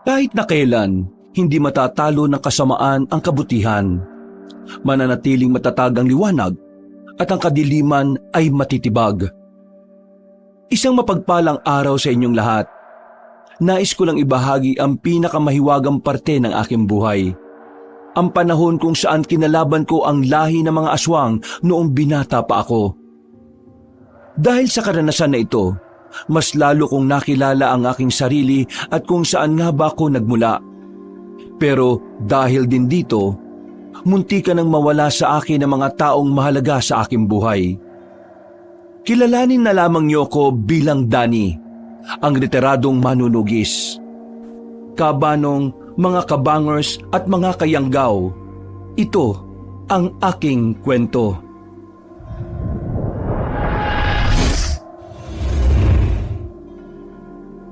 Kahit na kailan, hindi matatalo ng kasamaan ang kabutihan. Mananatiling matatag ang liwanag at ang kadiliman ay matitibag. Isang mapagpalang araw sa inyong lahat. Nais ko lang ibahagi ang pinakamahiwagang parte ng aking buhay. Ang panahon kung saan kinalaban ko ang lahi ng mga aswang noong binata pa ako. Dahil sa karanasan na ito, mas lalo kong nakilala ang aking sarili at kung saan nga ba ako nagmula. Pero dahil din dito, munti ka nang mawala sa akin ang mga taong mahalaga sa aking buhay. Kilalanin na lamang niyo ko bilang Danny, ang retiradong manunugis. Kabanong, mga kabangers at mga kayanggaw, ito ang aking kwento.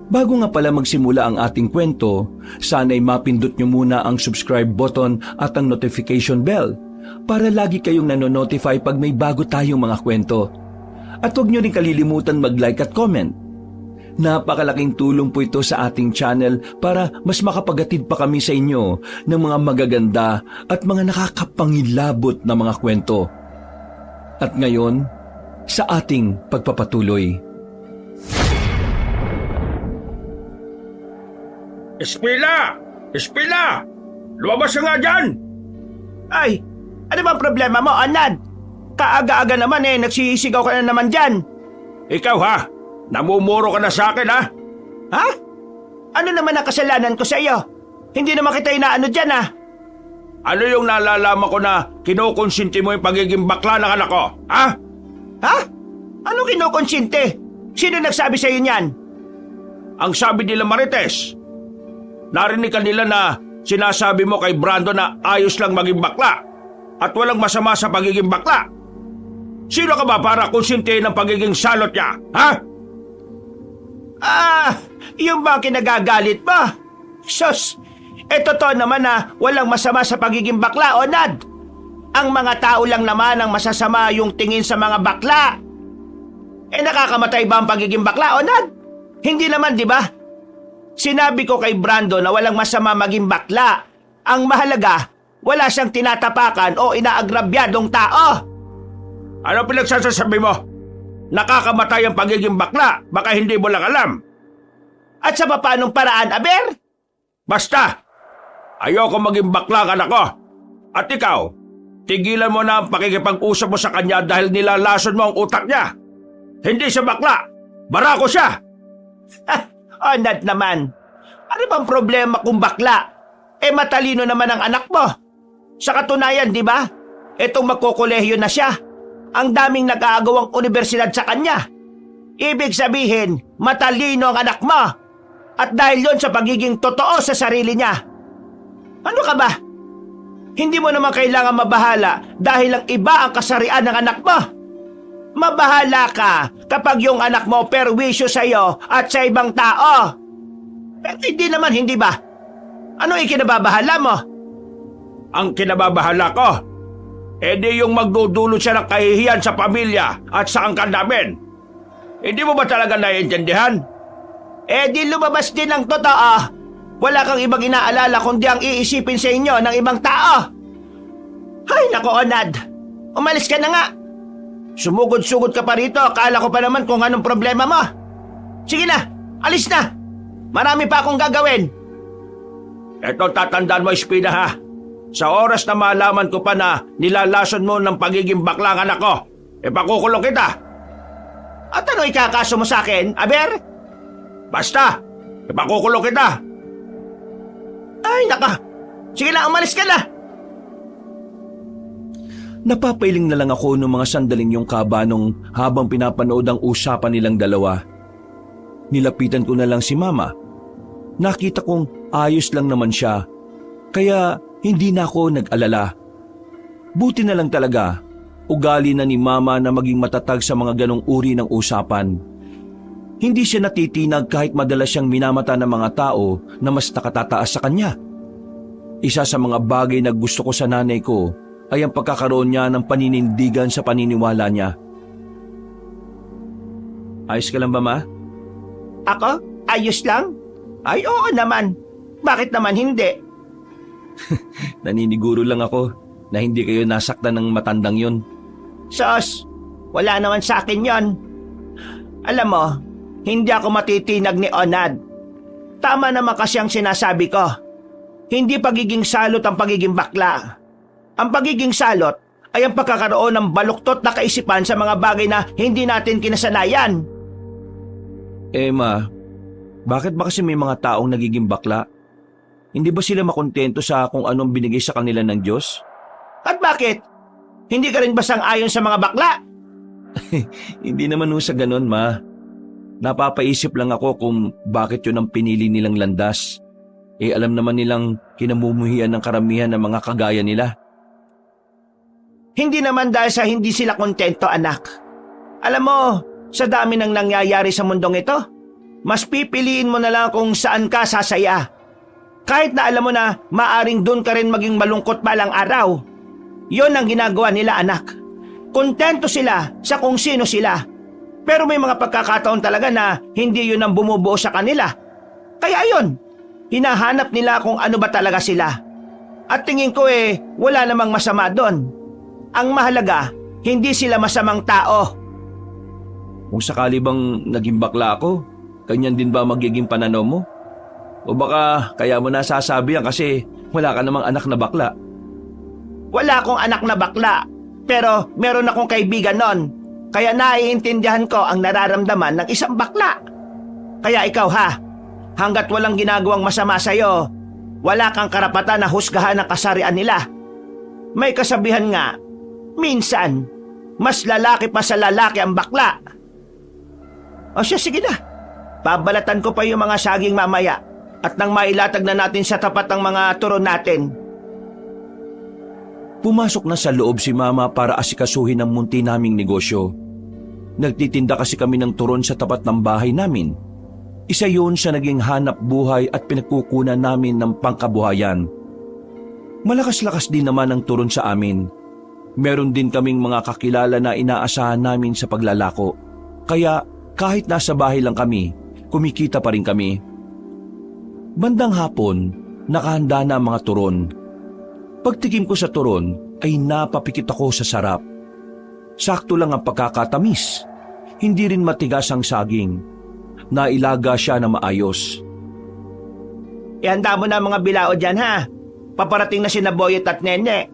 Bago nga pala magsimula ang ating kwento, sana'y mapindot nyo muna ang subscribe button at ang notification bell para lagi kayong nanonotify pag may bago tayong mga kwento. At huwag nyo rin kalilimutan mag-like at comment. Napakalaking tulong po ito sa ating channel para mas makapagatid pa kami sa inyo ng mga magaganda at mga nakakapangilabot na mga kwento. At ngayon, sa ating pagpapatuloy. Espila! Espila! Lumabas ka nga dyan! Ay, ano bang problema mo, Anad? Kaaga-aga naman nagsisigaw ka na naman dyan. Ikaw ha? Namumuro ka na sa akin ha? Ha? Ano naman ang kasalanan ko sa iyo? Hindi naman kita inaano dyan ha? Ano yung nalalaman ko na kinukonsinti mo yung pagiging bakla ng anak ko? Ha? Ha? Ano kinukonsinte? Sino nagsabi sa iyo niyan? Ang sabi nila Marites, narinig ka nila na sinasabi mo kay Brando na ayos lang maging bakla at walang masama sa pagiging bakla. Sino ka ba para konsintihin ng pagiging salot niya? Ha? Yung ba kinagagalit mo? Sus, totoo naman na walang masama sa pagiging bakla, Onad. Ang mga tao lang naman ang masasama yung tingin sa mga bakla. Nakakamatay ba ang pagiging bakla, Onad? Hindi naman, di ba? Sinabi ko kay Brando na walang masama maging bakla. Ang mahalaga, wala siyang tinatapakan o inaagrabyadong tao. Ano pinagsasasabi mo? Nakakamatay ang pagiging bakla, baka hindi mo lang alam. At sa paanong paraan, Aber? Basta, ayoko maging bakla ang anak ko. At ikaw, tigilan mo na ang pakikipag-usap mo sa kanya dahil nilalason mo ang utak niya. Hindi siya bakla, barako siya. Onad naman, ano bang problema kung bakla? Matalino naman ang anak mo. Sa katunayan, di ba? Itong magkukolehiyo na siya. Ang daming nag-aagawang universidad sa kanya. Ibig sabihin, matalino ang anak mo. At dahil yon sa pagiging totoo sa sarili niya. Ano ka ba? Hindi mo naman kailangan mabahala dahil ang iba ang kasarian ng anak mo. Mabahala ka kapag yung anak mo perwisyo sa iyo at sa ibang tao. Pero hindi naman, hindi ba? Ano ikinababahala mo? Ang kinababahala ko, di yung magdudulot siya ng kahihiyan sa pamilya at sa angkan namin. Hindi mo ba talaga naiintindihan? Di lumabas din ang totoo. Wala kang ibang inaalala kundi ang iisipin sa inyo ng ibang tao. Ay, nako, Onad. Umalis ka na nga. Sumugod-sugod ka pa rito. Akala ko pa naman kung anong problema mo. Sige na, alis na. Marami pa akong gagawin. Eto, tatandaan mo, Espina, ha? Sa oras na malaman ko pa na nilalason mo ng pagiging bakla ang anak ko, pakukulong kita. At ano ikakaso mo sa akin, Aber? Basta, pakukulong kita. Ay, naka. Sige na, umalis ka na. Napapailing na lang ako ng mga sandaling yung kabanong habang pinapanood ang usapan nilang dalawa. Nilapitan ko na lang si Mama. Nakita kong ayos lang naman siya, kaya hindi na ako nag-alala. Buti na lang talaga, ugali na ni Mama na maging matatag sa mga ganong uri ng usapan. Hindi siya natitinag kahit madalas siyang minamata ng mga tao na mas nakatataas sa kanya. Isa sa mga bagay na gusto ko sa nanay ko ay ang pagkakaroon niya ng paninindigan sa paniniwala niya. Ayos ka lang ba, Ma? Ako? Ayos lang? Ay, oo naman. Bakit naman hindi? Naniniguro lang ako na hindi kayo nasaktan ng matandang yun. Sos, wala naman sa akin yon. Alam mo, hindi ako matitinag ni Onad. Tama naman kasi ang sinasabi ko. Hindi pagiging salot ang pagiging bakla. Ang pagiging salot ay ang pagkakaroon ng baluktot na kaisipan sa mga bagay na hindi natin kinasanayan. Ma, bakit ba kasi may mga taong nagiging bakla? Hindi ba sila makontento sa kung anong binigay sa kanila ng Diyos? At bakit? Hindi ka rin ba sang-ayon sa mga bakla? Hindi naman ho sa ganun, Ma. Napapaisip lang ako kung bakit yun ang pinili nilang landas. Alam naman nilang kinamumuhian ng karamihan ng mga kagaya nila. Hindi naman dahil sa hindi sila kontento, anak. Alam mo, sa dami ng nangyayari sa mundong ito, mas pipiliin mo na lang kung saan ka sasaya. Kahit na alam mo na maaring doon ka rin maging malungkot balang araw. Yon ang ginagawa nila, anak. Kontento sila sa kung sino sila. Pero may mga pagkakataon talaga na hindi yun ang bumubuo sa kanila. Kaya yun, hinahanap nila kung ano ba talaga sila. At tingin ko wala namang masama doon. Ang mahalaga, hindi sila masamang tao. Kung sakali bang naging bakla ako, ganyan din ba magiging pananaw mo? O baka kaya mo nasasabi yan kasi wala ka namang anak na bakla? Wala akong anak na bakla, pero meron akong kaibigan nun. Kaya naiintindihan ko ang nararamdaman ng isang bakla. Kaya ikaw hanggat walang ginagawang masama sa'yo, wala kang karapatan na husgahan ang kasarian nila. May kasabihan nga, minsan, mas lalaki pa sa lalaki ang bakla. O siya, sige na. Babalatan ko pa yung mga saging mamaya at nang mailatag na natin sa tapat ng mga turon natin. Pumasok na sa loob si Mama para asikasuhin ang munti naming negosyo. Nagtitinda kasi kami ng turon sa tapat ng bahay namin. Isa yun sa naging hanap buhay at pinagkukunan namin ng pangkabuhayan. Malakas-lakas din naman ang turon sa amin. Meron din kaming mga kakilala na inaasahan namin sa paglalako. Kaya kahit nasa bahay lang kami, kumikita pa rin kami. Bandang hapon, nakahanda na ang mga turon. Pagtikim ko sa turon ay napapikit ako sa sarap. Sakto lang ang pagkakatamis. Hindi rin matigas ang saging. Nailaga siya na maayos. Ihanda mo na mga bilao dyan Paparating na si Boyet at Nene.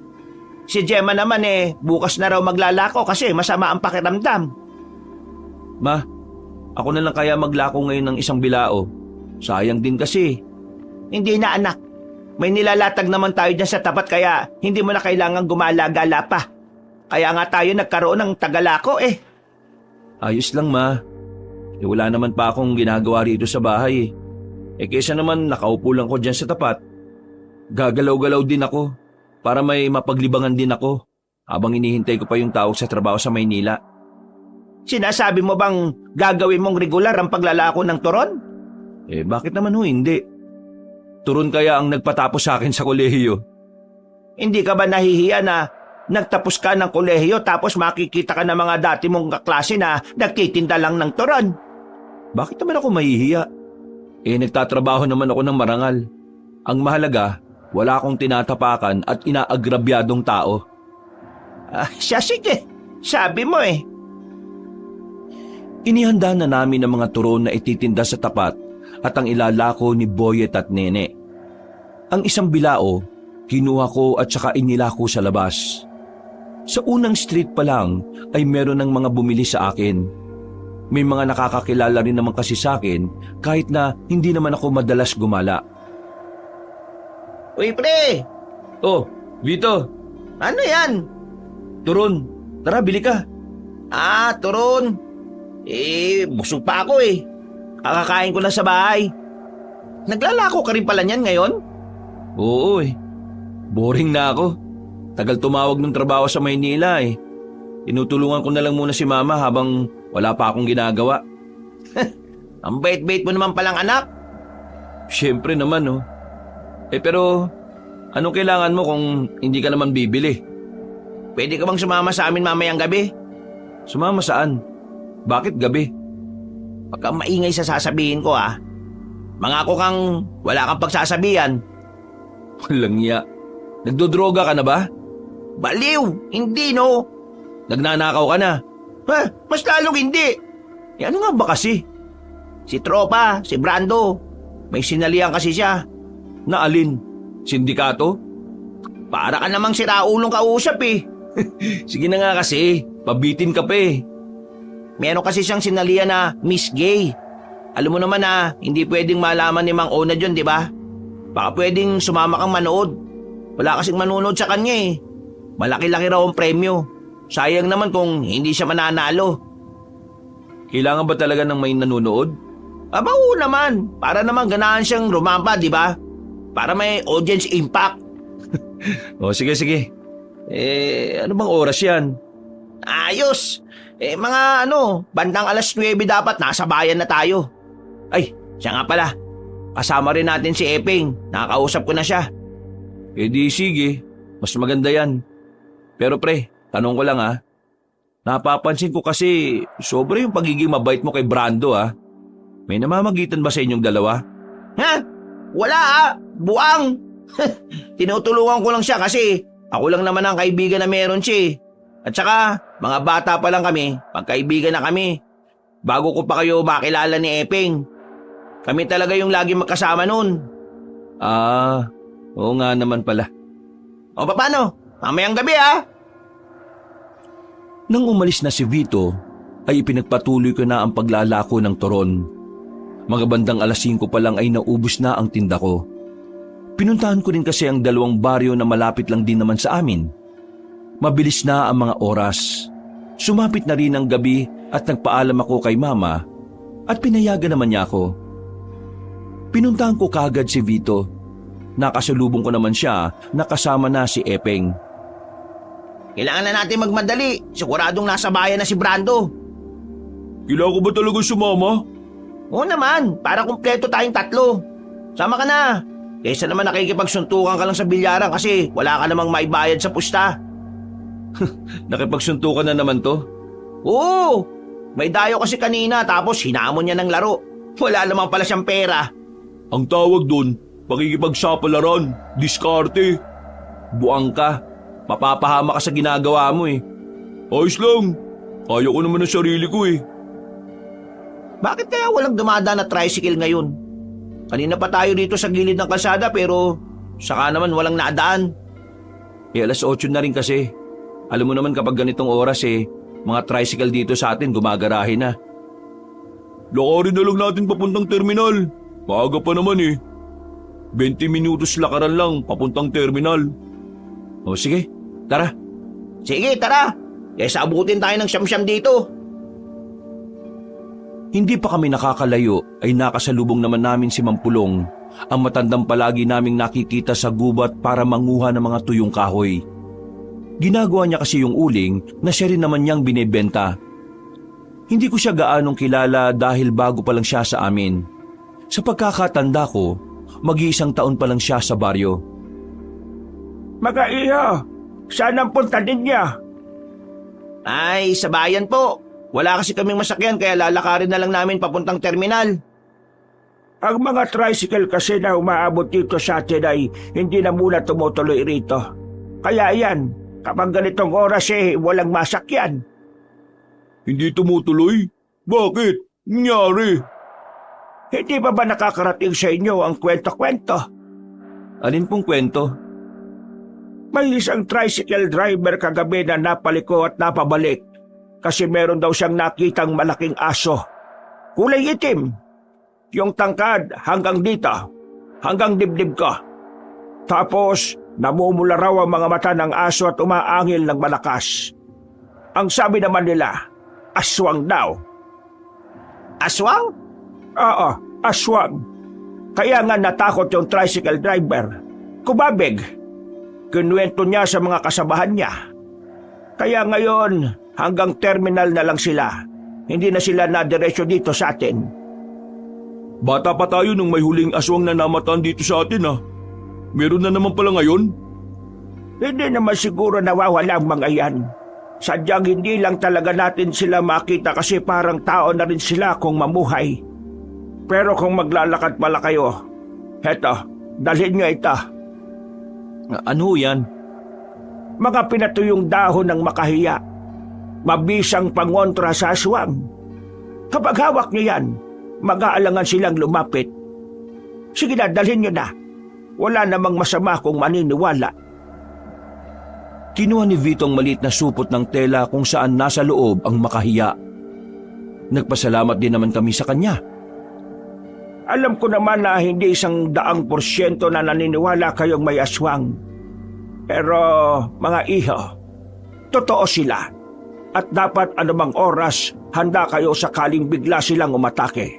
Si Gemma naman bukas na raw maglalako kasi masama ang pakiramdam. Ma, ako na lang kaya maglako ngayon ng isang bilao. Sayang din kasi. Hindi na, anak. May nilalatag naman tayo dyan sa tapat kaya hindi mo na kailangan gumala-gala pa. Kaya nga tayo nagkaroon ng tagalako Ayos lang, Ma. Wala naman pa akong ginagawa rito sa bahay. Kaysa naman nakaupo lang ko dyan sa tapat. Gagalaw-galaw din ako para may mapaglibangan din ako habang inihintay ko pa yung tawag sa trabaho sa Maynila. Sinasabi mo bang gagawin mong regular ang paglalako ng turon? Bakit naman hindi? Turon kaya ang nagpatapos sa akin sa kolehiyo. Hindi ka ba nahihiya na nagtapos ka ng kolehiyo tapos makikita ka ng mga dati mong kaklase na nagtitinda lang ng turon? Bakit naman ako mahihiya? Nagtatrabaho naman ako ng marangal. Ang mahalaga, wala akong tinatapakan at inaagrabyadong tao. Siya sige, sabi mo Inihanda na namin ang mga turon na ititinda sa tapat at ang ilalako ni Boyet at Nene. Ang isang bilao, kinuha ko at saka inilako sa labas. Sa unang street pa lang ay meron ng mga bumili sa akin. May mga nakakakilala rin naman kasi sa akin kahit na hindi naman ako madalas gumala. Uy, pre! Oh, Vito! Ano yan? Turon, tara bili ka. Turon. Busog pa ako Kakakain ko lang sa bahay. Naglalako ka rin pala niyan ngayon? Oo boring na ako. Tagal tumawag ng trabaho sa Maynila Tinutulungan ko na lang muna si Mama habang wala pa akong ginagawa. Ang bait-bait mo naman palang anak. Siyempre naman pero anong kailangan mo kung hindi ka naman bibili? Pwede ka bang sumama sa amin mamayang gabi? Sumama saan? Bakit gabi? Pagka maingay sa sasabihin ko Mangako kang wala kang pagsasabihan. Walang iya. Nagdodroga ka na ba? Baliw! Hindi no! Nagnanakaw ka na? Ha? Mas lalong hindi! Ano nga ba kasi? Si Tropa, si Brando, may sinalihan kasi siya. Na alin? Sindikato? Para ka namang siraulong kausap eh. Sige na nga kasi, pabitin ka pa eh. Meron kasi siyang sinalihan na Miss Gay. Alam mo naman na hindi pwedeng malaman ni Mang Onad yun, di ba? Baka pwedeng sumama kang manood. Wala kasing manonood sa kanya eh. Malaki-laki raw ang premyo. Sayang naman kung hindi siya mananalo. Kailangan ba talaga ng may nanonood? Aba oo naman. Para naman ganahan siyang rumampa, di ba? Para may audience impact. Sige. Ano bang oras yan? Ayos. Mga bandang 9:00 dapat nasa bayan na tayo. Ay, siya nga pala. Kasama rin natin si Eping. Nakakausap ko na siya. Di sige, mas maganda yan. Pero pre, tanong ko lang napapansin ko kasi sobra yung pagiging mabait mo kay Brando May namamagitan ba sa inyong dalawa? Ha? Wala buang. Tinutulungan ko lang siya kasi ako lang naman ang kaibigan na meron siya eh. At saka, mga bata pa lang kami, pagkaibigan na kami. Bago ko pa kayo makilala ni Eping. Kami talaga yung lagi magkasama nun. Oo nga naman pala. O paano? Mamayang gabi Nang umalis na si Vito, ay ipinagpatuloy ko na ang paglalako ng turon. Mga bandang 5:00 pa lang ay naubos na ang tinda ko. Pinuntahan ko rin kasi ang 2 baryo na malapit lang din naman sa amin. Mabilis na ang mga oras. Sumapit na rin ang gabi at nagpaalam ako kay Mama at pinayagan naman niya ako. Pinuntahan ko kagad si Vito. Nakasalubong ko naman siya na kasama na si Epeng. Kailangan na natin magmadali. Siguradong nasa bayan na si Brando. Kailangan ko ba talaga sumama? Oo naman, para kumpleto tayong 3. Sama ka na. Kaysa naman nakikipagsuntukan ka lang sa bilyaran kasi wala ka namang maibayad sa pusta. Nakipagsuntukan na naman to? Oo, may dayo kasi kanina tapos hinamon niya ng laro. Wala naman pala siyang pera. Ang tawag doon, pakikipagsapalaran, diskarte. Buang ka. Mapapahama ka sa ginagawa mo eh. Ayos lang. Kaya ko naman ang sarili ko eh. Bakit kaya walang dumadaan na tricycle ngayon? Kanina pa tayo dito sa gilid ng kalsada pero saka naman walang naadaan. 8:00 na rin kasi. Alam mo naman kapag ganitong oras mga tricycle dito sa atin gumagarahe na. Lakarin na lang natin papuntang terminal. Maaga pa naman 20 minutos lakaran lang papuntang terminal. O sige, tara. Sige, tara. Kaysa abutin tayo ng siyam-siyam dito. Hindi pa kami nakakalayo ay nakasalubong naman namin si Mampulong, ang matandang palagi naming nakikita sa gubat para manguha ng mga tuyong kahoy. Ginagawa niya kasi yung uling na siya rin naman niyang binebenta. Hindi ko siya gaanong kilala dahil bago pa lang siya sa amin. Sa pagkakatanda ko, mag-1 taon pa lang siya sa baryo. Mag-aiha, saan ang punta niya? Ay, sa bayan po. Wala kasi kaming masakyan kaya lalakarin na lang namin papuntang terminal. Ang mga tricycle kasi na umaabot dito sa atin ay hindi na muna tumutuloy rito. Kaya yan, kapag ganitong oras walang masakyan. Hindi tumutuloy? Bakit? Nangyari? Hindi pa ba nakakarating sa inyo ang kwento-kwento? Alin pong kwento? May isang tricycle driver kagabi na napaliko at napabalik kasi meron daw siyang nakitang malaking aso. Kulay itim. Yung tangkad hanggang dito, hanggang dibdib ko. Tapos, namumula raw ang mga mata ng aso at umaangil ng malakas. Ang sabi naman nila, aswang daw. Aswang? Oo, aswang. Kaya nga natakot yung tricycle driver. Kubabig. Kinuwento niya sa mga kasabahan niya. Kaya ngayon, hanggang terminal na lang sila. Hindi na sila nadiretso dito sa atin. Bata pa tayo nung may huling aswang na namatan dito sa atin Meron na naman pala ngayon? Hindi naman siguro nawawala ang mga yan. Sadyang hindi lang talaga natin sila makita kasi parang tao na rin sila kung mamuhay. Pero kung maglalakad pala kayo, heto, dalhin nyo ito. Ano yan? Mga pinatuyong dahon ng makahiya. Mabisang pangontra sa aswang. Kapag hawak nyo yan, mag-aalangan silang lumapit. Sige na, dalhin nyo na. Wala namang masama kung maniniwala. Kinuha ni Vito ang maliit na supot ng tela kung saan nasa loob ang makahiya. Nagpasalamat din naman kami sa kanya. Alam ko naman na hindi 100% na naniniwala kayong may aswang. Pero mga iho, totoo sila. At dapat anumang oras, handa kayo sakaling bigla silang umatake.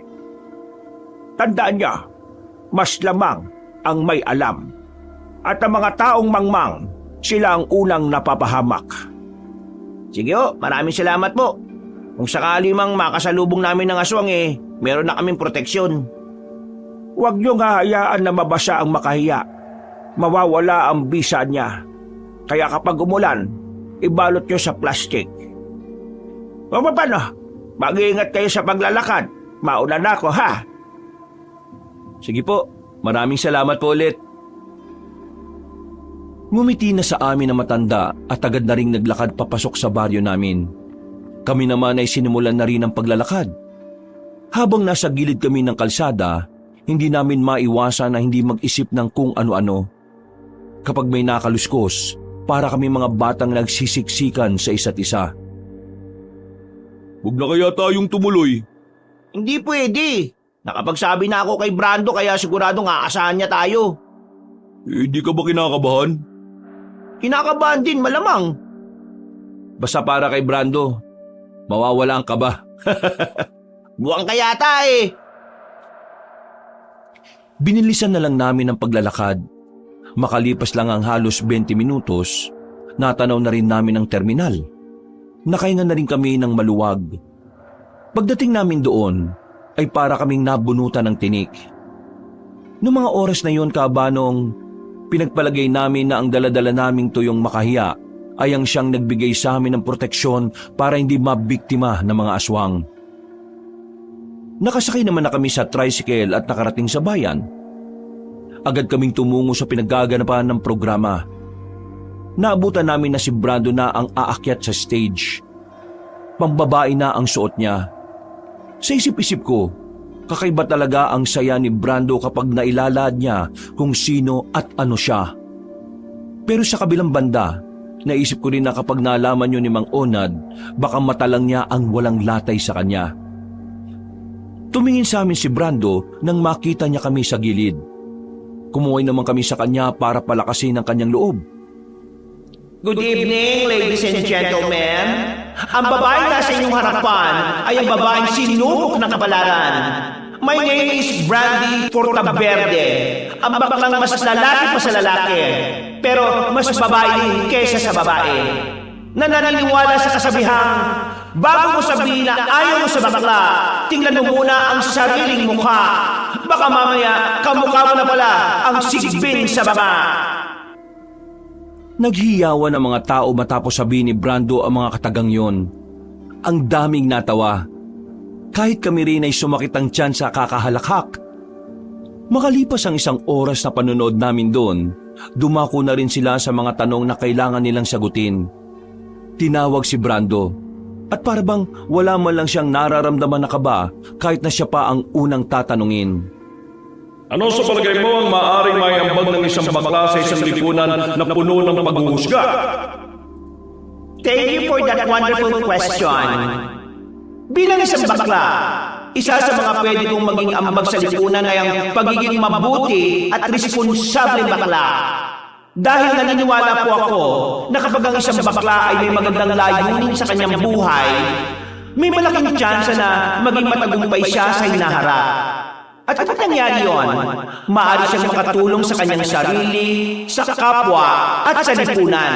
Tandaan niyo, mas lamang ang may alam. At ang mga taong mangmang, sila ang unang napapahamak. Sige ho, maraming salamat po. Kung sakali mang makasalubong namin ng aswang meron na kaming proteksyon. Huwag niyong hahayaan na mabasa ang makahiya. Mawawala ang bisa niya. Kaya kapag umulan, ibalot niyo sa plastic. O paano? Mag-iingat kayo sa paglalakad. Mauna na ako, ha? Sige po, maraming salamat po ulit. Ngumiti na sa amin ang matanda at agad na ring naglakad papasok sa baryo namin. Kami naman ay sinimulan na rin ang paglalakad. Habang nasa gilid kami ng kalsada, hindi namin maiwasan na hindi mag-isip ng kung ano-ano. Kapag may nakaluskos, para kami mga batang nagsisiksikan sa isa't isa. Huwag na kaya tayong tumuloy. Hindi pwede. Nakapagsabi na ako kay Brando kaya siguradong aasahan niya tayo. Hindi ka ba kinakabahan? Kinakabahan din, malamang. Basta para kay Brando, mawawala ang kaba. Buwang ka yata Binilisan na lang namin ang paglalakad. Makalipas lang ang halos 20 minutos, natanaw na rin namin ang terminal. Nakahinga na rin kami ng maluwag. Pagdating namin doon, ay para kaming nabunutan ng tinik. Noong mga oras na yon, Kabanong, pinagpalagay namin na ang daladala naming tuyong makahiya ay ang siyang nagbigay sa amin ng proteksyon para hindi mabiktima ng mga aswang. Nakasakay naman na kami sa tricycle at nakarating sa bayan. Agad kaming tumungo sa pinaggaganapan ng programa. Naabutan namin na si Brando na ang aakyat sa stage. Pambabae na ang suot niya. Sa isip-isip ko, kakaiba talaga ang saya ni Brando kapag nailalad niya kung sino at ano siya. Pero sa kabilang banda, naisip ko rin na kapag nalaman yun ni Mang Onad, baka mata lang niya ang walang latay sa kanya. Tumingin sa amin si Brando nang makita niya kami sa gilid. Kumuhay naman kami sa kanya para palakasin ang kanyang loob. Good evening, ladies and gentlemen. Ang babaeng nasa inyong harapan ay ang babaeng sinubok ng kapalaran. My name is Brandy Portaberde. Ang baklang mas lalaki pa sa lalaki, pero mas babae kaysa sa babae. Nananiniwala sa kasabihang, bago mo sabihin na ayaw mo sa bakla, tingnan mo muna ang sariling mukha. Baka mamaya, kamukha mo na pala ang sigbin sa baba. Naghiyawan ang mga tao matapos sabihin ni Brando ang mga katagang yon. Ang daming natawa. Kahit kami rin ay sumakit ang tiyan sa kakahalakhak. Makalipas ang 1 oras na panonood namin doon, dumako na rin sila sa mga tanong na kailangan nilang sagutin. Tinawag si Brando at parabang wala man lang siyang nararamdaman na kaba kahit na siya pa ang unang tatanungin. Ano sa palagay mo ang maaaring mayambag ng isang bakla sa isang lipunan na puno ng paghuhusga? Thank you for that wonderful question. Bilang isang bakla, isa sa mga pwede kong maging ambag sa lipunan ay ang pagiging mabuti at responsableng bakla. Dahil naniniwala po ako na kapag ang isang bakla ay may magandang layunin sa kanyang buhay, may malaking tsansa na maging matagumpay siya sa hinaharap. At kapag nangyari yun, maaari siyang makatulong sa kanyang sarili, sa kapwa at sa lipunan.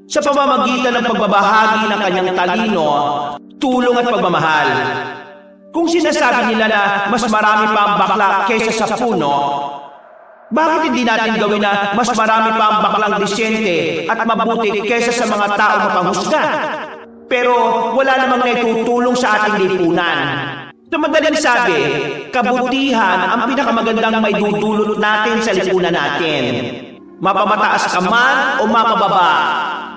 Sa pamamagitan ng pagbabahagi ng kanyang talino, tulong at pagmamahal. Kung sinasabi nila na mas marami pa ang bakla kaysa sa puno, bakit hindi natin gawin na mas marami pa ang baklang disyente at mabuti kaysa sa mga tao mapanghusga? Pero wala namang naitutulong sa ating lipunan. Sa madaling sabi, kabutihan ang pinakamagandang may dudulot natin sa lipunan natin. Mapamataas ka man o mapababa,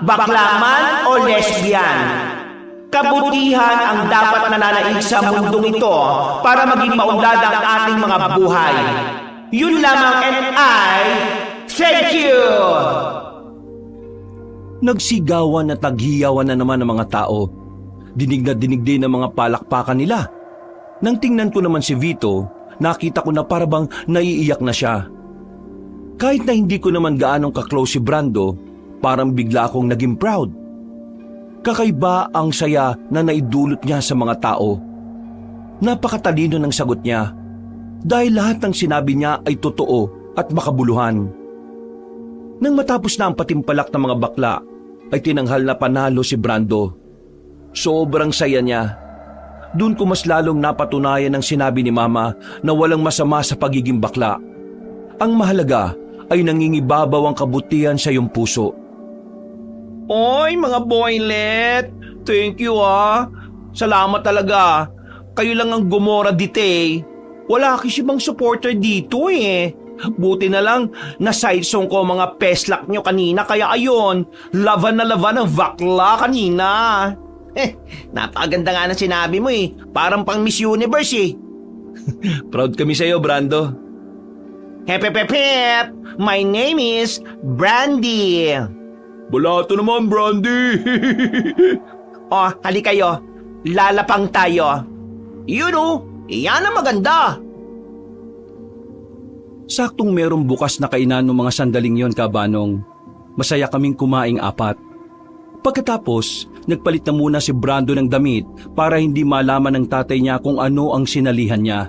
bakla man o lesbian. Kabutihan ang dapat nananaig sa mundong ito para maging maunlad ang ating mga buhay. Yun lamang and I thank you! Nagsigawan at naghiyawan na naman ang mga tao. Dinig na dinig din ang mga palakpakan nila. Nang tingnan ko naman si Vito, nakita ko na parabang naiiyak na siya. Kahit na hindi ko naman gaanong kaklose si Brando, parang bigla akong naging proud. Kakaiba ang saya na naidulot niya sa mga tao. Napakatalino ng sagot niya dahil lahat ng sinabi niya ay totoo at makabuluhan. Nang matapos na ang patimpalak ng mga bakla, ay tinanghal na panalo si Brando. Sobrang saya niya. Doon ko mas lalong napatunayan ang sinabi ni Mama na walang masama sa pagiging bakla. Ang mahalaga ay nangingibabaw ang kabutihan sa iyong puso. Oy, mga boylet! Thank you Salamat talaga. Kayo lang ang gumora dite. Wala kasi bang supporter dito eh. Buti na lang na side song ko mga peslak nyo kanina kaya ayon, laban na laban ang bakla kanina. Napakaganda nga ng sinabi mo eh. Parang pang Miss Universe eh. Proud kami sa iyo, Brando. Hep hep hep hep! My name is Brandy. Balato naman, Brandy. Oh, hali kayo. Lalapang tayo. Yun iyan ang maganda. Saktong merong bukas na kainan ng mga sandaling yon, Kabanong. Masaya kaming kumaing 4. Pagkatapos, nagpalit na muna si Brando ng damit para hindi malaman ng tatay niya kung ano ang sinalihan niya.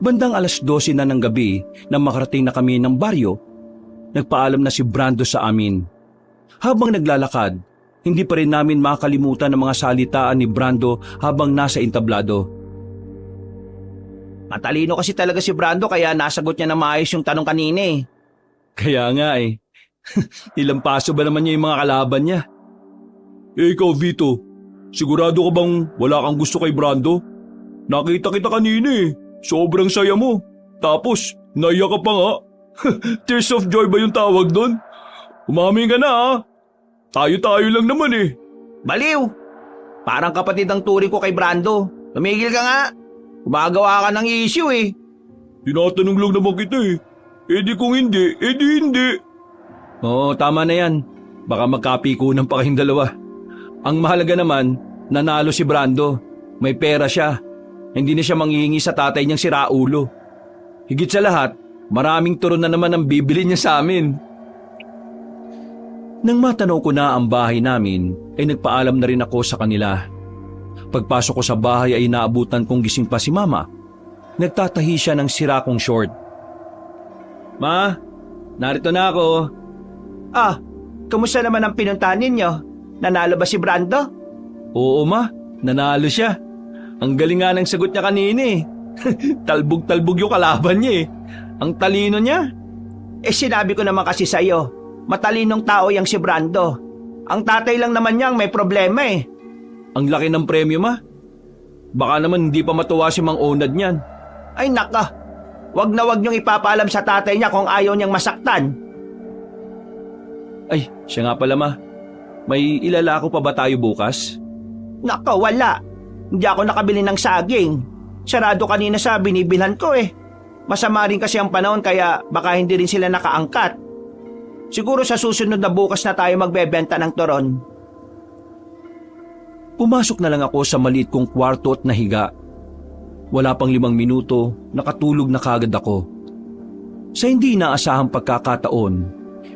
Bandang 12:00 na ng gabi nang makarating na kami ng baryo, nagpaalam na si Brando sa amin. Habang naglalakad, hindi pa rin namin makalimutan ang mga salitaan ni Brando habang nasa entablado. Matalino kasi talaga si Brando kaya nasagot niya na maayos yung tanong kanina eh. Kaya nga eh. Ilang paso ba naman niya yung mga kalaban niya? Ikaw, Vito, sigurado ka bang wala kang gusto kay Brando? Nakita kita kanina eh. Sobrang saya mo. Tapos, naiyak ka pa nga. Tears of joy ba yung tawag doon? Umamin ka na Tayo-tayo lang naman eh. Baliw! Parang kapatid ang turing ko kay Brando. Tumigil ka nga. Gumagawa ka ng issue eh. Tinatanong lang naman kita eh. Eh di kung hindi, eh di hindi. Oo, tama na yan. Baka magkapikunan pa kayong dalawa. Ang mahalaga naman, nanalo si Brando. May pera siya. Hindi na siya manghihingi sa tatay niyang si Raulo. Higit sa lahat, maraming turon na naman ang bibili niya sa amin. Nang matanaw ko na ang bahay namin, ay nagpaalam na rin ako sa kanila. Pagpasok ko sa bahay ay naabutan kong gising pa si Mama. Nagtatahi siya ng sira kong short. Ma, narito na ako. Kumusta naman ang pinuntahan ninyo? Nanalo ba si Brando? Oo ma, nanalo siya. Ang galing nga ng sagot niya kanina eh. Talbog-talbog yung kalaban niya eh. Ang talino niya. Sinabi ko naman kasi sa'yo, matalinong tao yang si Brando. Ang tatay lang naman niyang may problema eh. Ang laki ng premyo ma. Baka naman hindi pa matuwa si Mang Onad niyan. Ay naka, wag na wag niyong ipapaalam sa tatay niya kung ayaw niyang masaktan. Ay, siya nga pala ma. May ilalako pa ba tayo bukas? Naka, wala. Hindi ako nakabili ng saging. Sarado kanina sa binibilhan ko eh. Masama rin kasi ang panahon kaya baka hindi rin sila nakaangkat. Siguro sa susunod na bukas na tayo magbebenta ng turon. Pumasok na lang ako sa maliit kong kwarto at nahiga. Wala pang 5 minuto, nakatulog na kagad ako. Sa hindi inaasahang pagkakataon,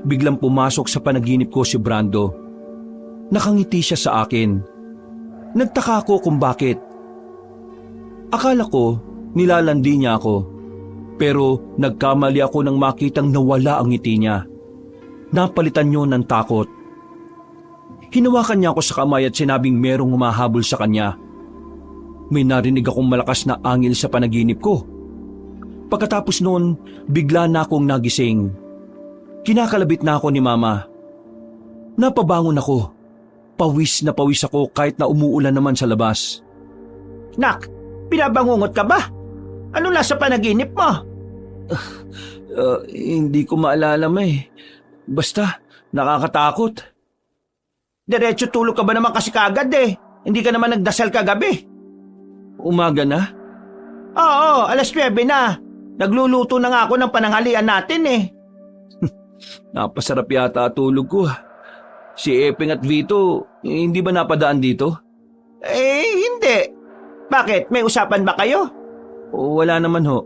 biglang pumasok sa panaginip ko si Brando. Nakangiti siya sa akin. Nagtaka ako kung bakit. Akala ko nilalandi niya ako, pero nagkamali ako nang makitang nawala ang ngiti niya. Napalitan niyo ng takot. Hinawakan niya ako sa kamay at sinabing merong humahabol sa kanya. May narinig akong malakas na angil sa panaginip ko. Pagkatapos noon, bigla na akong nagising. Kinakalabit na ako ni Mama. Napabangon ako. Pawis na pawis ako kahit na umuulan naman sa labas. Nak, Binabangungot ka ba? Anong nasa panaginip mo? Hindi ko maalala Basta, nakakatakot. Diretso tulog ka ba naman kasi kagad eh? Hindi ka naman nagdasal kagabi. Umaga na? Oo, 9:00 na. Nagluluto na nga ako ng pananghalian natin eh. Napasarap yata tulog ko. Si Epeng at Vito, hindi ba napadaan dito? Hindi. Bakit? May usapan ba kayo? Wala naman ho.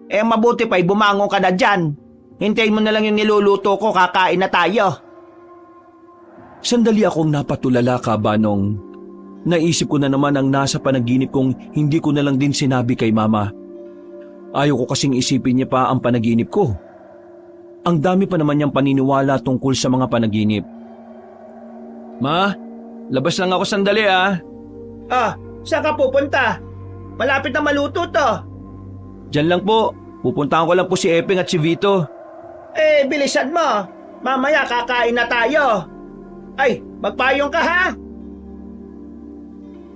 Mabuti pa'y bumangon ka na dyan. Hintayin mo na lang yung niluluto ko, kakain na tayo. Sandali akong napatulala, Kabanong. Naisip ko na naman ang nasa panaginip kong hindi ko na lang din sinabi kay Mama. Ayaw ko kasing isipin niya pa ang panaginip ko. Ang dami pa naman niyang paniniwala tungkol sa mga panaginip. Ma, labas lang ako sandali Saan ka pupunta? Malapit na maluto to. Diyan lang po. Pupuntahan ko lang po si Epeng at si Vito. Bilisan mo. Mamaya kakain na tayo. Ay, magpayong ka ha?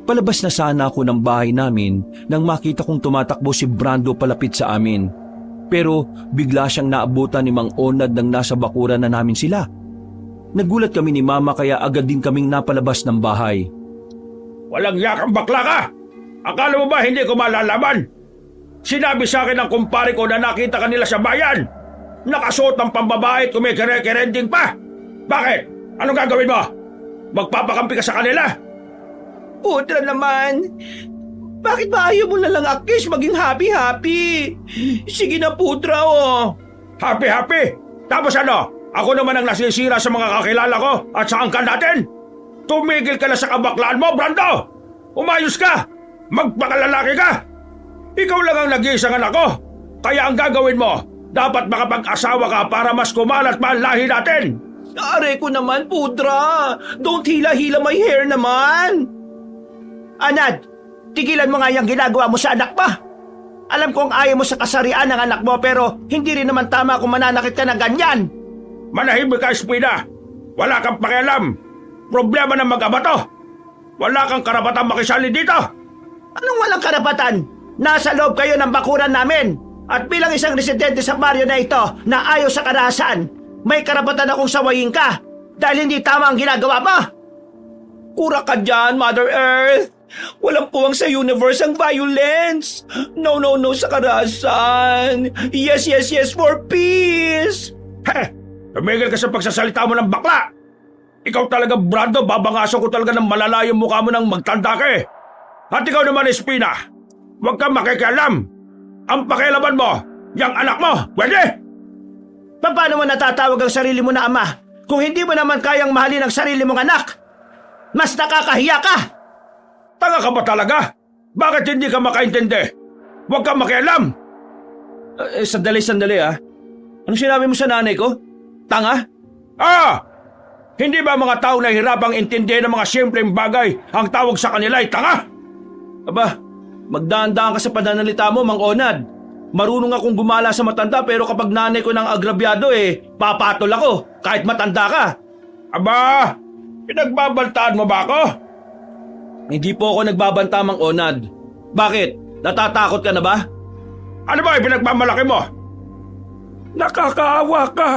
Palabas na sana ako ng bahay namin nang makita kong tumatakbo si Brando palapit sa amin. Pero bigla siyang naabutan ni Mang Onad nang nasa bakuran na namin sila. Nagulat kami ni Mama kaya agad din kaming napalabas ng bahay. Walang yakang bakla ka! Akala mo ba hindi ko malalaman? Sinabi sa akin ng kumpare ko na nakita kanila sa bayan. Nakasuot ng pambabae at kumikere-kerending pa. Bakit? Anong gagawin mo? Magpapakampi ka sa kanila? Putra naman. Bakit ba ayaw mo na lang Akis maging happy-happy? Sige na putra Happy-happy? Tapos ano? Ako naman ang nasisira sa mga kakilala ko at sa angkan natin? Tumigil ka na sa kabaklaan mo, Brando! Umayos ka! Magpakalalaki ka! Ikaw lang ang nag-iisang anak ko! Kaya ang gagawin mo, dapat makapag-asawa ka para mas kumalat pa ang lahi natin! Are ko naman, putra. Don't hila-hila my hair naman. Anad, tigilan mo nga yung ginagawa mo sa anak mo. Alam kong ayaw mo sa kasarian ng anak mo pero hindi rin naman tama kung mananakit ka ng ganyan. Manahimik ka, Espina! Wala kang pakialam! Problema ng mag-ama to! Wala kang karapatang makisali dito! Anong walang karapatan? Nasa loob kayo ng bakuran namin. At bilang isang residente sa baryo na ito na ayaw sa karahasan, may karapatan akong sawayin ka dahil hindi tama ang ginagawa mo. Kura ka dyan, Mother Earth. Walang puwang sa universe ang violence. No sa karahasan. Yes for peace. Tumigil ka sa pagsasalita mo ng bakla! Ikaw talaga, Brando, babangaso ko talaga ng malala yung mukha mo nang magtanda ka eh. At ikaw naman, Espina, huwag kang makikialam. Ang pakialaman mo, yung anak mo, pwede? Paano mo natatawag ang sarili mo na ama kung hindi mo naman kayang mahalin ang sarili mong anak? Mas nakakahiya ka! Tanga ka ba talaga? Bakit hindi ka makaintindi? Huwag kang makialam! Sandali Anong sinabi mo sa nanay ko? Tanga? Hindi ba mga tao na hirapang intindihin ng mga simpleng bagay ang tawag sa kanila ay tanga? Aba, magdaan-daan ka sa pananalita mo, Mang Onad. Marunong akong gumala sa matanda pero kapag nanay ko ng agrabyado papatol ako kahit matanda ka. Aba, pinagbabantaan mo ba ako? Hindi po ako nagbabanta, Mang Onad. Bakit? Natatakot ka na ba? Ano ba pinagmamalaki mo? Nakakaawa ka!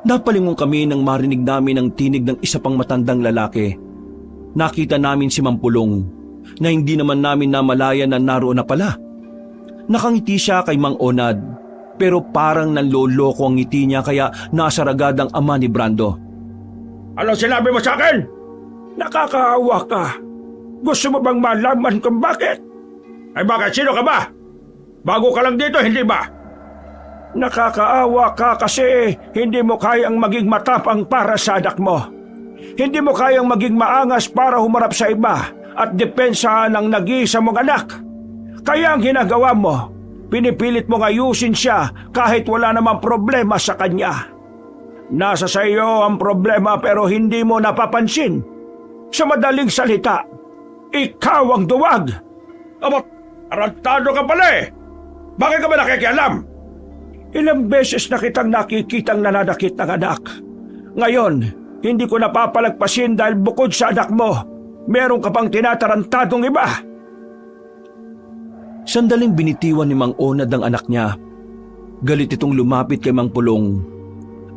Napalingon kami nang marinig namin ang tinig ng isa pang matandang lalaki. Nakita namin si Mampulong na hindi naman namin namalayan na naroon na pala. Nakangiti siya kay Mang Onad pero parang nanloloko ang ngiti niya kaya nasaragad ang ama ni Brando. Ano sinabi mo sa akin? Nakakaawa ka. Gusto mo bang malaman kung bakit? Ay bakit? Sino ka ba? Bago ka lang dito, hindi ba? Nakakaawa ka kasi hindi mo kayang maging matapang para sa anak mo. Hindi mo kayang maging maangas para humarap sa iba at depensahan ang nag-iisa mong anak. Kaya ang ginagawa mo, pinipilit mong ayusin siya kahit wala namang problema sa kanya. Nasa sa iyo ang problema pero hindi mo napapansin. Sa madaling salita, ikaw ang duwag. Aba, arantado ka pala eh. Bakit ka ba nakikialam? Ilang beses na kitang nakikitang nananakit ng anak. Ngayon, hindi ko napapalagpasin dahil bukod sa anak mo, meron ka pang tinatarantadong iba. Sandaling binitiwan ni Mang Onad ang anak niya. Galit itong lumapit kay Mang Pulong.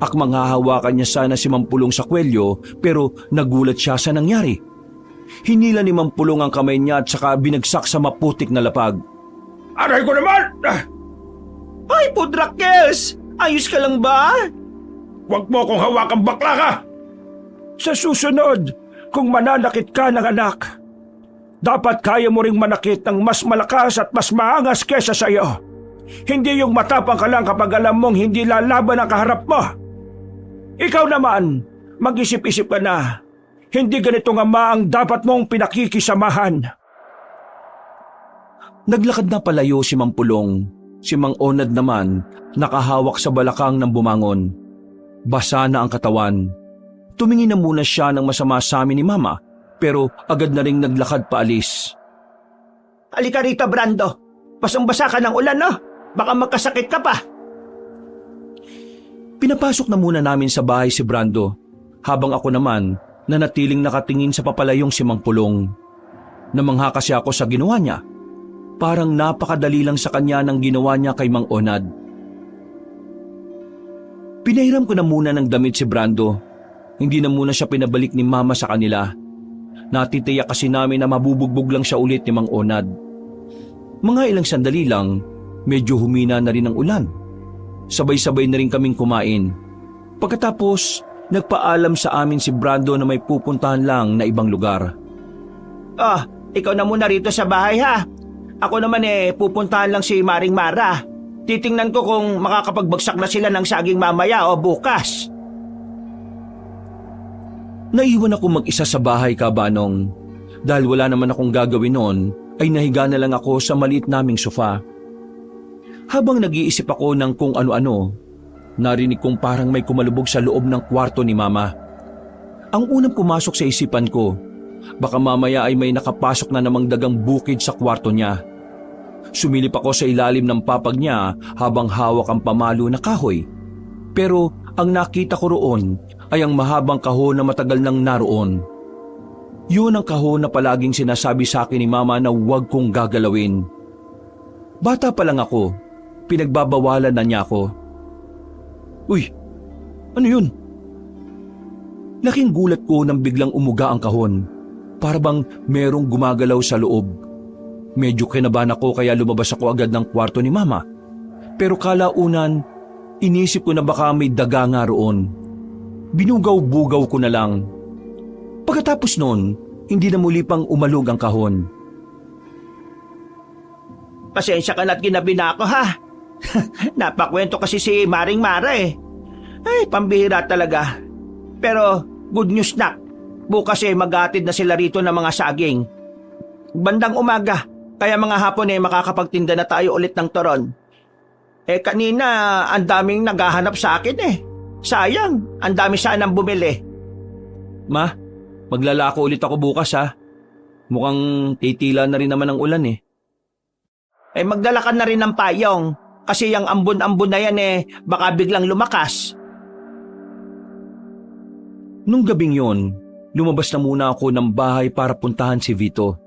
Akmang hahawakan niya sana si Mang Pulong sa kwelyo pero nagulat siya sa nangyari. Hinila ni Mang Pulong ang kamay niya at saka binagsak sa maputik na lapag. Aray ko naman! Ay, Pudrakels! Ayos ka lang ba? Huwag mo akong hawakan, bakla ka! Sa susunod, kung mananakit ka ng anak, dapat kaya mo ring manakit ng mas malakas at mas maangas kesa sa iyo. Hindi yung matapang ka lang kapag alam mong hindi lalaban ang kaharap mo. Ikaw naman, mag-isip-isip ka na. Hindi ganitong ama ang dapat mong pinakikisamahan. Naglakad na palayo si Mang Pulong. Si Mang Onad naman, nakahawak sa balakang ng bumangon. Basa na ang katawan. Tumingin na muna siya ng masama sa amin ni Mama, pero agad na ring naglakad paalis. Halika rito, Brando. Basang-basa ka ng ulan, no? Baka magkasakit ka pa. Pinapasok na muna namin sa bahay si Brando, habang ako naman nanatiling nakatingin sa papalayong si Mang Pulong. Namangha kasi ako sa ginawa niya. Parang napakadali lang sa kanya ng ginawa niya kay Mang Onad. Pinahiram ko na muna ng damit si Brando. Hindi na muna siya pinabalik ni Mama sa kanila. Natitiyak kasi namin na mabubugbog lang siya ulit ni Mang Onad. Mga ilang sandali lang, medyo humina na rin ang ulan. Sabay-sabay na rin kaming kumain. Pagkatapos, nagpaalam sa amin si Brando na may pupuntahan lang na ibang lugar. Ikaw na muna rito sa bahay, ha? Ako naman pupuntahan lang si Maring Mara. Titingnan ko kung makakapagbagsak na sila ng saging mamaya o bukas. Naiwan ako mag-isa sa bahay, Kabanong. Dahil wala naman akong gagawin noon, ay nahiga na lang ako sa maliit naming sofa. Habang nag-iisip ako ng kung ano-ano, narinig kong parang may kumalubog sa loob ng kwarto ni Mama. Ang unang pumasok sa isipan ko, baka mamaya ay may nakapasok na namang dagang bukid sa kwarto niya. Sumilip ako sa ilalim ng papag niya habang hawak ang pamalo na kahoy. Pero ang nakita ko roon ay ang mahabang kahon na matagal nang naroon. Yun ang kahon na palaging sinasabi sa akin ni Mama na huwag kong gagalawin. Bata pa lang ako, pinagbabawalan na niya ako. Uy, ano yun? Laking gulat ko nang biglang umuga ang kahon. Para bang merong gumagalaw sa loob. Medyo kinabahan ako kaya lumabas ako agad ng kwarto ni Mama. Pero kalaunan, inisip ko na baka may daga nga roon. Binugaw-bugaw ko na lang. Pagkatapos noon, hindi na muli pang umalog ang kahon. Pasensya ka na't ginabi na ako, ha? Napakwento kasi si Maring Mara eh. Ay, pambihira talaga. Pero good news na. Bukas maghatid na sila rito ng mga saging. Bandang umaga, kaya mga hapon makakapagtinda na tayo ulit ng turon. Kanina, ang daming naghahanap sa akin eh. Sayang, ang dami sanang bumili. Ma, maglalako ulit ako bukas ha. Mukhang titila na rin naman ang ulan eh. Magdala ka na rin ng payong. Kasi yung ambon-ambon na yan baka biglang lumakas. Nung gabing yon, lumabas na muna ako ng bahay para puntahan si Vito.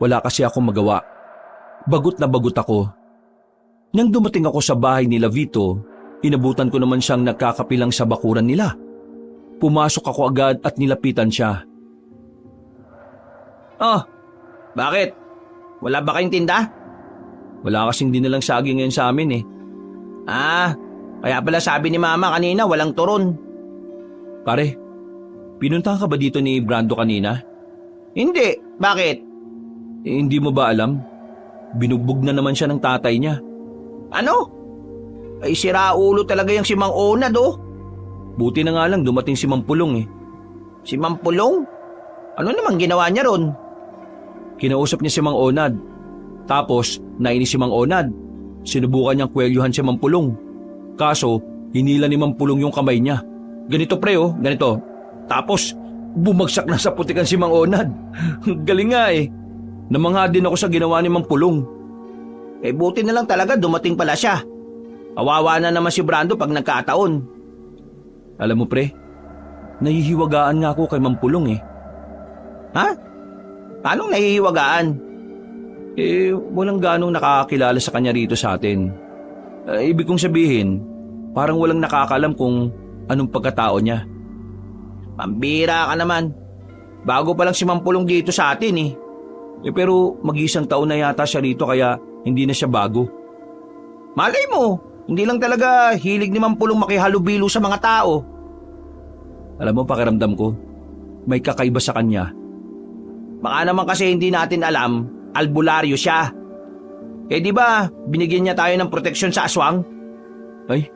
Wala kasi akong magawa. Bagot na bagot ako. Nang dumating ako sa bahay nila Vito, inabutan ko naman siyang nagkakapilang sa bakuran nila. Pumasok ako agad at nilapitan siya. Oh, bakit? Wala ba kayong tinda? Wala kasing dinalang saging ngayon sa amin eh. Kaya pala sabi ni Mama kanina walang turon. Pare, pinuntahan ka ba dito ni Brando kanina? Hindi, bakit? Hindi mo ba alam? Binugbog na naman siya ng tatay niya. Ano? Siraulo talaga yung si Mang Onad oh. Buti na nga lang dumating si Mang Pulong eh. Si Mang Pulong? Ano namang ginawa niya ron? Kinausap niya si Mang Onad. Tapos, nainis si Mang Onad. Sinubukan niyang kwelyuhan si Mang Pulong. Kaso, hinila ni Mang Pulong yung kamay niya. Ganito pre oh, ganito. Tapos, bumagsak na sa putikan si Mang Onad. Galing nga eh. Namangha din ako sa ginawa ni Mang Pulong. Buti na lang talaga dumating pala siya. Kawawa na naman si Brando pag nagkataon. Alam mo pre, nahihiwagaan nga ako kay Mang Pulong eh. Ha? Anong nahihiwagaan? Walang ganong nakakakilala sa kanya rito sa atin. Ibig kong sabihin, parang walang nakakaalam kung anong pagkatao niya. Pambira ka naman. Bago pa lang si Mampulong dito sa atin eh. Pero mag-isang taon na yata siya rito kaya hindi na siya bago. Malay mo, hindi lang talaga hilig ni Mampulong makihalubilo sa mga tao. Alam mo, pakiramdam ko, may kakaiba sa kanya. Baka naman kasi hindi natin alam, albularyo siya. Di ba, binigyan niya tayo ng proteksyon sa aswang? Ay,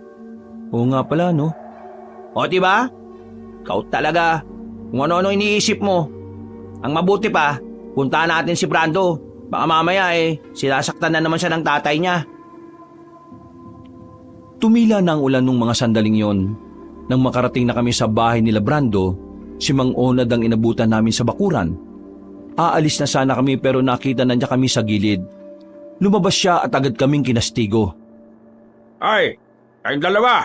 oo nga pala no. O di ba? Ikaw talaga, kung ano-ano iniisip mo. Ang mabuti pa, puntahan natin si Brando. Baka mamaya sinasaktan na naman siya ng tatay niya. Tumila na ang ulan nung mga sandaling yon. Nang makarating na kami sa bahay nila Brando, si Mang Onad ang inabutan namin sa bakuran. Aalis na sana kami pero nakita na niya kami sa gilid. Lumabas siya at agad kaming kinastigo. Ay, kayong dalawa.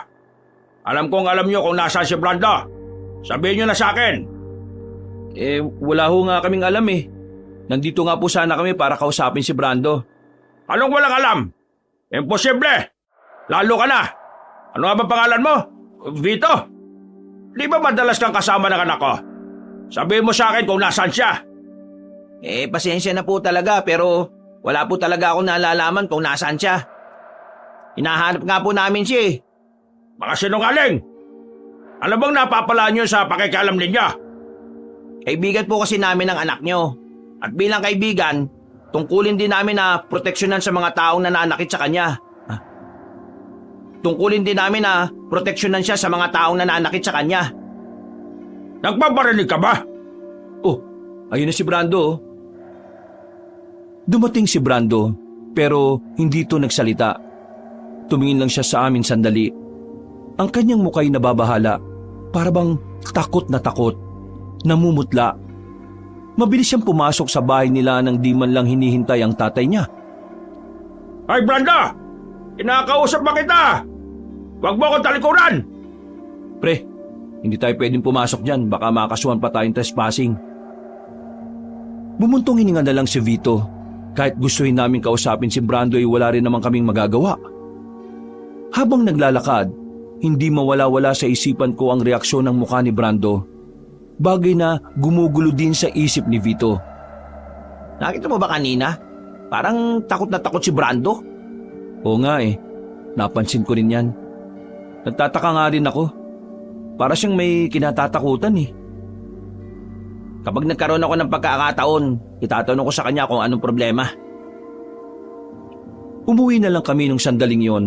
Alam kong alam nyo kung nasaan si Brando. Sabihin nyo na sa akin. Wala ho nga kaming alam eh. Nandito nga po sana kami para kausapin si Brando. Anong walang alam? Imposible. Lalo ka na. Ano nga ba pangalan mo? Vito? Di ba madalas kang kasama ng anak ko? Sabihin mo sa akin kung nasaan siya. Pasensya na po talaga pero wala po talaga akong nalalaman kung nasaan siya. Hinahanap nga po namin siya eh. Mga sinungaling! Ano bang napapala nyo sa pakikialam ninyo? Kaibigan po kasi namin ang anak nyo. At bilang kaibigan, tungkulin din namin na proteksyonan sa mga taong nananakit sa kanya. Tungkulin din namin na proteksyonan siya sa mga taong nananakit sa kanya. Nagpaparinig ka ba? Oh, ayun na si Brando oh. Dumating si Brando pero hindi ito nagsalita. Tumingin lang siya sa amin sandali. Ang kanyang muka'y nababahala, para bang takot na takot, namumutla. Mabilis siyang pumasok sa bahay nila nang di man lang hinihintay ang tatay niya. Ay Brando! Kinakausap ba kita? Huwag mo akong talikuran! Pre, hindi tayo pwedeng pumasok dyan, baka makasuhan pa tayong trespassing. Bumuntong hininga na lang si Vito. Kahit gustuhin namin kausapin si Brando ay wala rin naman kaming magagawa. Habang naglalakad, hindi mawala-wala sa isipan ko ang reaksyon ng mukha ni Brando. Bagay na gumugulo din sa isip ni Vito. Nakita mo ba kanina? Parang takot na takot si Brando. Oo nga eh, napansin ko rin yan. Nagtataka nga rin ako. Para siyang may kinatatakutan eh. Kapag nagkaroon ako ng pagkakataon, itatanong ko sa kanya kung anong problema. Umuwi na lang kami nung sandaling yon.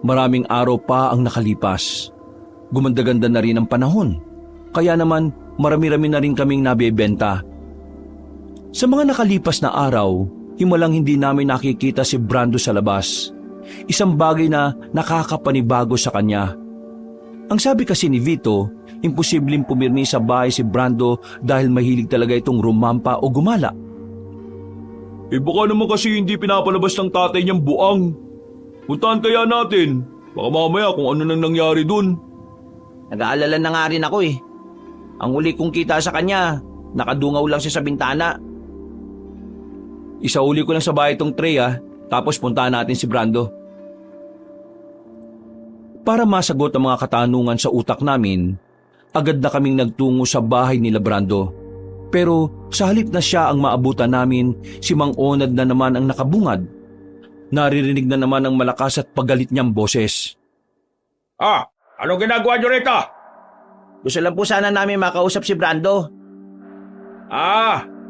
Maraming araw pa ang nakalipas. Gumanda-ganda na rin ang panahon. Kaya naman marami-rami na rin kaming nabebenta. Sa mga nakalipas na araw, himalang hindi namin nakikita si Brando sa labas. Isang bagay na nakakapanibago sa kanya. Ang sabi kasi ni Vito, imposibleng pumirmi sa bahay si Brando dahil mahilig talaga itong rumampa o gumala. Baka naman kasi hindi pinapalabas ng tatay niyang buang. Puntahan kaya natin. Baka mamaya kung ano nang nangyari dun. Nag-aalala na nga rin ako eh. Ang uli kong kita sa kanya, nakadungaw lang siya sa bintana. Isauli ko lang sa bahay itong tray tapos puntahan natin si Brando. Para masagot ang mga katanungan sa utak namin, agad na kaming nagtungo sa bahay nila Brando. Pero sa halip na siya ang maabutan namin, si Mang Onad na naman ang nakabungad. Naririnig na naman ang malakas at pagalit niyang boses. Anong ginagawa niyo rito? Gusto lang po sana namin makausap si Brando.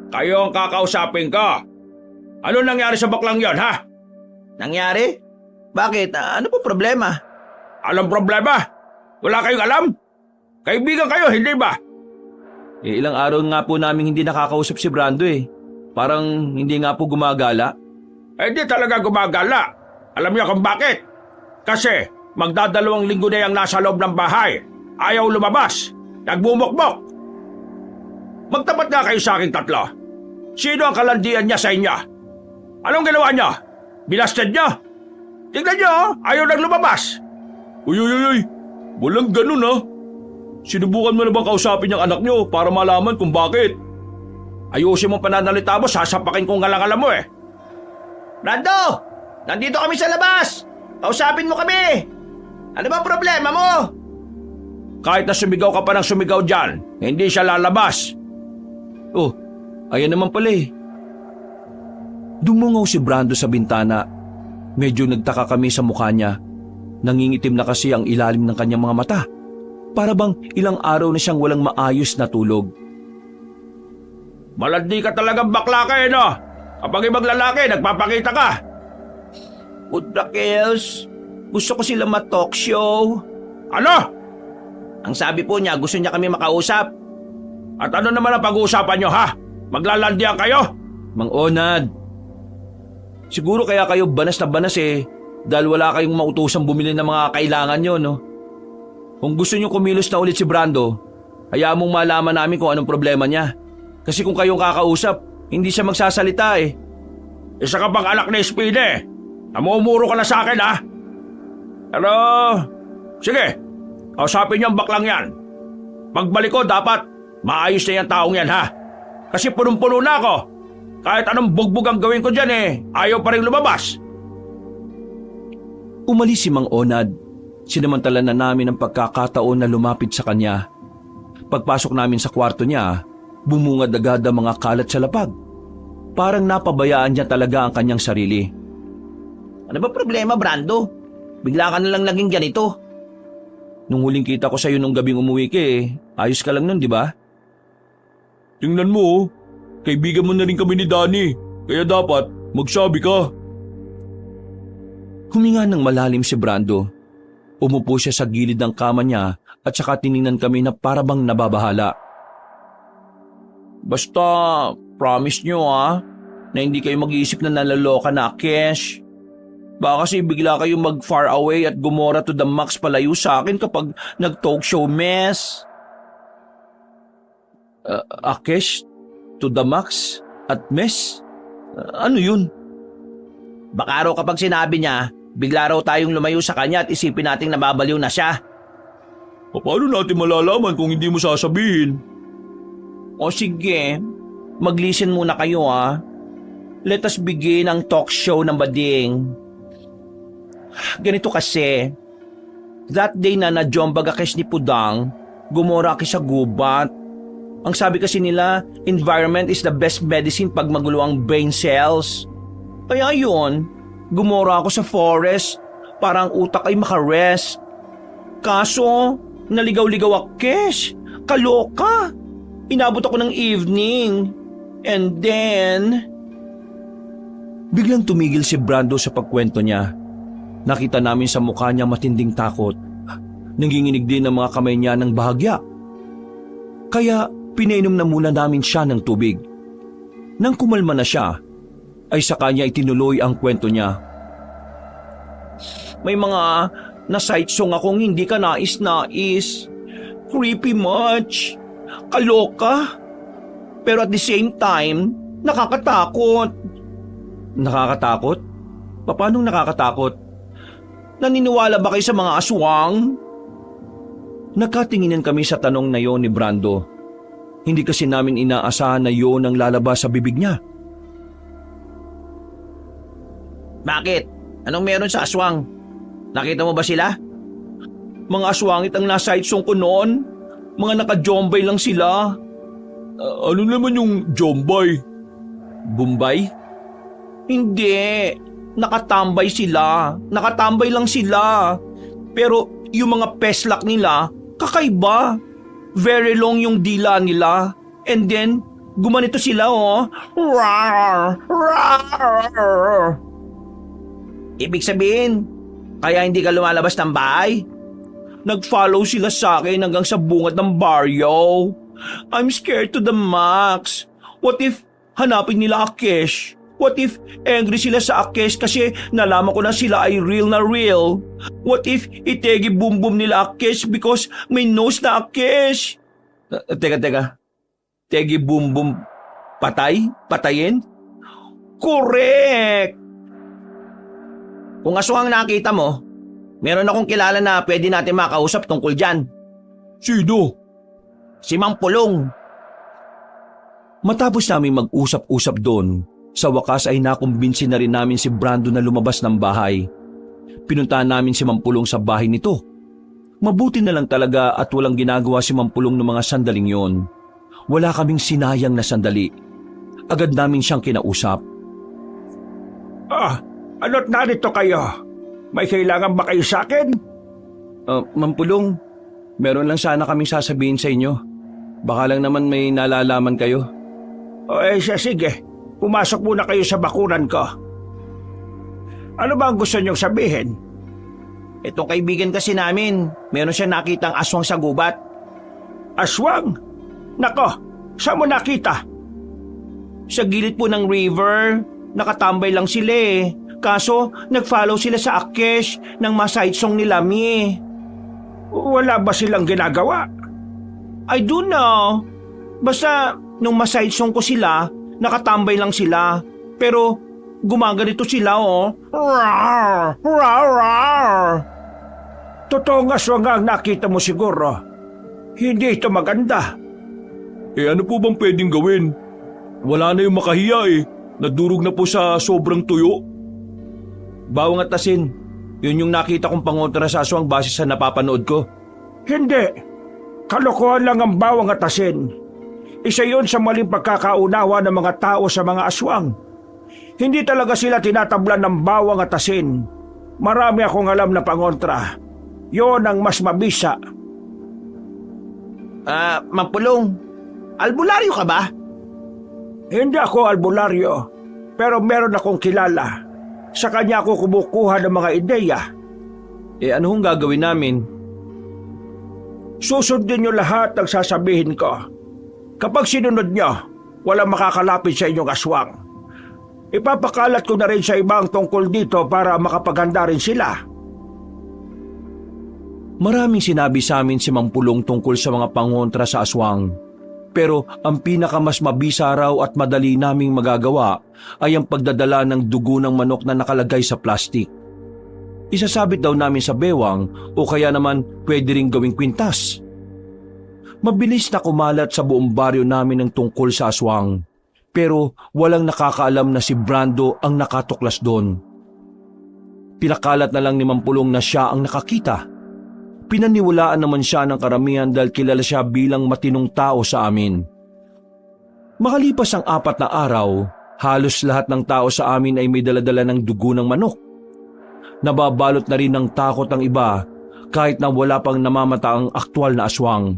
Kayo ang kakausapin ko. Ano nangyari sa baklang yon, ha? Nangyari? Bakit? Ano po problema? Alam problema? Wala kayong alam? Kaibigan kayo, hindi ba? Ilang araw nga po namin hindi nakakausap si Brando eh. Parang hindi nga po gumagala. Hindi talaga gumagala. Alam niyo kung bakit? Kasi magdadalawang linggo na yung nasa loob ng bahay. Ayaw lumabas. Nagbumukmok. Magtapat nga kayo sa aking tatlo. Sino ang kalandian niya sa inyo? Anong ginawa niyo? Binasted niyo? Tignan niyo, ayaw nang lumabas. Uy. Walang ganun Sinubukan mo na bang kausapin yung anak niyo para malaman kung bakit? Ayusin mo pananalita mo, sasapakin kong ngalangalan mo eh. Brando! Nandito kami sa labas! Kausapin mo kami! Ano ba problema mo? Kahit na sumigaw ka pa ng sumigaw dyan, hindi siya lalabas. Oh, ayan naman pala eh. Dumungaw si Brando sa bintana. Medyo nagtaka kami sa mukha niya. Nangingitim na kasi ang ilalim ng kanyang mga mata. Para bang ilang araw na siyang walang maayos na tulog. Malandi ka talagang bakla ka eh, no? Kapag ibang lalaki, nagpapakita ka. Udrakels, gusto ko sila ma-talk show. Ano? Ang sabi po niya, gusto niya kami makausap. At ano naman ang pag-uusapan nyo, ha? Maglalandian kayo? Mang Onad, siguro kaya kayo banas na banas eh dahil wala kayong mautosang bumili ng mga kailangan nyo, no? Kung gusto nyo kumilos na ulit si Brando, hayaan mong malaman namin kung anong problema niya. Kasi kung kayong kakausap, hindi siya magsasalita eh. Isa ka bang anak ni Speedy? Namumuro ka na sa akin, ha? Pero, sige, kausapin niyo ang baklang yan. Pagbalik ko, dapat maayos na yung taong yan, ha? Kasi punong-puno na ako. Kahit anong bugbog ang gawin ko dyan eh, ayaw pa rin lumabas. Umalis si Mang Onad. Sinamantala na namin ang pagkakataon na lumapit sa kanya. Pagpasok namin sa kwarto niya, bumungad agad ang mga kalat sa lapag. Parang napabayaan niya talaga ang kanyang sarili. Ano ba problema, Brando? Bigla ka na lang naging ganito. Nung huling kita ko sa'yo nung gabing umuwi ka eh, ayos ka lang nun, di ba? Tingnan mo, oh. Kaibigan mo na rin kami ni Danny. Kaya dapat magsabi ka. Huminga ng malalim si Brando. Umupo siya sa gilid ng kama niya at saka tiningnan kami na parabang nababahala. Basta, promise nyo na hindi kayo mag-iisip na nalaloka na, Kesh. Baka kasi bigla kayo mag-far away at gumora to the max palayo sa akin kapag nag-talk show mess. Kesh? To the max? At mess? Ano yun? Baka raw kapag sinabi niya, bigla raw tayong lumayo sa kanya at isipin nating nababaliw na siya. Paano natin malalaman kung hindi mo sasabihin? O sige, mag-listen muna kayo Let us begin ang talk show ng bading. Ganito kasi, that day na na-jombag akes ni Pudang, gumora aki sa gubat. Ang sabi kasi nila, environment is the best medicine pag magulo ang brain cells. Kaya yun, gumora ako sa forest para ang utak ay makarest. Kaso, naligaw-ligaw akes. Kaloka. Inabot ako ng evening. And then... Biglang tumigil si Brando sa pagkwento niya. Nakita namin sa mukha niya matinding takot. Nanginginig din ang mga kamay niya ng bahagya. Kaya pinainom na muna namin siya ng tubig. Nang kumalma na siya, ay sa kanya itinuloy ang kwento niya. May mga na-sight song akong hindi ka nais-nais. Creepy much. Kaloka. Pero at the same time, nakakatakot. Nakakatakot? Paano nakakatakot? Naniniwala ba kayo sa mga aswang? Nagkatinginan kami sa tanong na yon ni Brando. Hindi kasi namin inaasahan na yon ang lalabas sa bibig niya. Bakit? Anong meron sa aswang? Nakita mo ba sila? Mga aswangit ang nasight song ko noon. Mga naka-jombay lang sila. Ano naman yung jombay? Bombay? Hindi. Nakatambay sila. Nakatambay lang sila. Pero yung mga peslak nila, kakaiba. Very long yung dila nila. And then, gumanito sila Rar! Rar! Ibig sabihin, kaya hindi ka lumalabas ng bahay? Nag-follow sila sa akin hanggang sa bungad ng baryo. I'm scared to the max. What if hanapin nila Akesh? What if angry sila sa Akesh kasi nalaman ko na sila ay real na real? What if itegi boom-boom nila Akesh because may nose na Akesh? Teka. Tegi boom-boom patay? Patayin? Correct! Kung aswang nakita mo, meron akong kilala na pwede natin makausap tungkol dyan. Sino? Si Mang Pulong. Matapos namin mag-usap-usap doon, sa wakas ay nakumbinsi na rin namin si Brando na lumabas ng bahay. Pinuntahan namin si Mampulong sa bahay nito. Mabuti na lang talaga at walang ginagawa si Mampulong ng mga sandaling yon. Wala kaming sinayang na sandali. Agad namin siyang kinausap. Ano't narito kayo? May kailangan ba kayo sa akin? Mampulong, meron lang sana kaming sasabihin sa inyo. Baka lang naman may nalalaman kayo. Sige. Pumasok muna kayo sa bakuran ko. Ano ba ang gusto niyong sabihin? Itong kaibigan kasi namin, meron siya nakitang aswang sa gubat. Aswang? Nako, saan mo nakita? Sa gilid po ng river, nakatambay lang sila eh. Kaso, nag-follow sila sa Akesh ng maside song ni Lami. Wala ba silang ginagawa? I don't know. Basta, nung maside song ko sila, nakatambay lang sila. Pero, gumaganito sila oh. Rawr! Rawr! Rawr! Totoong aswang ang nakita mo siguro. Hindi ito maganda. Ano po bang pwedeng gawin? Wala na yung makahiya eh. Nadurog na po sa sobrang tuyo. Bawang at asin. Yun yung nakita kong pangontra sa aswang base sa napapanood ko. Hindi. Kalokohan lang ang bawang at asin. Isa yun sa maling pagkakaunawa ng mga tao sa mga aswang. Hindi talaga sila tinatablan ng bawang at asin. Marami akong alam na pangontra. Yon ang mas mabisa. Mampulong, albularyo ka ba? Hindi ako albularyo, pero meron akong kilala. Sa kanya ako kumukuha ng mga ideya. Ano hong gagawin namin? Susundin niyo lahat ng sasabihin ko. Kapag sinunod niyo, walang makakalapit sa inyong aswang. Ipapakalat ko na rin sa ibang tungkol dito para makapaganda rin sila. Maraming sinabi sa amin si Mampulong tungkol sa mga pangontra sa aswang. Pero ang pinakamas mabisa raw at madali naming magagawa ay ang pagdadala ng dugo ng manok na nakalagay sa plastik. Isasabit daw namin sa bewang o kaya naman pwede ring gawing kwintas. Mabilis na kumalat sa buong baryo namin ang tungkol sa aswang. Pero walang nakakaalam na si Brando ang nakatuklas doon. Pinakalat na lang ni Mampulong na siya ang nakakita. Pinaniwalaan naman siya ng karamihan dahil kilala siya bilang matinong tao sa amin. Makalipas ang 4 na araw, halos lahat ng tao sa amin ay may daladala ng dugo ng manok. Nababalot na rin ng takot ang iba kahit na wala pang namamata ang aktwal na aswang.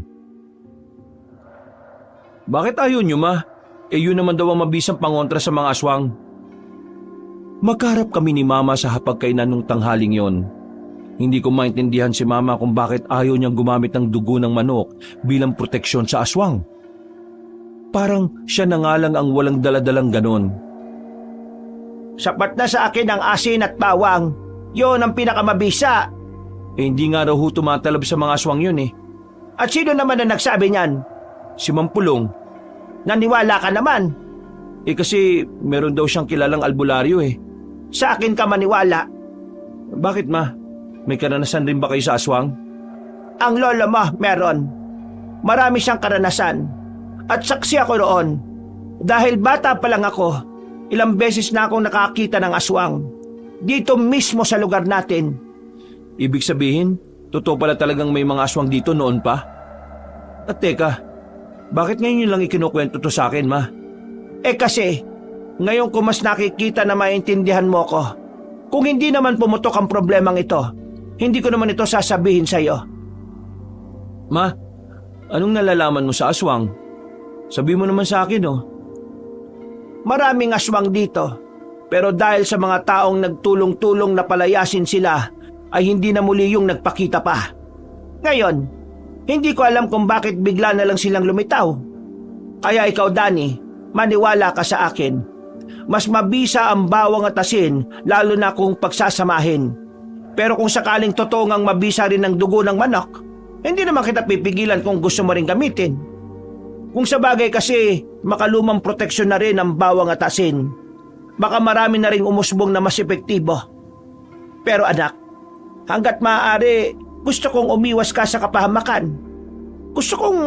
Bakit ayaw nyo ma? Yun naman daw ang mabisang pangontra sa mga aswang. Magkarap kami ni Mama sa hapagkainan nung tanghaling yon. Hindi ko maintindihan si Mama kung bakit ayaw niyang gumamit ng dugo ng manok bilang proteksyon sa aswang. Parang siya na nga lang ang walang daladalang ganon. Sapat na sa akin ang asin at bawang. Yon ang pinakamabisa. Hindi nga raw ho tumatalab sa mga aswang yun eh. At sino naman ang nagsabi niyan? Si Mampulong. Naniwala ka naman. Kasi meron daw siyang kilalang albularyo eh. Sa akin ka maniwala. Bakit ma? May karanasan rin ba kayo sa aswang? Ang lolo mo, meron. Marami siyang karanasan. At saksi ako roon. Dahil bata pa lang ako, ilang beses na akong nakakita ng aswang. Dito mismo sa lugar natin. Ibig sabihin, totoo pala talagang may mga aswang dito noon pa? At teka, bakit ngayon yun lang ikinukwento to sa akin, ma? Kasi, ngayon ko mas nakikita na maintindihan mo ko. Kung hindi naman pumutok ang problemang ito, hindi ko naman ito sasabihin sa iyo. Ma, anong nalalaman mo sa aswang? Sabi mo naman sa akin, oh. Maraming aswang dito, pero dahil sa mga taong nagtulong-tulong na palayasin sila, ay hindi na muli yung nagpakita pa. Ngayon, hindi ko alam kung bakit bigla na lang silang lumitaw. Kaya ikaw, Danny, maniwala ka sa akin. Mas mabisa ang bawang at asin, lalo na kung pagsasamahin. Pero kung sakaling totoo ngang mabisa rin ang dugo ng manok, hindi naman kita pipigilan kung gusto mo rin gamitin. Kung sa bagay kasi, makalumang proteksyon na rin ang bawang at asin. Baka marami na rin umusbong na mas epektibo. Pero anak, hanggat maaari, gusto kong umiwas ka sa kapahamakan. Gusto kong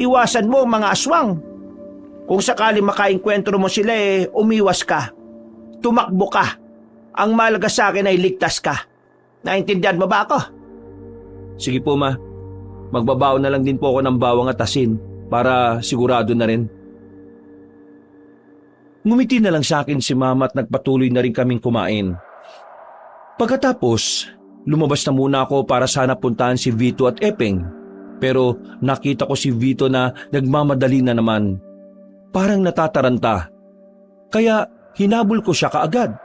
iwasan mo mga aswang. Kung sakali makaengkwentro mo sila umiwas ka. Tumakbo ka. Ang mahalaga sa akin ay ligtas ka. Naintindihan mo ba ako? Sige po, ma. Magbabaon na lang din po ako ng bawang at asin para sigurado na rin. Ngumiti na lang sa akin si mama at nagpatuloy na rin kaming kumain. Pagkatapos, lumabas na muna ako para sana puntahan si Vito at Epeng. Pero nakita ko si Vito na nagmamadali na naman. Parang natataranta. Kaya hinabol ko siya kaagad.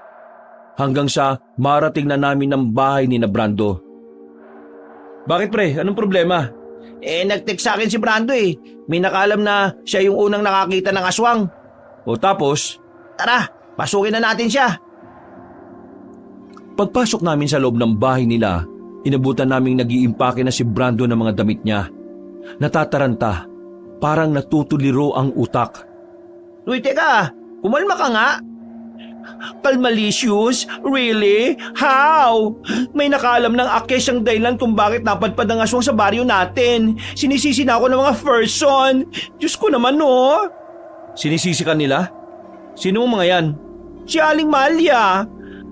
Hanggang sa marating na namin ng bahay ni na Brando. Bakit pre? Anong problema? Nag-text sa akin si Brando May nakaalam na siya yung unang nakakita ng aswang. O tapos? Tara, pasukin na natin siya. Pagpasok namin sa loob ng bahay nila, inabutan naming nag-iimpake na si Brando ng mga damit niya. Natataranta, parang natutuliro ang utak. Uy, teka, kumalma ka nga. Kalmalicious? Really? How? May nakaalam ng akes ang dahilan kung bakit napadpad ang aswang sa baryo natin. Sinisisi na ako ng mga person. Diyos ko naman Sinisisi ka nila? Sino mga yan? Si Aling Malia.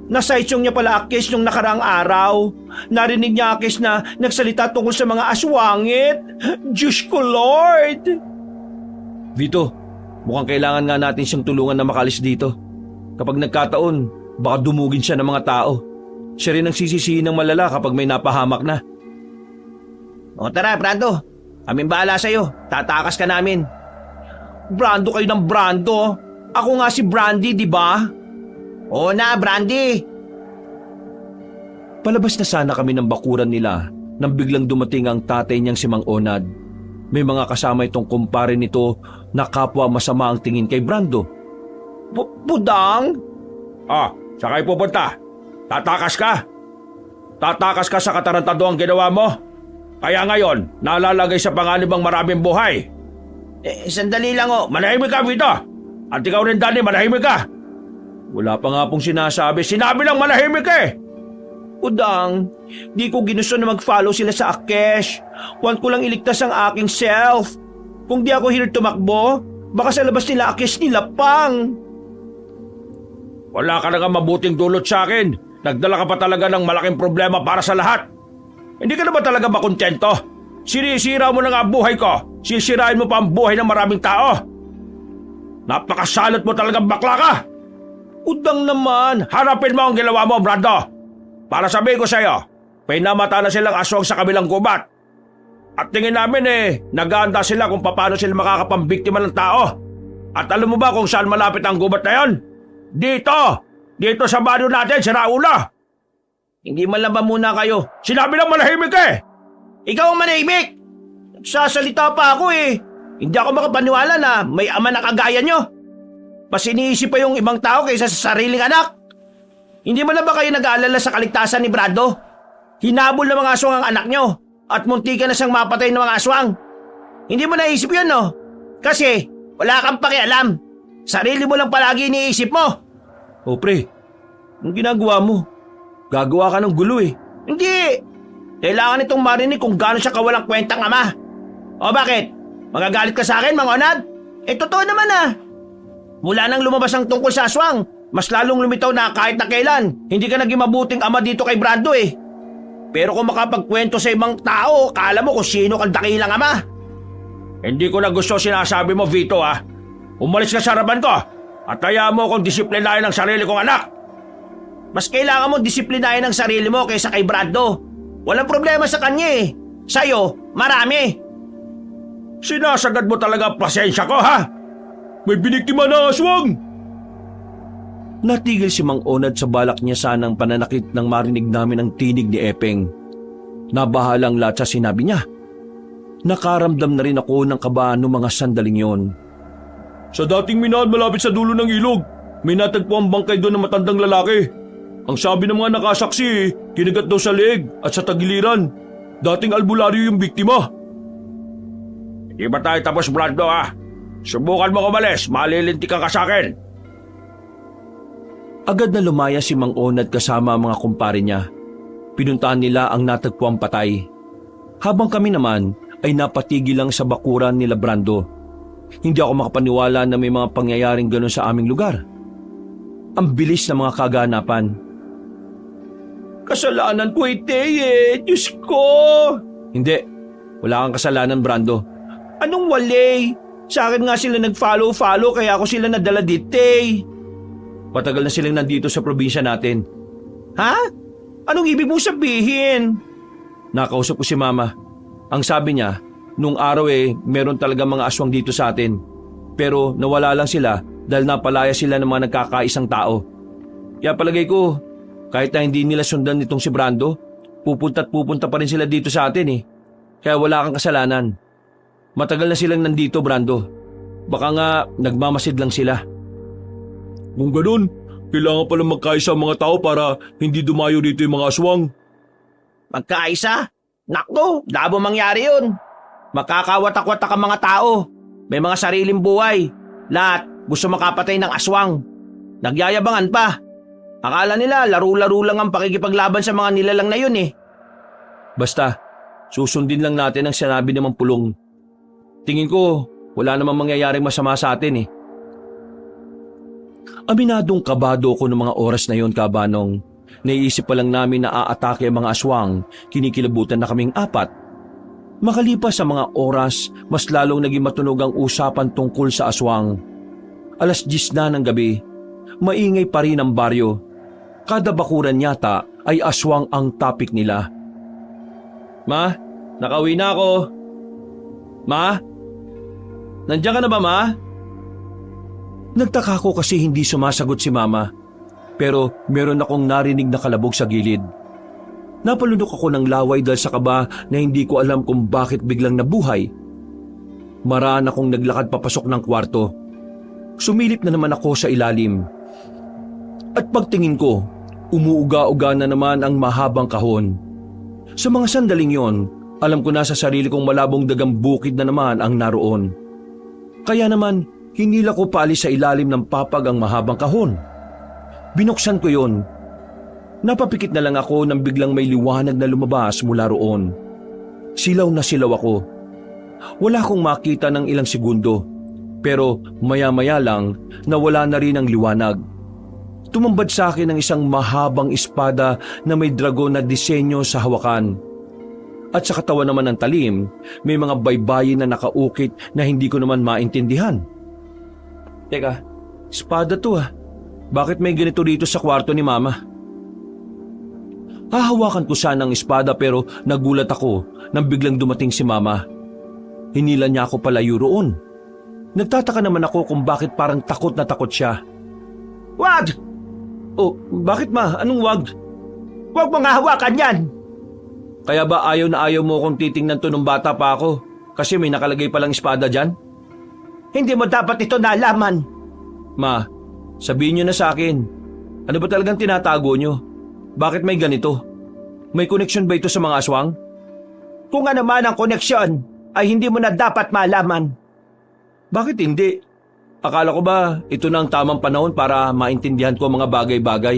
Nasaityong niya pala akes nung nakaraang araw. Narinig niya akes na nagsalita tungkol sa mga aswangit. Diyos ko, Lord! Vito, mukhang kailangan nga natin siyang tulungan na makalis dito. Kapag nagkataon, baka dumugin siya ng mga tao. Siya rin ang sisisihin ng malala kapag may napahamak na. O tara, Brando. Kaming bahala sa'yo. Tatakas ka namin. Brando kayo ng Brando. Ako nga si Brandy, di ba? Oo na, Brandy. Palabas na sana kami ng bakuran nila nang biglang dumating ang tatay niyang si Mang Onad. May mga kasama itong kumpare nito na kapwa masama ang tingin kay Brando. Budang? Saan kayo pupunta? Tatakas ka? Tatakas ka sa katarantado ang ginawa mo? Kaya ngayon, nalalagay sa panganib ang maraming buhay. Sandali lang Manahimik ka, Vito! At ikaw rin, Danny, manahimik ka! Wala pa nga pong sinasabi. Sinabi lang manahimik Budang, di ko ginusto na mag-follow sila sa Akesh. Want ko lang iligtas ang aking self. Kung di ako here tumakbo, baka sa labas nila Akesh nila pang. Wala ka na nga mabuting dulot sa akin. Nagdala ka pa talaga ng malaking problema para sa lahat. Hindi ka na ba talaga makontento? Sinisira mo na nga ang buhay ko. Sisirain mo pa ang buhay ng maraming tao. Napakasalot mo talagang bakla ka. Udang naman. Harapin mo ang ginawa mo, Brando. Para sabihin ko sa'yo, may namata na silang aswang sa kabilang gubat. At tingin namin nag-aanda sila kung paano sila makakapambiktima ng tao. At alam mo ba kung saan malapit ang gubat na yon? Dito sa baryo natin, sa Raula. Hindi man lang ba muna kayo? Sinabi lang manahimik Ikaw ang manahimik! Nagsasalita pa ako Hindi ako makapaniwala na may ama na kagaya nyo. Mas iniisip pa yung ibang tao kaysa sa sariling anak. Hindi man lang ba kayo nag-aalala sa kaligtasan ni Brando? Hinabol ng mga aswang ang anak nyo at muntikan na siyang mapatay ng mga aswang. Hindi mo naisip yun, no? Kasi wala kang pakialam. Sarili mo lang palagi iniisip mo. O pre, anong ginagawa mo? Gagawa ka ng gulo Hindi. Kailangan itong marinig kung gaano siya kawalang kwentang ama. O bakit? Magagalit ka sa akin, Mang Onad? Totoo naman Mula nang lumabas ang tungkol sa aswang, mas lalong lumitaw na kahit na kailan, hindi ka naging mabuting ama dito kay Brando Pero kung makapagkwento sa ibang tao, kala mo kung sino kang dakilang ama. Hindi ko na gusto sinasabi mo, Vito Umalis ka sa harapan ko at hayaan mo kung disiplinahin ang sarili kong anak. Mas kailangan mo disiplinahin ang sarili mo kaysa kay Brando. Walang problema sa kanya Sa'yo, marami. Sinasagad mo talaga ang pasensya ko, ha? May biniktima na aswang! Natigil si Mang Onad sa balak niya sanang pananakit nang marinig namin ang tinig ni Epeng. Nabahalang lahat sa sinabi niya. Nakaramdam na rin ako ng kaba noong mga sandaling yon. Sa dating minahan malapit sa dulo ng ilog, may natagpo ang bangkay doon ng matandang lalaki. Ang sabi ng mga nakasaksi, kinagat daw sa leeg at sa tagiliran. Dating albularyo yung biktima. Hindi ba tayo tapos, Brando, Subukan mo kumalis, malilintikan ka sa akin. Agad na lumaya si Mang Onad kasama ang mga kumpare niya. Pinuntahan nila ang natagpuang patay. Habang kami naman ay napatigil lang sa bakuran nila Brando. Hindi ako makapaniwala na may mga pangyayaring gano'n sa aming lugar. Ang bilis ng mga kaganapan. Kasalanan ko ite Diyos ko! Hindi, wala kang kasalanan, Brando. Anong wali? Sa akin nga sila nag-follow kaya ako sila nadala dite. Matagal na silang nandito sa probinsya natin. Ha? Anong ibig mong sabihin? Nakausap ko si Mama. Ang sabi niya, nung araw meron talaga mga aswang dito sa atin. Pero nawala lang sila dahil napalaya sila ng mga nagkakaisang tao. Kaya palagay ko, kahit na hindi nila sundan itong si Brando, pupunta pa rin sila dito sa atin eh. Kaya wala kang kasalanan. Matagal na silang nandito, Brando. Baka nga nagmamasid lang sila. Kung ganun, kailangan pala magkaisa ang mga tao para hindi dumayo dito yung mga aswang. Magkaisa? Nakdo, labo mangyari yun. Makakawatak-watak ang mga tao. May mga sariling buhay. Lahat gusto makapatay ng aswang. Nagyayabangan pa. Akala nila laro-laro lang ang pakikipaglaban sa mga nilalang na yun eh. Basta, susundin lang natin ang sinabi ni Mang Pulong. Tingin ko, wala namang mangyayaring masama sa atin eh. Aminadong kabado ko ng mga oras na yon, Kabanong. Naiisip pa lang namin na aatake ang mga aswang, kinikilabutan na kaming 4. Makalipas sa mga oras, mas lalong naging matunog ang usapan tungkol sa aswang. 10:00 na ng gabi, maingay pa rin ang baryo. Kada bakuran yata ay aswang ang topic nila. Ma, nakauwi na ako. Ma? Nandiyan ka na ba, Ma? Nagtaka ko kasi hindi sumasagot si Mama. Pero meron akong narinig na kalabog sa gilid. Napalunok ako ng laway dahil sa kaba na hindi ko alam kung bakit biglang nabuhay. Maraan akong naglakad papasok ng kwarto. Sumilip na naman ako sa ilalim. At pagtingin ko, umuuga-uga na naman ang mahabang kahon. Sa mga sandaling yon, alam ko na sa sarili kong malabong dagang bukid na naman ang naroon. Kaya naman, hinila ko paalis sa ilalim ng papag ang mahabang kahon. Binuksan ko yon. Napapikit na lang ako nang biglang may liwanag na lumabas mula roon. Silaw na silaw ako. Wala akong makita ng ilang segundo, pero maya-maya lang nawala na rin ang liwanag. Tumambad sa akin ang isang mahabang espada na may dragon na disenyo sa hawakan. At sa katawan naman ng talim, may mga baybayin na nakaukit na hindi ko naman maintindihan. Teka, espada to ah. Bakit may ganito dito sa kwarto ni Mama? Hahawakan ko sana ang espada pero nagulat ako nang biglang dumating si Mama. Hinila niya ako palayo roon. Nagtataka naman ako kung bakit parang takot na takot siya. Wag! Oh, bakit Ma? Anong wag? Wag mong hawakan yan! Kaya ba ayaw na ayaw mo kung titingnan to nung bata pa ako? Kasi may nakalagay palang espada dyan? Hindi mo dapat ito nalaman. Ma, sabihin niyo na sa akin. Ano ba talagang tinatago niyo? Bakit may ganito? May koneksyon ba ito sa mga aswang? Kung ano man ang koneksyon, ay hindi mo na dapat malaman. Bakit hindi? Akala ko ba ito na ang tamang panahon para maintindihan ko ang mga bagay-bagay?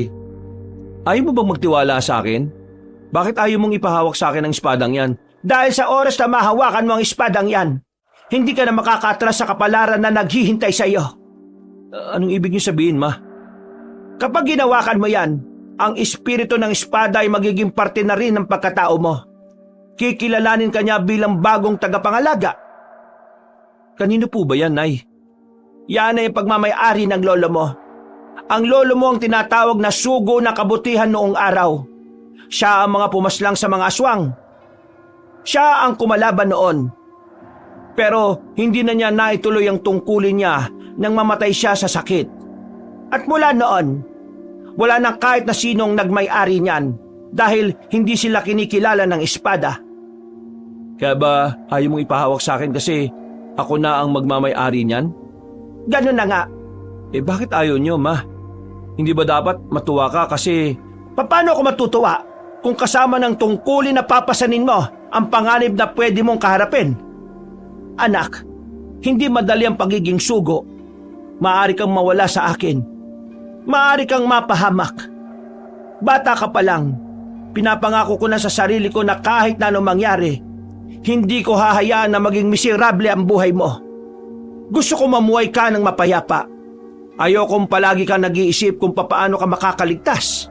Ayaw mo bang magtiwala sa akin? Bakit ayaw mong ipahawak sa akin ang espadang yan? Dahil sa oras na mahawakan mo ang espadang yan, hindi ka na makakatras sa kapalaran na naghihintay sa iyo. Anong ibig niyo sabihin, Ma? Kapag ginawakan mo yan, ang espiritu ng espada ay magiging parte na rin ng pagkatao mo. Kikilalanin ka niya bilang bagong tagapangalaga. Kanino po ba yan, Nay? Yan ay pagmamay-ari ng lolo mo. Ang lolo mo ang tinatawag na sugo na kabutihan noong araw. Siya ang mga pumaslang sa mga aswang. Siya ang kumalaban noon. Pero hindi na niya naituloy ang tungkulin niya nang mamatay siya sa sakit. At mula noon, wala nang kahit na sinong nagmay-ari niyan dahil hindi sila kinikilala ng espada. Kaya ba ayaw mong ipahawak sa akin kasi ako na ang magmamay-ari niyan? Ganun na nga. Bakit ayaw niyo, Ma? Hindi ba dapat matuwa ka kasi... Paano ako matutuwa kung kasama ng tungkulin na papasanin mo ang panganib na pwede mong kaharapin? Anak, hindi madali ang pagiging sugo. Maaari kang mawala sa akin. Maaari kang mapahamak. Bata ka pa lang, pinapangako ko na sa sarili ko na kahit na anong mangyari, hindi ko hahayaan na maging miserable ang buhay mo. Gusto ko mamuhay ka ng mapayapa. Ayaw kong palagi kang nag-iisip kung papaano ka makakaligtas.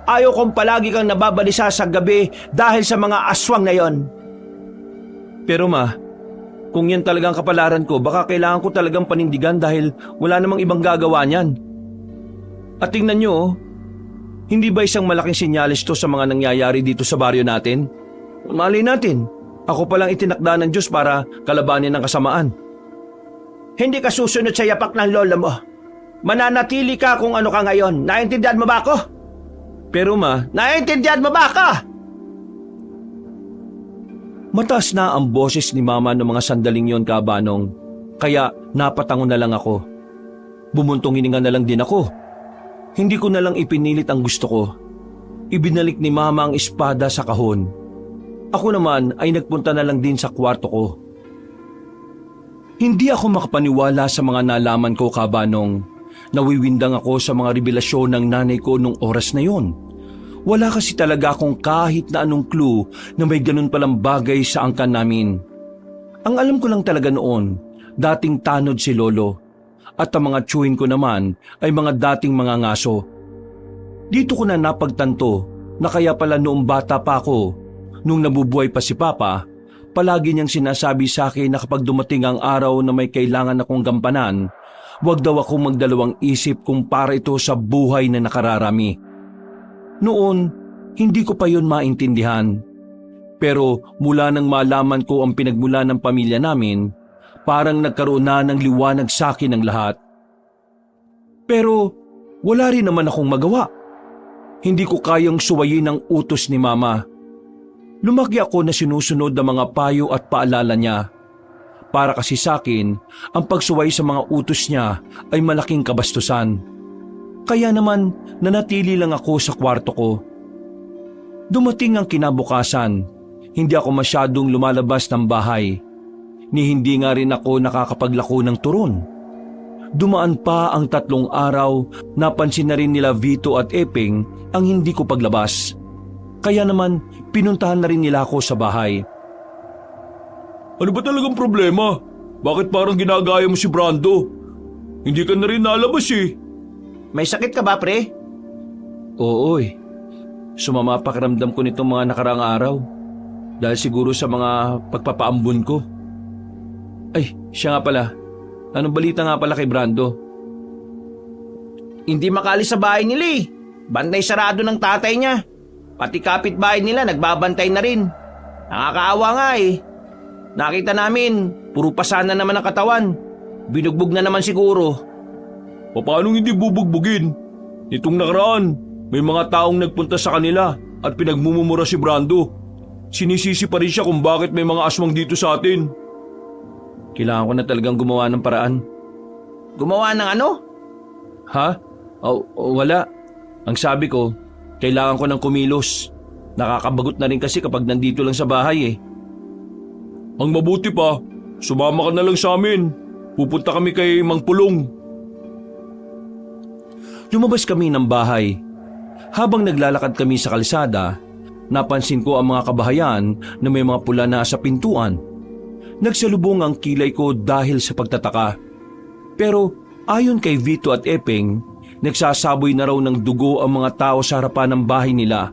Ayaw kong palagi kang nababalisa sa gabi dahil sa mga aswang na yon. Pero ma, kung yan talagang kapalaran ko, baka kailangan ko talagang panindigan dahil wala namang ibang gagawa niyan. At tingnan nyo, hindi ba isang malaking sinyalis to sa mga nangyayari dito sa baryo natin? Malay natin, ako palang itinakda ng Diyos para kalabanin ang kasamaan. Hindi ka susunod sa yapak ng lola mo. Mananatili ka kung ano ka ngayon. Naintindihan mo ba ako? Pero ma, Naintindihan mo ba ako? mataas na ang boses ni Mama noong mga sandaling yon, Kabanong. Kaya napatango na lang ako. Bumuntong hininga na lang din ako. Hindi ko na lang ipinilit ang gusto ko. Ibinalik ni Mama ang espada sa kahon. Ako naman ay nagpunta na lang din sa kwarto ko. Hindi ako makapaniwala sa mga nalaman ko, Kabanong. Nawiwindang ako sa mga revelasyon ng nanay ko nung oras na yon. Wala kasi talaga akong kahit na anong clue na may ganun palang bagay sa angkan namin. Ang alam ko lang talaga noon, dating tanod si Lolo. At ang mga tsuhin ko naman ay mga dating mga ngaso. Dito ko na napagtanto na kaya pala noong bata pa ako, nung nabubuhay pa si Papa, palagi niyang sinasabi sa akin na kapag dumating ang araw na may kailangan akong gampanan, wag daw akong magdalawang isip kung para ito sa buhay na nakararami. Noon, hindi ko pa yun maintindihan. Pero mula nang malaman ko ang pinagmula ng pamilya namin, parang nagkaroon na ng liwanag sa akin ang lahat. Pero wala rin naman akong magawa. Hindi ko kayang suwayin ang utos ni Mama. Lumaki ako na sinusunod ang mga payo at paalala niya. Para kasi sa akin, ang pagsuway sa mga utos niya ay malaking kabastusan. Kaya naman nanatili lang ako sa kwarto ko. Dumating ang kinabukasan, hindi ako masyadong lumalabas ng bahay. Ni hindi nga rin ako nakakapaglako ng turon. Dumaan pa ang 3 araw, napansin na rin nila Vito at Epeng ang hindi ko paglabas. Kaya naman pinuntahan na rin nila ako sa bahay. Ano ba talagang problema? Bakit parang ginagaya mo si Brando? Hindi ka na rin nalabas eh. May sakit ka ba, pre? Oo eh. Sumama pakiramdam ko nitong mga nakaraang araw. Dahil siguro sa mga pagpapaambon ko. Ay, siya nga pala. Anong balita nga pala kay Brando? Hindi makaalis sa bahay nila eh. Bantay sarado ng tatay niya. Pati kapitbahay nila nagbabantay na rin. Nakakaawa nga eh. Nakita namin, puro pasana naman ang katawan. Binugbog na naman siguro. Paano hindi bubugbugin? Nitong nakaraan, may mga taong nagpunta sa kanila at pinagmumura si Brando. Sinisisi pa rin siya kung bakit may mga aswang dito sa atin. Kailangan ko na talagang gumawa ng paraan. Gumawa ng ano? Ha? Wala. Ang sabi ko, kailangan ko ng kumilos. Nakakabagot na rin kasi kapag nandito lang sa bahay eh. Ang mabuti pa, sumama ka na lang sa amin. Pupunta kami kay Mang Pulong. Lumabas kami ng bahay. Habang naglalakad kami sa kalsada, napansin ko ang mga kabahayan na may mga pula na sa pintuan. Nagsalubong ang kilay ko dahil sa pagtataka. Pero ayon kay Vito at Epeng, nagsasaboy na raw ng dugo ang mga tao sa harapan ng bahay nila.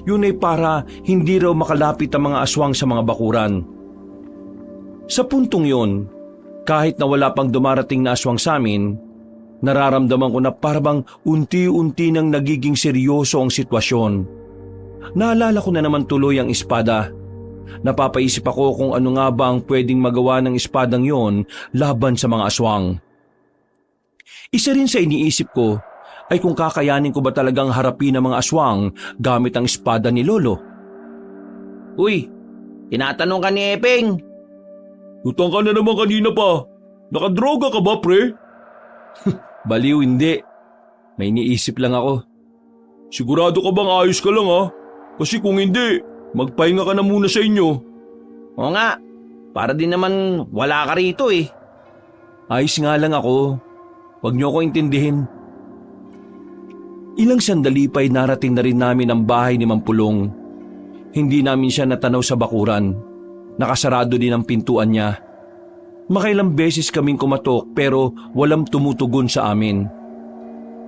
Yun ay para hindi raw makalapit ang mga aswang sa mga bakuran. Sa puntong yon, kahit na wala pang dumarating na aswang sa amin, nararamdaman ko na parang unti-unti nang nagiging seryoso ang sitwasyon. Naalala ko na naman tuloy ang espada. Napapaisip ako kung ano nga ba ang pwedeng magawa ng espadang yon laban sa mga aswang. Isa rin sa iniisip ko ay kung kakayanin ko ba talagang harapin ang mga aswang gamit ang espada ni Lolo. Uy, tinatanong ka ni Epeng. Utang ka na naman kanina pa. Nakadroga ka ba, pre? Baliw, hindi. May iniisip lang ako. Sigurado ka bang ayos ka lang ha? Kasi kung hindi, magpahinga ka na muna sa inyo. Oo nga, para din naman wala ka rito eh. Ayos nga lang ako. Huwag niyo ako intindihin. Ilang sandali pa'y narating na rin namin ang bahay ni Mampulong. Hindi namin siya natanaw sa bakuran. Nakasarado din ang pintuan niya. Makailang beses kaming kumatok pero walang tumutugon sa amin.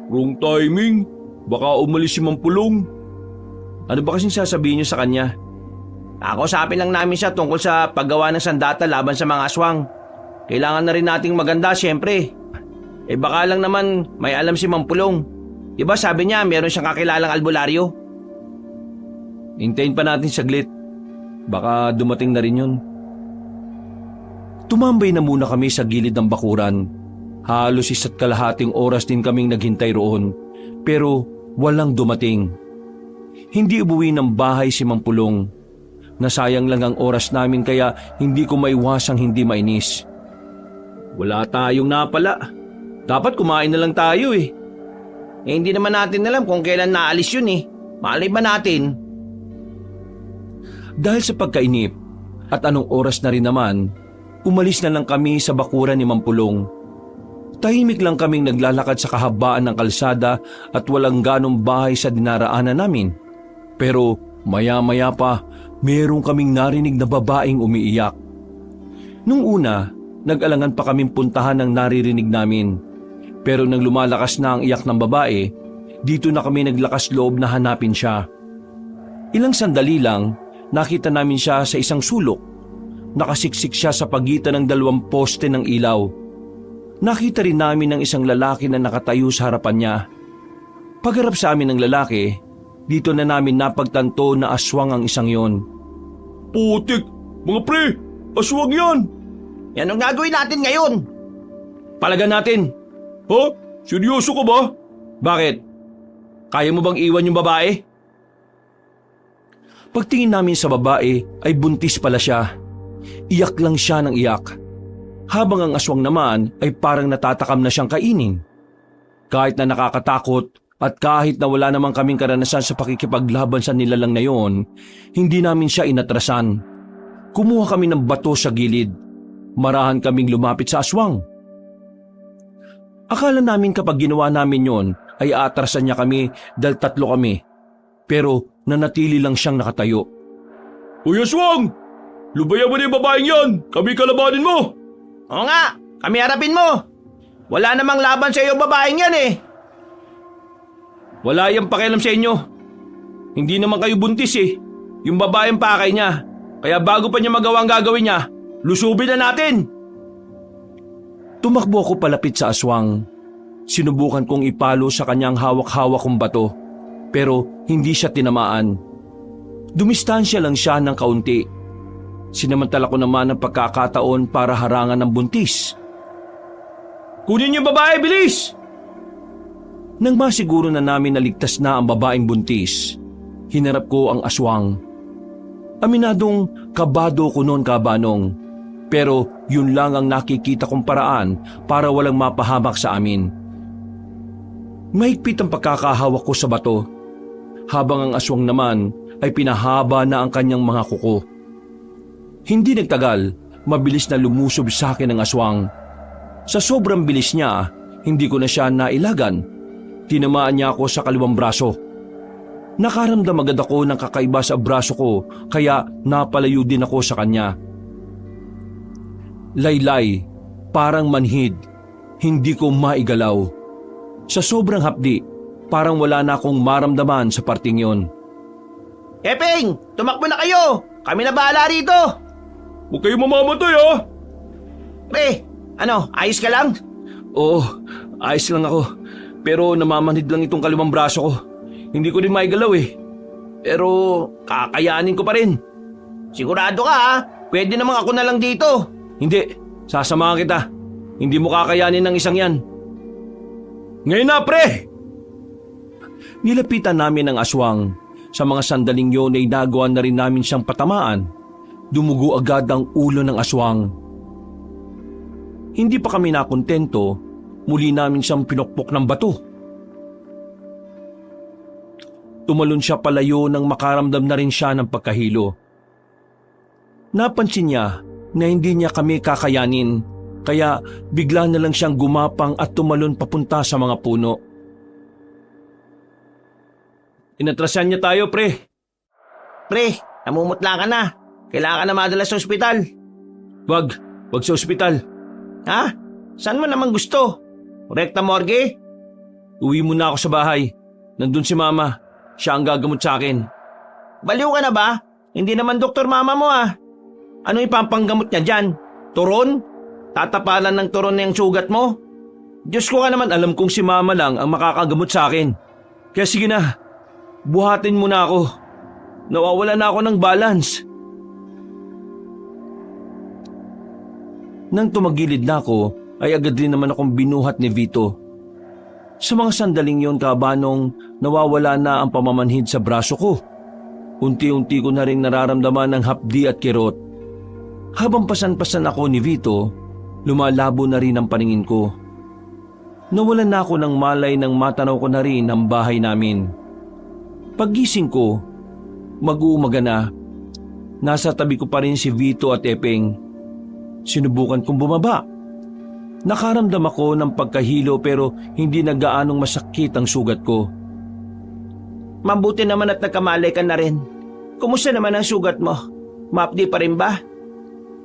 Wrong timing. Baka umalis si Mampulong. Ano ba kasing sasabihin niyo sa kanya? Kakusapin lang namin siya tungkol sa paggawa ng sandata laban sa mga aswang. Kailangan na rin nating maganda siyempre. Baka lang naman may alam si Mampulong. Diba sabi niya meron siyang kakilalang albularyo? Hintayin pa natin saglit. Baka dumating na rin yun. Tumambay na muna kami sa gilid ng bakuran. Halos 1.5 oras din kaming naghintay roon. Pero walang dumating. Hindi umuwi ng bahay si Mampulong. Nasayang lang ang oras namin kaya hindi ko maiwasang hindi mainis. Wala tayong napala. Dapat kumain na lang tayo hindi naman natin alam kung kailan naalis yun Malay ba natin? Dahil sa pagkainip at anong oras na rin naman, umalis na lang kami sa bakuran ni Mampulong. Tahimik lang kaming naglalakad sa kahabaan ng kalsada at walang ganong bahay sa dinaraanan namin. Pero maya-maya pa, meron kaming narinig na babaeng umiiyak. Nung una, nag-alangan pa kaming puntahan ng naririnig namin. Pero nang lumalakas na ang iyak ng babae, dito na kami naglakas loob na hanapin siya. Ilang sandali lang, nakita namin siya sa isang sulok. Nakasiksik siya sa pagitan ng 2 poste ng ilaw. Nakita rin namin ang isang lalaki na nakatayo sa harapan niya. Pagharap sa amin ng lalaki, dito na namin napagtanto na aswang ang isang yon. Putik! Mga pre! Aswang yan! Yan ang gagawin natin ngayon. Palagan natin! Ha? Seryoso ka ba? Bakit? Kaya mo bang iwan yung babae? Pagtingin namin sa babae ay buntis pala siya. Iyak lang siya ng iyak. Habang ang aswang naman ay parang natatakam na siyang kainin. Kahit na nakakatakot at kahit na wala namang kaming karanasan sa pakikipaglaban sa nilalang na yon, hindi namin siya inatrasan. Kumuha kami ng bato sa gilid. Marahan kaming lumapit sa aswang. Akala namin kapag ginawa namin yon ay aatrasan niya kami dahil 3 kami. Pero nanatili lang siyang nakatayo. Uy, aswang! Lubayan mo na yung babaeng yan! Kami kalabanin mo! Oo nga, kami harapin mo. Wala namang laban sa iyo babaeng yan Wala yang pakialam sa inyo. Hindi naman kayo buntis Yung babaeng pakay niya. Kaya bago pa niya magawa ang gagawin niya, lusubin na natin. Tumakbo ako palapit sa aswang. Sinubukan kong ipalo sa kanyang hawak-hawak kong bato. Pero hindi siya tinamaan. Dumistansya lang siya ng kaunti. Sinamantala ko naman ang pagkakataon para harangan ng buntis. Kunin yung babae, bilis! Nang masiguro na namin na ligtas na ang babaeng buntis, hinarap ko ang aswang. Aminadong kabado ko noon kabanong, pero yun lang ang nakikita kong paraan para walang mapahamak sa amin. Mahigpit ang pagkakahawak ko sa bato, habang ang aswang naman ay pinahaba na ang kanyang mga kuko. Hindi nagtagal, mabilis na lumusob sa akin ang aswang. Sa sobrang bilis niya, hindi ko na siya nailagan. Tinamaan niya ako sa kaliwang braso. Nakaramdam agad ako ng kakaiba sa braso ko kaya napalayo din ako sa kanya. Laylay, parang manhid, hindi ko maigalaw. Sa sobrang hapdi, parang wala na akong maramdaman sa parting yon. Epeng, tumakbo na kayo. Kami na bahala rito. Huwag kayo mamamatay ha! Pre, ayos ka lang? Oo, ayos lang ako. Pero namamanhid lang itong kaliwang braso ko. Hindi ko rin maigalaw Pero kakayanin ko pa rin. Sigurado ka ha? Pwede namang ako na lang dito. Hindi, sasamahan kita. Hindi mo kakayanin ng isang yan. Ngayon na, pre! Nilapitan namin ang aswang. Sa mga sandaling yun ay nagawa na rin namin siyang patamaan. Dumugo agad ang ulo ng aswang. Hindi pa kami nakontento, muli namin siyang pinokpok ng bato. Tumalon siya palayo nang makaramdam na rin siya ng pagkahilo. Napansin niya na hindi niya kami kakayanin, kaya bigla na lang siyang gumapang at tumalon papunta sa mga puno. Inatrasan niya tayo, pre. Pre, namumutla ka na. Kailangan ka na madala sa ospital. Wag sa ospital. Ha? Saan mo naman gusto? Rekta morgue? Uwi muna ako sa bahay. Nandun si Mama. Siya ang gagamot sa akin. Baliw ka na ba? Hindi naman doktor mama mo ah. Ano ipapanggamot niya dyan? Turon? Tatapalan ng turon na yung sugat mo? Diyos ko nga naman, alam kong si Mama lang ang makakagamot sa akin. Kaya sige na, buhatin mo na ako. Nawawala na ako ng balance. Nang tumagilid na ako, ay agad rin naman akong binuhat ni Vito. Sa mga sandaling yon, kabanong nawawala na ang pamamanhid sa braso ko. Unti-unti ko na rin nararamdaman ng hapdi at kirot. Habang pasan-pasan ako ni Vito, lumalabo na rin ang paningin ko. Nawalan na ako ng malay nang matanaw ko na rin ang bahay namin. Paggising ko, mag-uumaga na. Nasa tabi ko pa rin si Vito at Epeng. Sinubukan kong bumaba. Nakaramdam ako ng pagkahilo pero hindi na gaanong masakit ang sugat ko. Mabuti naman at nagkamalay ka na rin. Kumusta naman ang sugat mo? Maapdi pa rin ba?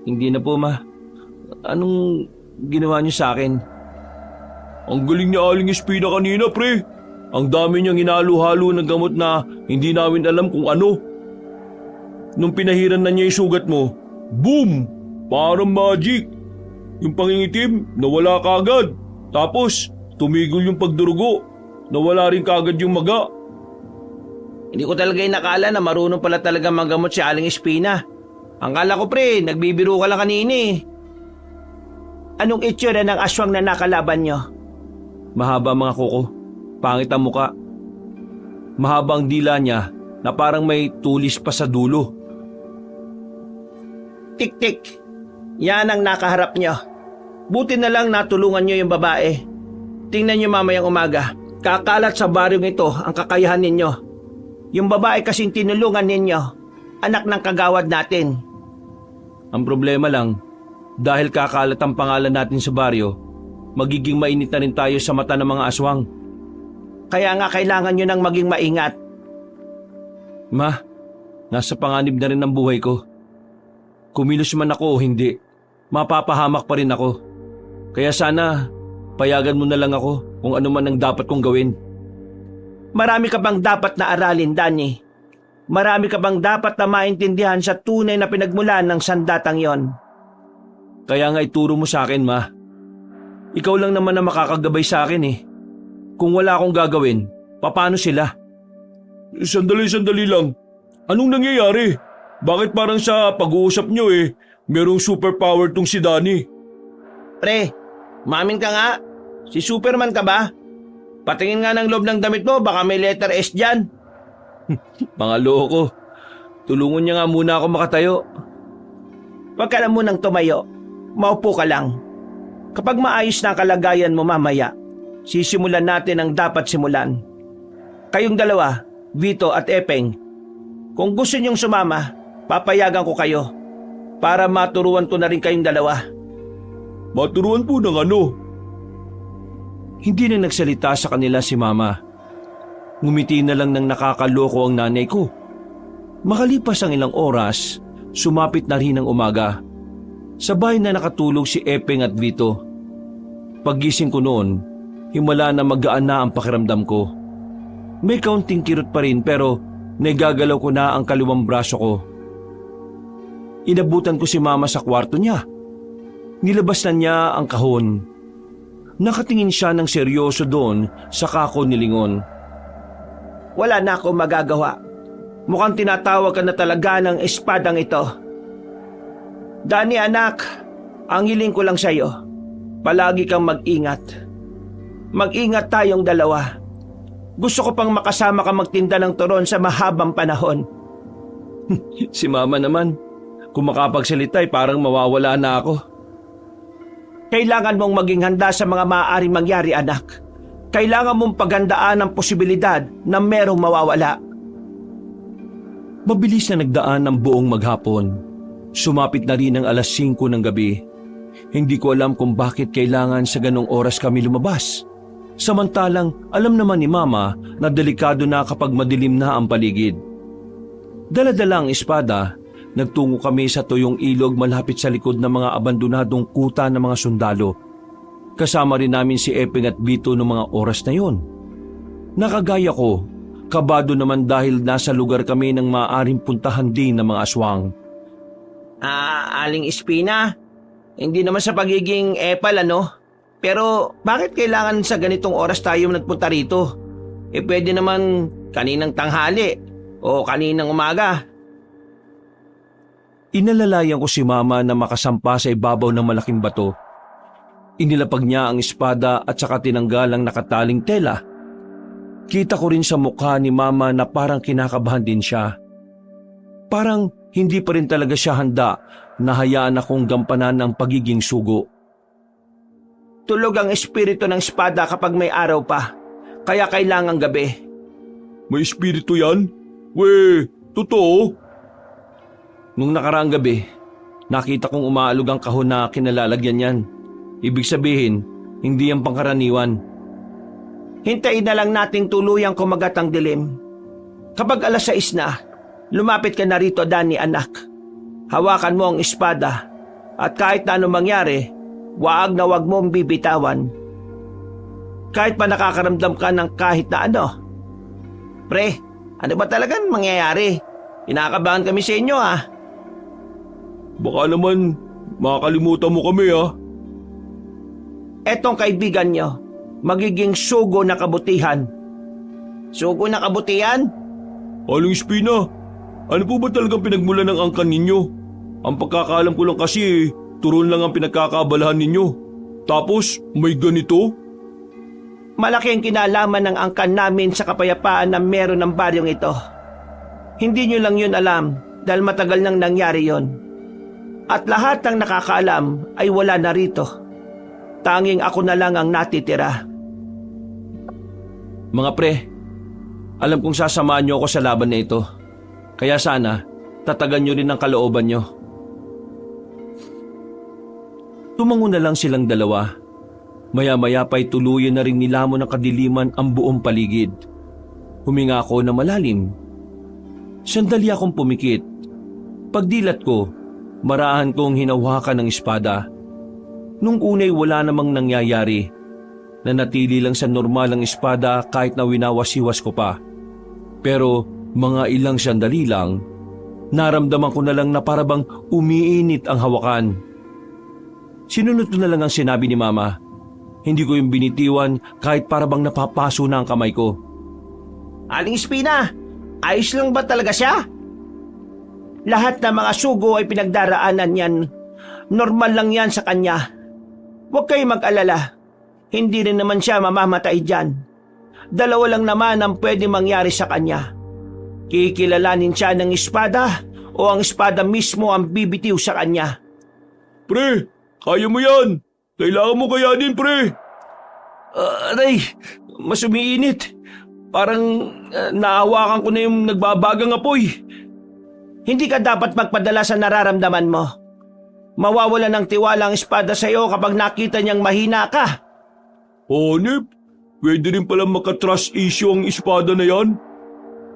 Hindi na po, Ma. Anong ginawa niyo sa akin? Ang galing ni Aling Espina kanina, pre. Ang dami niyang hinalo-halo ng gamot na hindi namin alam kung ano. Nung pinahiran na niya yung sugat mo, boom! Parang magic. Yung pangingitim, nawala kagad. Tapos, tumigil yung pagdurugo. Nawala rin kagad yung maga. Hindi ko talaga inakala na marunong pala talaga manggamot si Aling Espina. Ang kala ko pre, nagbibiro ka lang kanina eh. Anong itsura ng aswang na nakalaban nyo? Mahaba mga kuko. Pangit ang muka. Mahaba ang dila niya na parang may tulis pa sa dulo. Tik-tik. Yan ang nakaharap nyo. Buti na lang natulungan nyo yung babae. Tingnan nyo mamayang umaga. Kakalat sa baryong ito ang kakayahan ninyo. Yung babae kasing tinulungan ninyo, anak ng kagawad natin. Ang problema lang, dahil kakalat ang pangalan natin sa baryo, magiging mainit na rin tayo sa mata ng mga aswang. Kaya nga kailangan nyo nang maging maingat. Ma, nasa panganib na rin ang buhay ko. Kumilos man ako o hindi, mapapahamak pa rin ako. Kaya sana, payagan mo na lang ako kung ano man ang dapat kong gawin. Marami ka bang dapat na aralin, Danny? Marami ka bang dapat na maintindihan sa tunay na pinagmulan ng sandatang yon? Kaya nga ituro mo sa akin, Ma. Ikaw lang naman na makakagabay sa akin eh. Kung wala akong gagawin, paano sila? Sandali lang. Anong nangyayari? Bakit parang sa pag-uusap nyo merong superpower tong si Danny? Pre, mamin ka nga. Si Superman ka ba? Patingin nga ng loob ng damit mo, baka may letter S dyan. Mga loko. Tulungan niya nga muna ako makatayo. Huwag ka na munang tumayo. Maupo ka lang. Kapag maayos na ang kalagayan mo mamaya, sisimulan natin ang dapat simulan. Kayong dalawa, Vito at Epeng, kung gusto niyong sumama, papayagan ko kayo para maturuan ko na rin kayong dalawa. Maturuan po ng ano? Hindi na nagsalita sa kanila si Mama. Ngumiti na lang ng nakakaloko ang nanay ko. Makalipas ang ilang oras, sumapit na rin ang umaga. Sabay na nakatulog si Epeng at Vito. Paggising ko noon, himala na magaan na ang pakiramdam ko. May kaunting kirot pa rin pero nagagalaw ko na ang kaliwang braso ko. Inabutan ko si Mama sa kwarto niya. Nilabas na niya ang kahon. Nakatingin siya ng seryoso doon sa kako nilingon. Wala na akong magagawa. Mukhang tinatawag ka na talaga ng espadang ito. Danny anak, ang hiling ko lang sa'yo, palagi kang mag-ingat. Mag-ingat tayong dalawa. Gusto ko pang makasama ka magtinda ng turon sa mahabang panahon. Si Mama naman, kung makapagsalita ay parang mawawala na ako. Kailangan mong maging handa sa mga maaaring mangyari anak. Kailangan mong paghandaan ang posibilidad na merong mawawala. Mabilis na nagdaan ang buong maghapon. Sumapit na rin ang alas 5 ng gabi. Hindi ko alam kung bakit kailangan sa ganong oras kami lumabas. Samantalang alam naman ni Mama na delikado na kapag madilim na ang paligid. Dala-dala ang espada, Nagtungo kami sa tuyong ilog malapit sa likod ng mga abandonadong kuta ng mga sundalo. Kasama rin namin si Epeng at Vito noong mga oras na yon. Nakagaya ko, kabado naman dahil nasa lugar kami ng maaaring puntahan din ng mga aswang. Aling Espina, hindi naman sa pagiging epal Pero bakit kailangan sa ganitong oras tayo nagpunta rito? Pwede naman kaninang tanghali o kaninang umaga. Inalalayan ko si Mama na makasampa sa ibabaw ng malaking bato. Inilapag niya ang espada at saka tinanggal ang nakataling tela. Kita ko rin sa mukha ni Mama na parang kinakabahan din siya. Parang hindi pa rin talaga siya handa na hayaan akong gampanan ng pagiging sugo. Tulog ang espiritu ng espada kapag may araw pa, kaya kailangang gabi. May espiritu yan? We, totoo? Nung nakaraang gabi, nakita kong umaalog ang kahon na kinalalagyan yan. Ibig sabihin, hindi yan pangkaraniwan. Hintayin na lang nating tuluyang kumagat ang dilim. Kapag 6:00 na, lumapit ka na rito, Dani anak. Hawakan mo ang espada at kahit na anong mangyari, wag na wag mong bibitawan. Kahit pa nakakaramdam ka ng kahit na ano. Pre, ano ba talagang mangyayari? Kinakabahan kami sa inyo Baka naman makakalimutan mo kami Etong kaibigan nyo, magiging sugo na kabutihan. Sugo na kabutihan? Aling Espina, ano po ba talagang pinagmulan ng angkan ninyo? Ang pagkakaalam ko lang kasi, turon lang ang pinagkakabalahan ninyo. Tapos, may ganito? Malaki ang kinalaman ng angkan namin sa kapayapaan na meron ng baryong ito. Hindi nyo lang yun alam dahil matagal nang nangyari yon. At lahat ng nakakaalam ay wala na rito. Tanging ako na lang ang natitira. Mga pre, alam kong sasamahan nyo ako sa laban na ito. Kaya sana, tatagan nyo rin ang kalooban nyo. Tumango na lang silang dalawa. Maya-maya pa'y tuluyan na rin nilamon ng kadiliman ang buong paligid. Huminga ako na malalim. Sandali akong pumikit. Pagdilat ko, marahan kong hinawakan ng espada. Nung unay wala namang nangyayari. Nanatili lang sa normal ang espada kahit na winawasiwas ko pa. Pero mga ilang sandali lang, naramdaman ko na lang na parabang umiinit ang hawakan. Sinunod ko na lang ang sinabi ni Mama. Hindi ko yung binitiwan kahit parabang napapaso na ang kamay ko. Aling Espina, ayos lang ba talaga siya? Lahat ng mga sugo ay pinagdaraanan yan. Normal lang yan sa kanya. Huwag kayo mag-alala. Hindi rin naman siya mamamatay dyan. Dalawa lang naman ang pwede mangyari sa kanya. Kikilalanin siya ng espada o ang espada mismo ang bibitiw sa kanya. Pre, kaya mo yan. Kailangan mo kayanin, pre. Aray, mas umiinit. Parang naawakan ko na yung nagbabagang apoy. Hindi ka dapat magpadala sa nararamdaman mo. Mawawala ng tiwala ang espada sa iyo kapag nakita niyang mahina ka. Nip, pwede rin pala maka-trust issue ang espada na yan.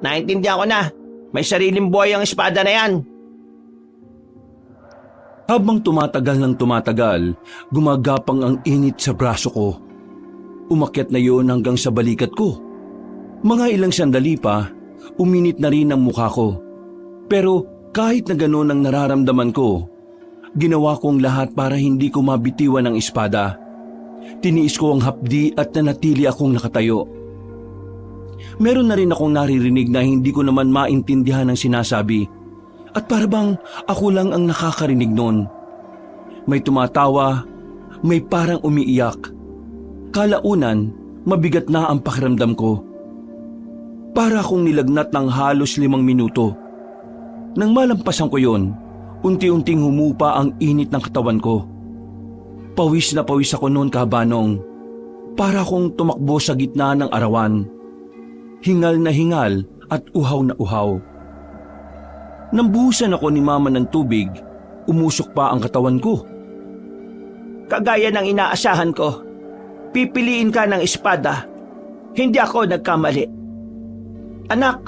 Naintindihan ko na. May sariling buhay ang espada na yan. Habang tumatagal, gumagapang ang init sa braso ko. Umakyat na yon hanggang sa balikat ko. Mga ilang sandali pa, uminit na rin ang mukha ko. Pero kahit na gano'n ang nararamdaman ko, ginawa kong lahat para hindi ko mabitiwan ang espada. Tiniis ko ang hapdi at nanatili akong nakatayo. Meron na rin akong naririnig na hindi ko naman maintindihan ang sinasabi. At parabang ako lang ang nakakarinig noon. May tumatawa, may parang umiiyak. Kalaunan, mabigat na ang pakiramdam ko. Para akong nilagnat ng halos 5 minuto. Nang malampasan ko yon, unti-unting humupa ang init ng katawan ko. Pawis na pawis ako noon, kabanong. Para akong tumakbo sa gitna ng arawan. Hingal na hingal at uhaw na uhaw. Nang buhusan ako ni Mama ng tubig, umusok pa ang katawan ko. Kagaya ng inaasahan ko, pipiliin ka ng espada. Hindi ako nagkamali. Anak,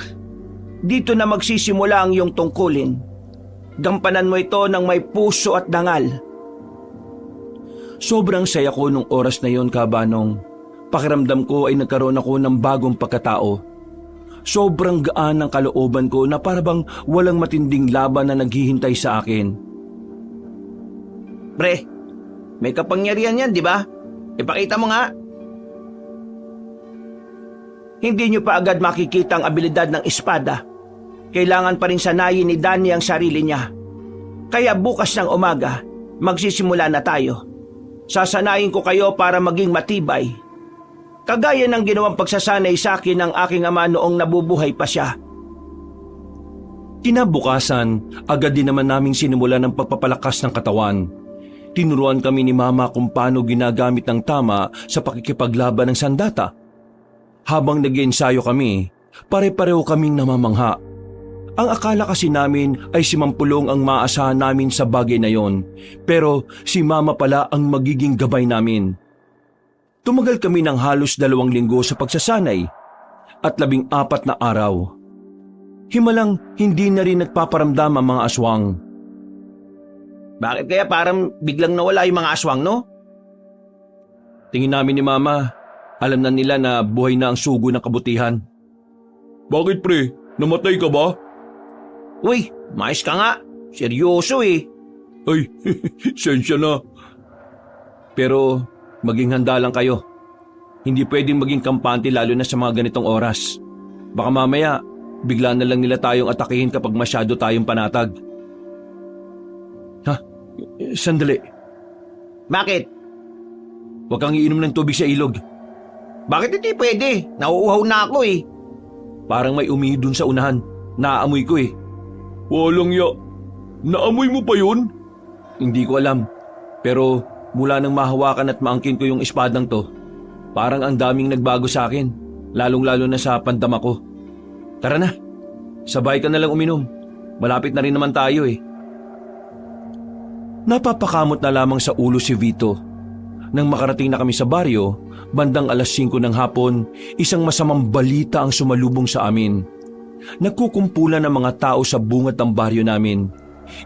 dito na magsisimula ang iyong tungkulin. gampanan mo ito ng may puso at dangal. Sobrang saya ko nung oras na yon, Kabanong. Pakiramdam ko ay nagkaroon ako ng bagong pagkatao. Sobrang gaan ng kalooban ko na parabang walang matinding laban na naghihintay sa akin. Pre, may kapangyarihan yan, di ba? Ipakita mo nga. Hindi nyo pa agad makikita ang abilidad ng espada. Kailangan pa rin sanayin ni Danny ang sarili niya. Kaya bukas ng umaga, magsisimula na tayo. Sasanayin ko kayo para maging matibay. Kagaya ng ginawang pagsasanay sa akin ng aking ama noong nabubuhay pa siya. Kinabukasan, agad din naman naming sinimula ng pagpapalakas ng katawan. Tinuruan kami ni Mama kung paano ginagamit ng tama sa pakikipaglaban ng sandata. Habang nag-iensayo kami, pare-pareho kaming namamangha. Ang akala kasi namin ay si Mampulong ang maasahan namin sa bagay na yon, pero si Mama pala ang magiging gabay namin. Tumagal kami ng halos 2 linggo sa pagsasanay at 14 na araw. Himalang hindi na rin nagpaparamdam ang mga aswang. Bakit kaya parang biglang nawala yung mga aswang, no? Tingin namin ni Mama, alam na nila na buhay na ang sugo ng kabutihan. Bakit pre? Namatay ka ba? Uy, mais ka nga. Seryoso eh. Ay, sensya na. Pero maging handa lang kayo. Hindi pwedeng maging kampante lalo na sa mga ganitong oras. Baka mamaya, bigla na lang nila tayong atakihin kapag masyado tayong panatag. Sandali. Bakit? Huwag kang iinom ng tubig sa ilog. Bakit hindi pwede? Nauuhaw na ako eh. Parang may umihi dun sa unahan. Naaamoy ko eh. Walang ya. Naamoy mo pa yun? Hindi ko alam. Pero mula nang mahawakan at maangkin ko yung espadang to, parang ang daming nagbago sa akin. Lalong-lalo na sa pandama ko. Tara na. Sabay ka na lang uminom. Malapit na rin naman tayo eh. Napapakamot na lamang sa ulo si Vito. Nang makarating na kami sa baryo, bandang 5:00 ng hapon, isang masamang balita ang sumalubong sa amin. Nagkukumpulan ng mga tao sa bungad ng baryo namin.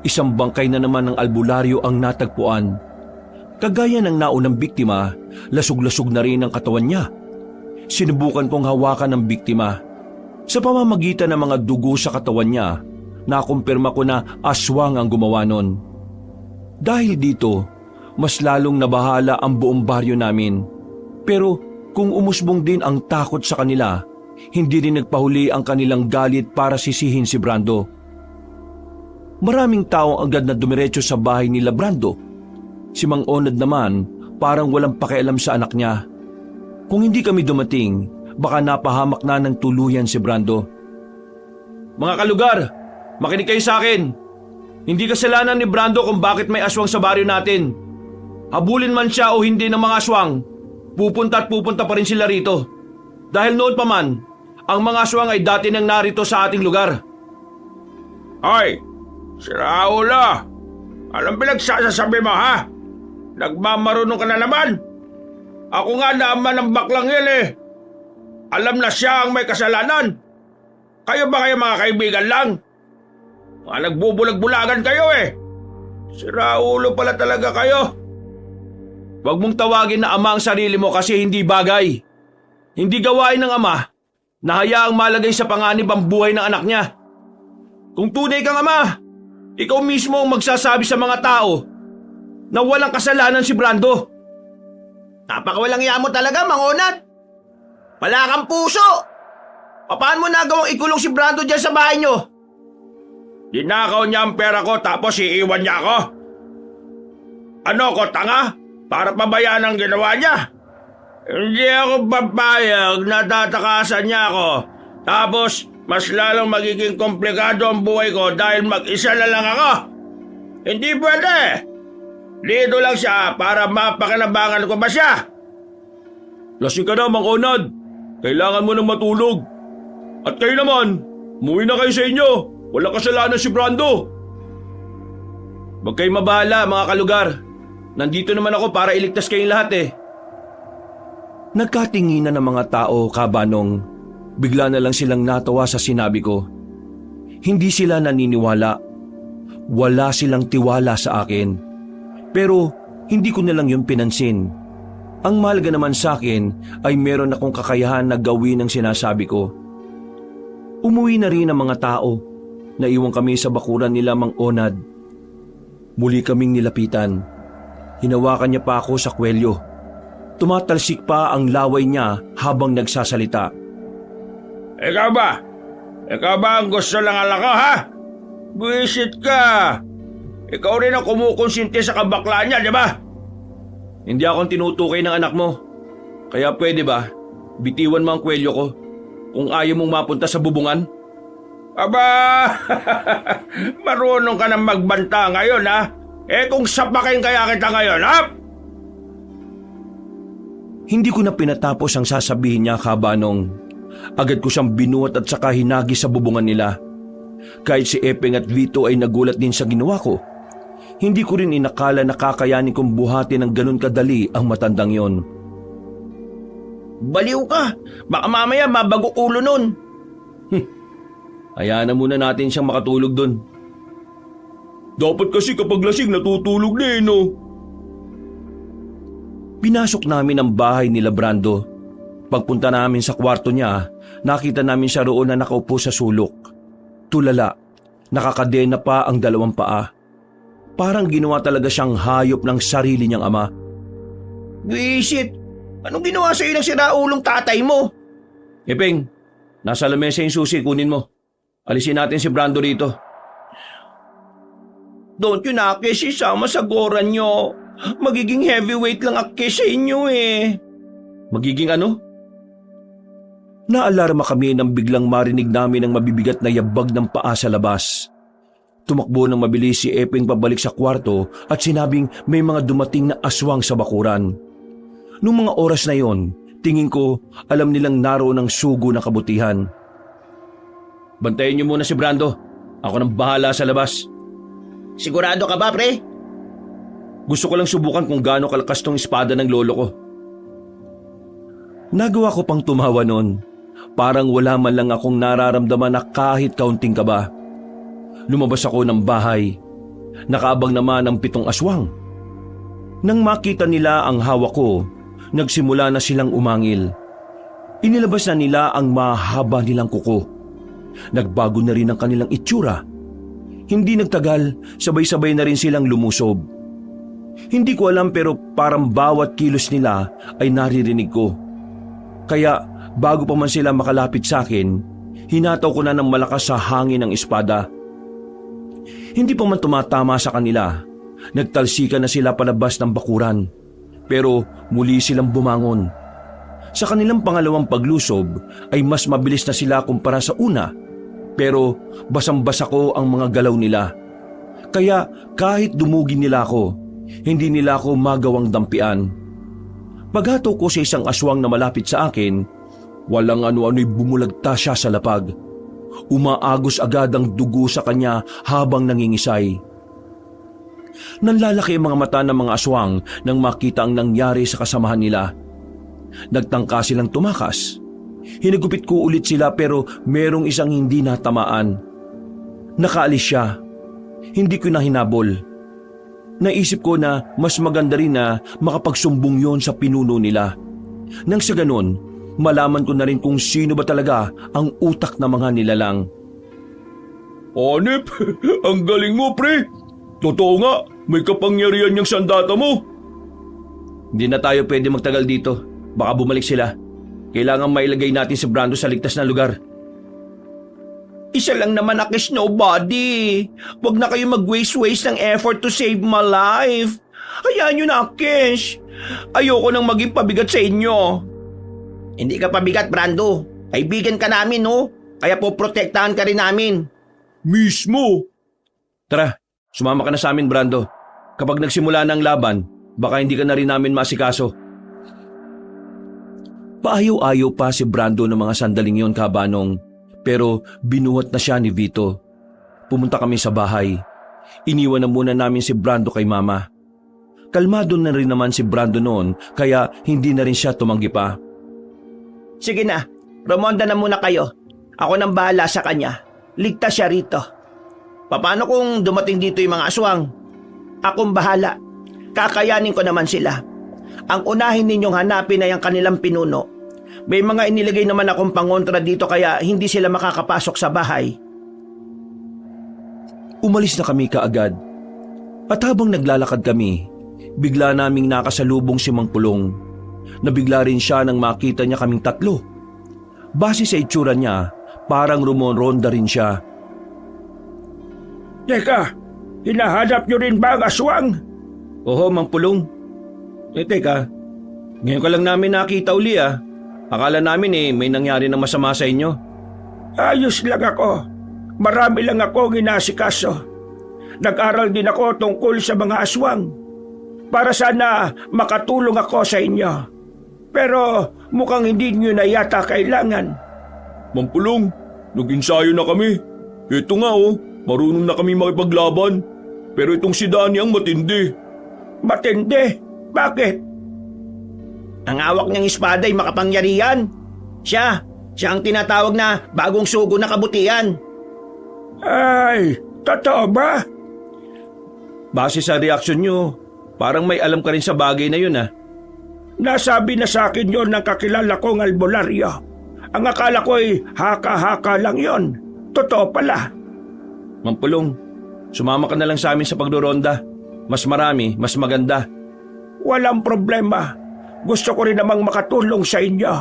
Isang bangkay na naman ng albularyo ang natagpuan. Kagaya ng naunang biktima, lasog-lasog na rin ang katawan niya. Sinubukan kong hawakan ang biktima. Sa pamamagitan ng mga dugo sa katawan niya, nakumpirma ko na aswang ang gumawa nun. Dahil dito, mas lalong nabahala ang buong baryo namin. Pero kung umusbong din ang takot sa kanila, hindi rin nagpahuli ang kanilang galit para sisihin si Brando. Maraming tao agad na dumiretso sa bahay nila Brando. Si Mang Onad naman parang walang pakialam sa anak niya. Kung hindi kami dumating, baka napahamak na ng tuluyan si Brando. Mga kalugar, makinig kayo sa akin. Hindi kasalanan ni Brando kung bakit may aswang sa baryo natin. Habulin man siya o hindi ng mga aswang, pupunta at pupunta pa rin sila rito. Dahil noon pa man, ang mga aswang ay dati nang narito sa ating lugar. Ay, si Raula, anong pinagsasasabi mo ha? Nagmamarunong ka na naman. Ako nga naman ang baklang yan eh. Alam na siya ang may kasalanan. Kayo ba kayo mga kaibigan lang? Mga nagbubulag-bulagan kayo eh. Si Raulo pala talaga kayo. Huwag mong tawagin na ama ang sarili mo kasi hindi bagay. Hindi gawain ng ama na hayaang malagay sa panganib ang buhay ng anak niya. Kung tunay kang ama, ikaw mismo ang magsasabi sa mga tao na walang kasalanan si Brando. Napakawalang iya mo talaga, Mang Onad. Wala kang puso. Paano mo nagawang ikulong si Brando dyan sa bahay nyo? Dinakaw niya ang pera ko tapos iiwan niya ako. Ano ko, tanga? Para pabayaan ang ginawa niya? Hindi ako papayag na tatakasan niya ako. Tapos mas lalong magiging komplikado ang buhay ko dahil mag-isa na lang ako. Hindi pwede. Dito lang siya para mapakinabangan ko ba siya? Lasing ka na, Mang Onad. Kailangan mo nang matulog. At kayo naman, umuwi na kayo sa inyo. Wala kasalanan si Brando. Huwag kayong mabahala, mga kalugar. Nandito naman ako para iligtas kayong lahat eh. Nagkatinginan ng mga tao, Kabanong. Bigla na lang silang natawa sa sinabi ko. Hindi sila naniniwala. wala silang tiwala sa akin. Pero hindi ko na lang yun pinansin. Ang mahalaga naman sa akin ay meron akong kakayahan na gawin ang sinasabi ko. Umuwi na rin ang mga tao. Naiwan kami sa bakuran nila Mang Onad. Muli kaming nilapitan. Hinawakan niya pa ako sa kwelyo. Tumatalsik pa ang laway niya habang nagsasalita. Ikaw ba? Ikaw ba ang gusto lang ala ko, ha? Buwisit ka! Ikaw rin ang kumukonsinti sa kabaklaan niya, di ba? Hindi akong tinutukoy ng anak mo. Kaya pwede ba, bitiwan mo ang kwelyo ko kung ayaw mong mapunta sa bubungan? Aba, marunong ka nang magbanta ngayon, ha? Kung sapakin kaya kita ngayon, ha? Hindi ko na pinatapos ang sasabihin niya, Kabanong. Agad ko siyang binuhat at saka hinagi sa bubungan nila. Kahit si Epeng at Vito ay nagulat din sa ginawa ko, hindi ko rin inakala na kakayanin kong buhatin ng ganun kadali ang matandang yon. Baliw ka! Baka mamaya mabago ulo nun. Hayaan na muna natin siyang makatulog doon. Dapat kasi kapag lasing natutulog na no? Pinasok namin ang bahay nila Brando. Pagpunta namin sa kwarto niya, nakita namin siya roon na nakaupo sa sulok. Tulala, nakakadena pa ang dalawang paa. Parang ginawa talaga siyang hayop ng sarili niyang ama. Buwisit! Anong ginawa sa'yo ng siraulong tatay mo? Epeng, nasa lamesa yung susi, kunin mo. Alisin natin si Brando rito. Don't you na Akish, isama sa goran nyo. Magiging heavyweight lang Akish sa inyo eh. Magiging ano? Naalarma kami nang biglang marinig namin ang mabibigat na yabag ng paa sa labas. Tumakbo ng mabilis si Epeng pabalik sa kwarto at sinabing may mga dumating na aswang sa bakuran. Noong mga oras na yon, tingin ko alam nilang naroon ang sugo ng kabutihan. Bantayan niyo muna si Brando. Ako nang bahala sa labas. Sigurado ka ba, pre? Gusto ko lang subukan kung gaano kalakas tong espada ng lolo ko. Nagawa ko pang tumawa noon. Parang wala man lang akong nararamdaman na kahit kaunting kaba. Lumabas ako ng bahay. Nakaabang naman ang 7 aswang. Nang makita nila ang hawak ko, nagsimula na silang umangil. Inilabas na nila ang mahaba nilang kuko. Nagbago na rin ang kanilang itsura. Hindi nagtagal, sabay-sabay na rin silang lumusob. Hindi ko alam pero parang bawat kilos nila ay naririnig ko. Kaya bago pa man sila makalapit sa akin, hinataw ko na ng malakas sa hangin ang espada. Hindi pa man tumatama sa kanila, nagtalsikan na sila palabas ng bakuran. Pero muli silang bumangon. Sa kanilang pangalawang paglusob ay mas mabilis na sila kumpara sa una. Pero basang-basa ko ang mga galaw nila. Kaya kahit dumugin nila ako, hindi nila ako magawang dampian. Paghato ko sa isang aswang na malapit sa akin, walang ano-ano'y bumulagta siya sa lapag. Umaagos agad ang dugo sa kanya habang nangingisay. Nanlalaki ang mga mata ng mga aswang nang makita ang nangyari sa kasamahan nila. Nagtangka silang tumakas. Hinagupit ko ulit sila pero merong isang hindi natamaan. Nakaalis siya. Hindi ko na hinabol. Naisip ko na mas maganda rin na makapagsumbong yon sa pinuno nila. Nang sa ganon, malaman ko na rin kung sino ba talaga ang utak ng mga nilalang. Hanep, ang galing mo, pre. Totoo nga, may kapangyarihan niyang sandata mo. Hindi na tayo pwede magtagal dito. Baka bumalik sila. Kailangan mailagay natin si Brando sa ligtas na lugar. Isa lang naman Akish, nobody. Huwag na kayo mag-waste ng effort to save my life. Hayaan nyo na Akish. Ayoko nang maging pabigat sa inyo. Hindi ka pabigat, Brando. Kaibigan ka namin, no? Kaya poprotektahan ka rin namin. Mismo. Tara, sumama ka na sa amin, Brando. Kapag nagsimula na ang laban, baka hindi ka na rin namin masikaso. Paayaw-ayaw pa si Brando ng mga sandaling yon, Kabanong. Pero binuhat na siya ni Vito. Pumunta kami sa bahay. Iniwan na muna namin si Brando kay Mama. Kalmado na rin naman si Brando noon kaya hindi na rin siya tumanggi pa. Sige na, Ramonda na muna kayo. Ako nang bahala sa kanya. Ligtas siya rito. Paano kung dumating dito yung mga aswang? Akong bahala. Kakayanin ko naman sila. Ang unahin ninyong hanapin ay ang kanilang pinuno. May mga inilagay naman akong pangontra dito kaya hindi sila makakapasok sa bahay. Umalis na kami kaagad. At habang naglalakad kami, bigla naming nakasalubong si Mang Pulong. Nabigla rin siya nang makita niya kaming tatlo. Base sa itsura niya, parang rumonronda rin siya. Teka, hinahanap niyo rin ba ang aswang? Oo, Mang Pulong. Teka, ngayon ka lang namin nakita uli ah. Akala namin may nangyari ng masama sa inyo. Ayos lang ako. Marami lang ako ginasikaso. Nag-aral din ako tungkol sa mga aswang. Para sana makatulong ako sa inyo. Pero mukhang hindi nyo na yata kailangan. Mang Pulong, nag-ensayo na kami. Ito nga marunong na kami makipaglaban. Pero itong si Danny ang matindi. Matindi? Bakit? Ang hawak niyang espada ay makapangyarihan. Siya ang tinatawag na bagong sugo na kabutihan. Ay, totoo ba? Base sa reaksyon nyo, parang may alam ka rin sa bagay na yun ah. Nasabi na sa akin yon ng kakilala kong albularyo. Ang akala ko ay haka-haka lang yon. Totoo pala. Mang Pulong, sumama ka na lang sa amin sa pagdoronda. Mas marami, mas maganda. Walang problema. Gusto ko rin namang makatulong sa inyo.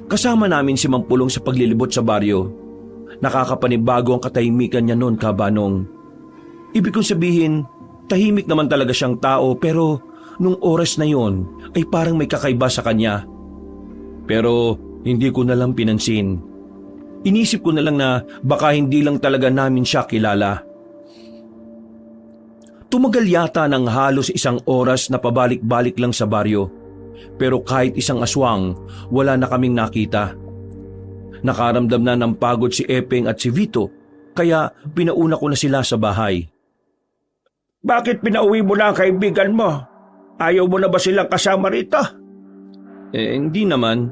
Kasama namin si Mang Pulong sa paglilibot sa baryo. Nakakapanibago ang katahimikan niya noon, Kabanong. Ibig kong sabihin, tahimik naman talaga siyang tao pero nung oras na yon ay parang may kakaiba sa kanya. Pero hindi ko na lang pinansin. Inisip ko na lang na baka hindi lang talaga namin siya kilala. Tumagal yata ng halos 1 oras na pabalik-balik lang sa baryo. Pero kahit isang aswang, wala na kaming nakita. Nakaramdam na ng pagod si Epeng at si Vito, kaya pinauna ko na sila sa bahay. Bakit pinauwi mo na ang kaibigan mo? Ayaw mo na ba silang kasama rito? Hindi naman.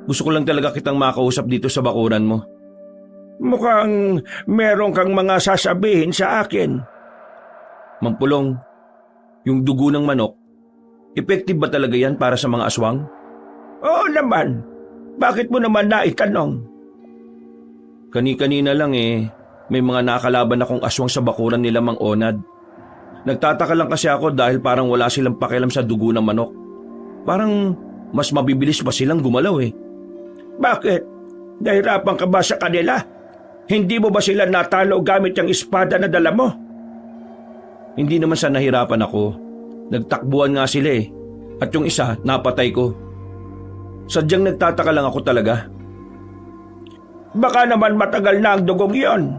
Gusto ko lang talaga kitang makausap dito sa bakuran mo. Mukhang meron kang mga sasabihin sa akin. Mang Pulong, yung dugo ng manok, effective ba talaga yan para sa mga aswang? Oo naman. Bakit mo naman naitanong? Kani-kanina lang may mga nakalaban akong aswang sa bakuran nila Mang Onad. Nagtataka lang kasi ako dahil parang wala silang pakialam sa dugo ng manok. Parang mas mabibilis pa silang gumalaw Bakit? Nahirapan ka ba sa kanila? Hindi mo ba sila natalo gamit yung espada na dala mo? Hindi naman sa nahirapan ako. Nagtakbuhan nga sila At yung isa, napatay ko. Sadyang nagtataka lang ako talaga. Baka naman matagal na ang dugong iyon.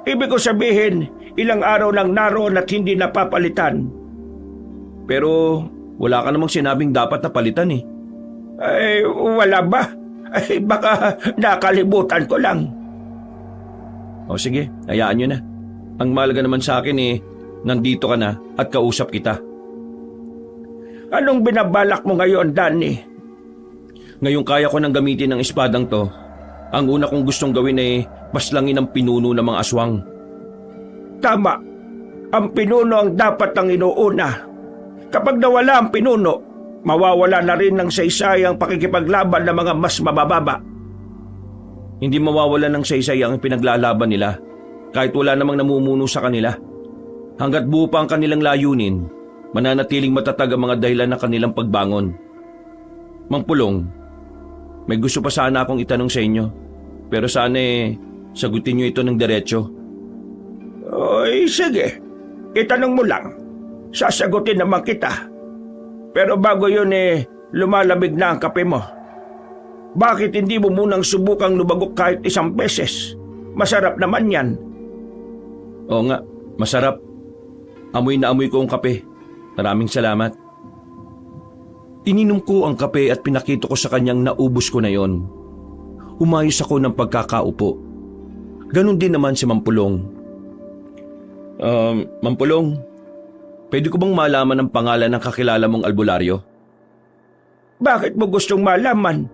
Ibig ko sabihin, ilang araw nang naroon at hindi napapalitan. Pero wala ka namang sinabing dapat napalitan Ay, wala ba? Ay, baka nakalimutan ko lang. O sige, hayaan nyo na. Ang mahalaga naman sa akin nandito ka na at kausap kita. Anong binabalak mo ngayon, Danny? Ngayong kaya ko nang gamitin ng espadang to, ang una kong gustong gawin paslangin ang pinuno ng mga aswang. Tama. Ang pinuno ang dapat ang inuuna. Kapag nawala ang pinuno, mawawala na rin ng saysay ang pakikipaglaban ng mga mas mabababa. Hindi mawawala ng saysay ang pinaglalaban nila kahit wala namang namumuno sa kanila. Hanggat buo pa ang kanilang layunin, mananatiling matatag ang mga dahilan ng kanilang pagbangon. Mang Pulong, may gusto pa sana akong itanong sa inyo, pero sana sagutin nyo ito ng diretso. Oy, sige. Itanong mo lang. Sasagutin naman kita. Pero bago yun lumalamig na ang kape mo. Bakit hindi mo munang subukang lumagok kahit 1 beses? Masarap naman yan. Oo nga, masarap. Amoy na amoy ko ang kape. Maraming salamat. Ininom ko ang kape at pinakita ko sa kanyang naubos ko na yon. Umayos ako ng pagkakaupo. Ganon din naman si Mang Pulong. Mang Pulong, pwede ko bang malaman ang pangalan ng kakilala mong albularyo? Bakit mo gustong malaman?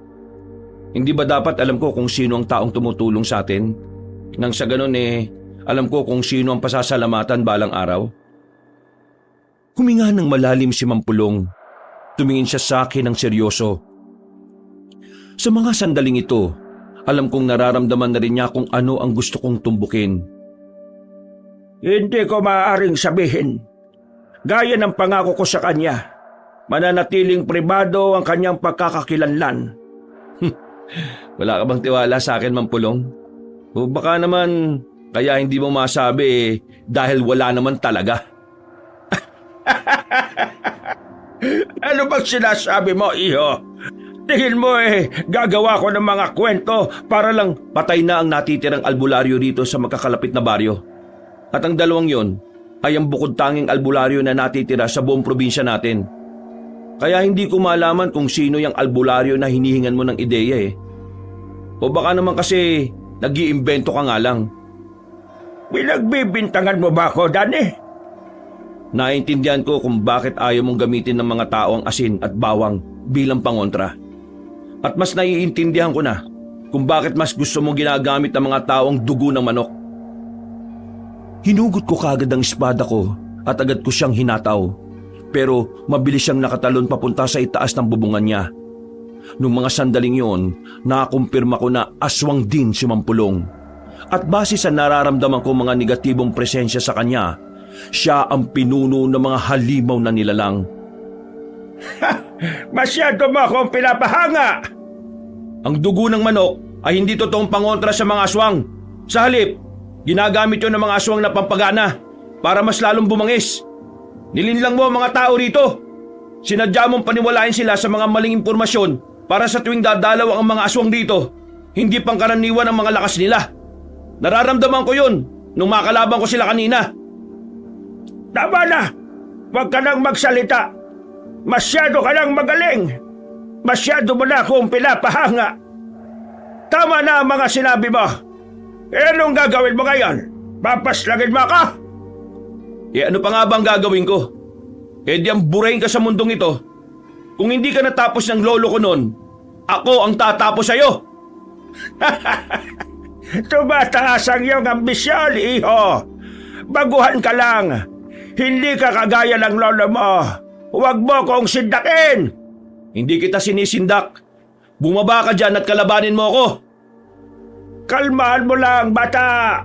Hindi ba dapat alam ko kung sino ang taong tumutulong sa atin? Nang sa ganun alam ko kung sino ang pasasalamatan balang araw. Huminga ng malalim si Mampulong. Tumingin siya sa akin ng seryoso. Sa mga sandaling ito, alam kong nararamdaman na rin niya kung ano ang gusto kong tumbukin. Hindi ko maaaring sabihin. Gaya ng pangako ko sa kanya, mananatiling pribado ang kanyang pagkakakilanlan. Wala ka bang tiwala sa akin, Mampulong? O baka naman kaya hindi mo masabi dahil wala naman talaga. Ano bang sinasabi mo, iho? Tingin mo gagawa ko ng mga kwento para lang Patay na ang natitirang albularyo rito sa magkakalapit na baryo. At ang dalawang yon ay ang bukod tanging albularyo na natitira sa buong probinsya natin. Kaya hindi ko malaman kung sino yung albularyo na hinihingan mo ng ideya O baka naman kasi nag-iimbento ka nga lang. Pinagbibintangan mo ba ako, Dani? Naiintindihan ko kung bakit ayaw mong gamitin ng mga tao ang asin at bawang bilang pangontra. At mas naiintindihan ko na kung bakit mas gusto mong ginagamit ang mga taong dugo ng manok. Hinugot ko kagad ang espada ko at agad ko siyang hinataw. Pero mabilis siyang nakatalon papunta sa itaas ng bubungan niya. Noong mga sandaling yon, nakakumpirma ko na aswang din si Mampulong. At base sa nararamdaman ko mga negatibong presensya sa kanya, siya ang pinuno ng mga halimaw na nilalang. Masyado mo akong pinapahanga! Ang dugo ng manok ay hindi totoong pangontra sa mga aswang. Sa halip, ginagamit yun ng mga aswang na pampagana para mas lalong bumangis. Nilinlang mo ang mga tao rito. Sinadya mong paniwalain sila sa mga maling impormasyon para sa tuwing dadalaw ang mga aswang dito. Hindi pangkaraniwan ang mga lakas nila. Nararamdaman ko yun nung makalaban ko sila kanina. Tama na! Huwag ka nang magsalita. Masyado ka nang magaling. Masyado mo na akong pinapahanga. Tama na ang mga sinabi mo. Anong gagawin mo ngayon? Papaslagin mo ako? Ano pa nga bang gagawin ko? Di ang burahin ka sa mundong ito. Kung hindi ka natapos ng lolo ko noon, ako ang tatapos sa'yo. Tumataas ang iyong ambisyon, iho. Baguhan ka lang. Hindi ka kagaya ng lolo mo. Huwag mo kong sindakin. Hindi kita sinisindak. Bumaba ka dyan at kalabanin mo ako. Kalmahan mo lang, bata.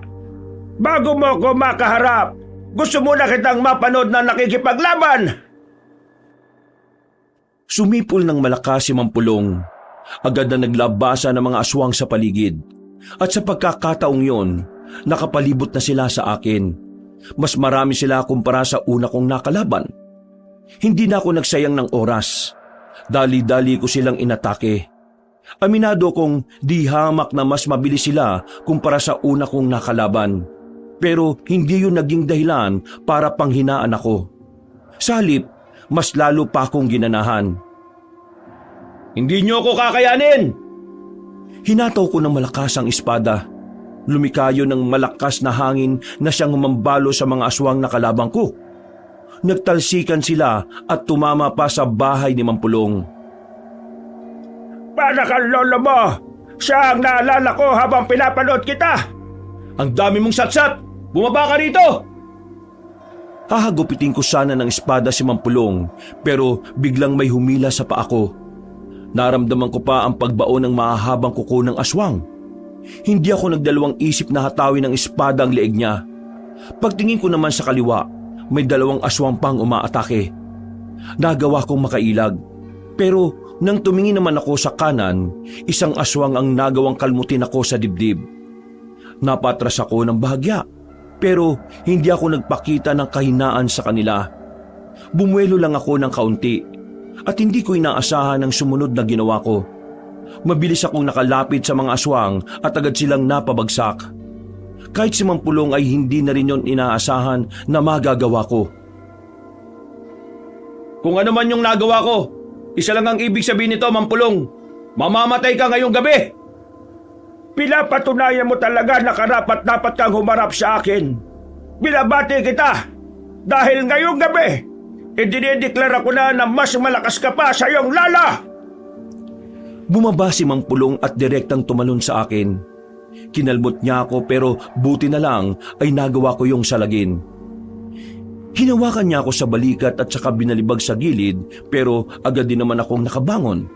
Bago mo ko makaharap, gusto mo na kitang mapanood na nakikipaglaban. Sumipol ng malakas si Mampulong. Agad na naglabasa ng mga aswang sa paligid. At sa pagkakataong yon, nakapalibot na sila sa akin. Mas marami sila kumpara sa una kong nakalaban. Hindi na ako nagsayang ng oras. Dali-dali ko silang inatake. Aminado kong di hamak na mas mabilis sila kumpara sa una kong nakalaban. Pero hindi yun naging dahilan para panghinaan ako. Sa halip, mas lalo pa akong ginanahan. Hindi niyo ako kakayanin! Hinataw ko ng malakas ang espada. Lumikayo ng malakas na hangin na siyang humambalo sa mga aswang na kalabang ko. Nagtalsikan sila at tumama pa sa bahay ni Mampulong. Para kang lolo mo! Siya ang naalala ko habang pinapanood kita! Ang dami mong satsat! Bumaba ka rito! Hahagupitin ko sana ng espada si Mampulong pero biglang may humila sa paa ko. Naramdaman ko pa ang pagbaon ng mahahabang kuko ng aswang. Hindi ako nagdalawang isip na hatawin ng espada ang leeg niya. Pagtingin ko naman sa kaliwa, may dalawang aswang pang umaatake. Nagawa kong makailag. Pero nang tumingin naman ako sa kanan, isang aswang ang nagawang kalmutin ako sa dibdib. Napatras ako ng bahagya, pero hindi ako nagpakita ng kahinaan sa kanila. Bumuelo lang ako ng kaunti at hindi ko inaasahan ang sumunod na ginawa ko. Mabilis akong nakalapit sa mga aswang at agad silang napabagsak. Kahit si Mampulong ay hindi na rin yon inaasahan na magagawa ko. Kung ano man yung nagawa ko, isa lang ang ibig sabihin nito, Mampulong. Mamamatay ka ngayong gabi! Pinapatunayan mo talaga na karapat-dapat kang humarap sa akin. Binabati kita dahil ngayong gabi, idinideklara ko na mas malakas ka pa sa iyong lala. Bumaba si Mampulong at direktang tumalon sa akin. Kinalmot niya ako pero buti na lang ay nagawa ko yung salagin. Hinawakan niya ako sa balikat at saka binalibag sa gilid pero agad din naman akong nakabangon.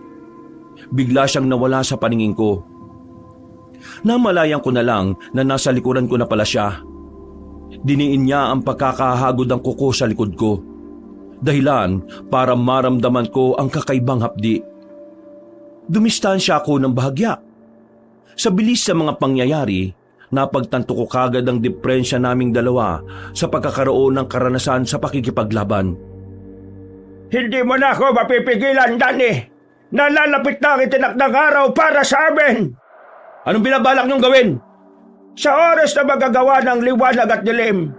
Bigla siyang nawala sa paningin ko. Namalayan ko na lang na nasa likuran ko na pala siya. Diniin niya ang pagkakahagod ng kuko sa likod ko. Dahilan para maramdaman ko ang kakaibang hapdi. Dumistansya ako ng bahagya. Sa bilis sa mga pangyayari, napagtanto ko kagad ang diferensya naming dalawa sa pagkakaroon ng karanasan sa pakikipaglaban. Hindi mo na ako mapipigilan, Danny. Nalalapit na ang itinakdang araw para sa amin. Anong binabalak niyong gawin? Sa oras na magagawa ng liwanag at dilim,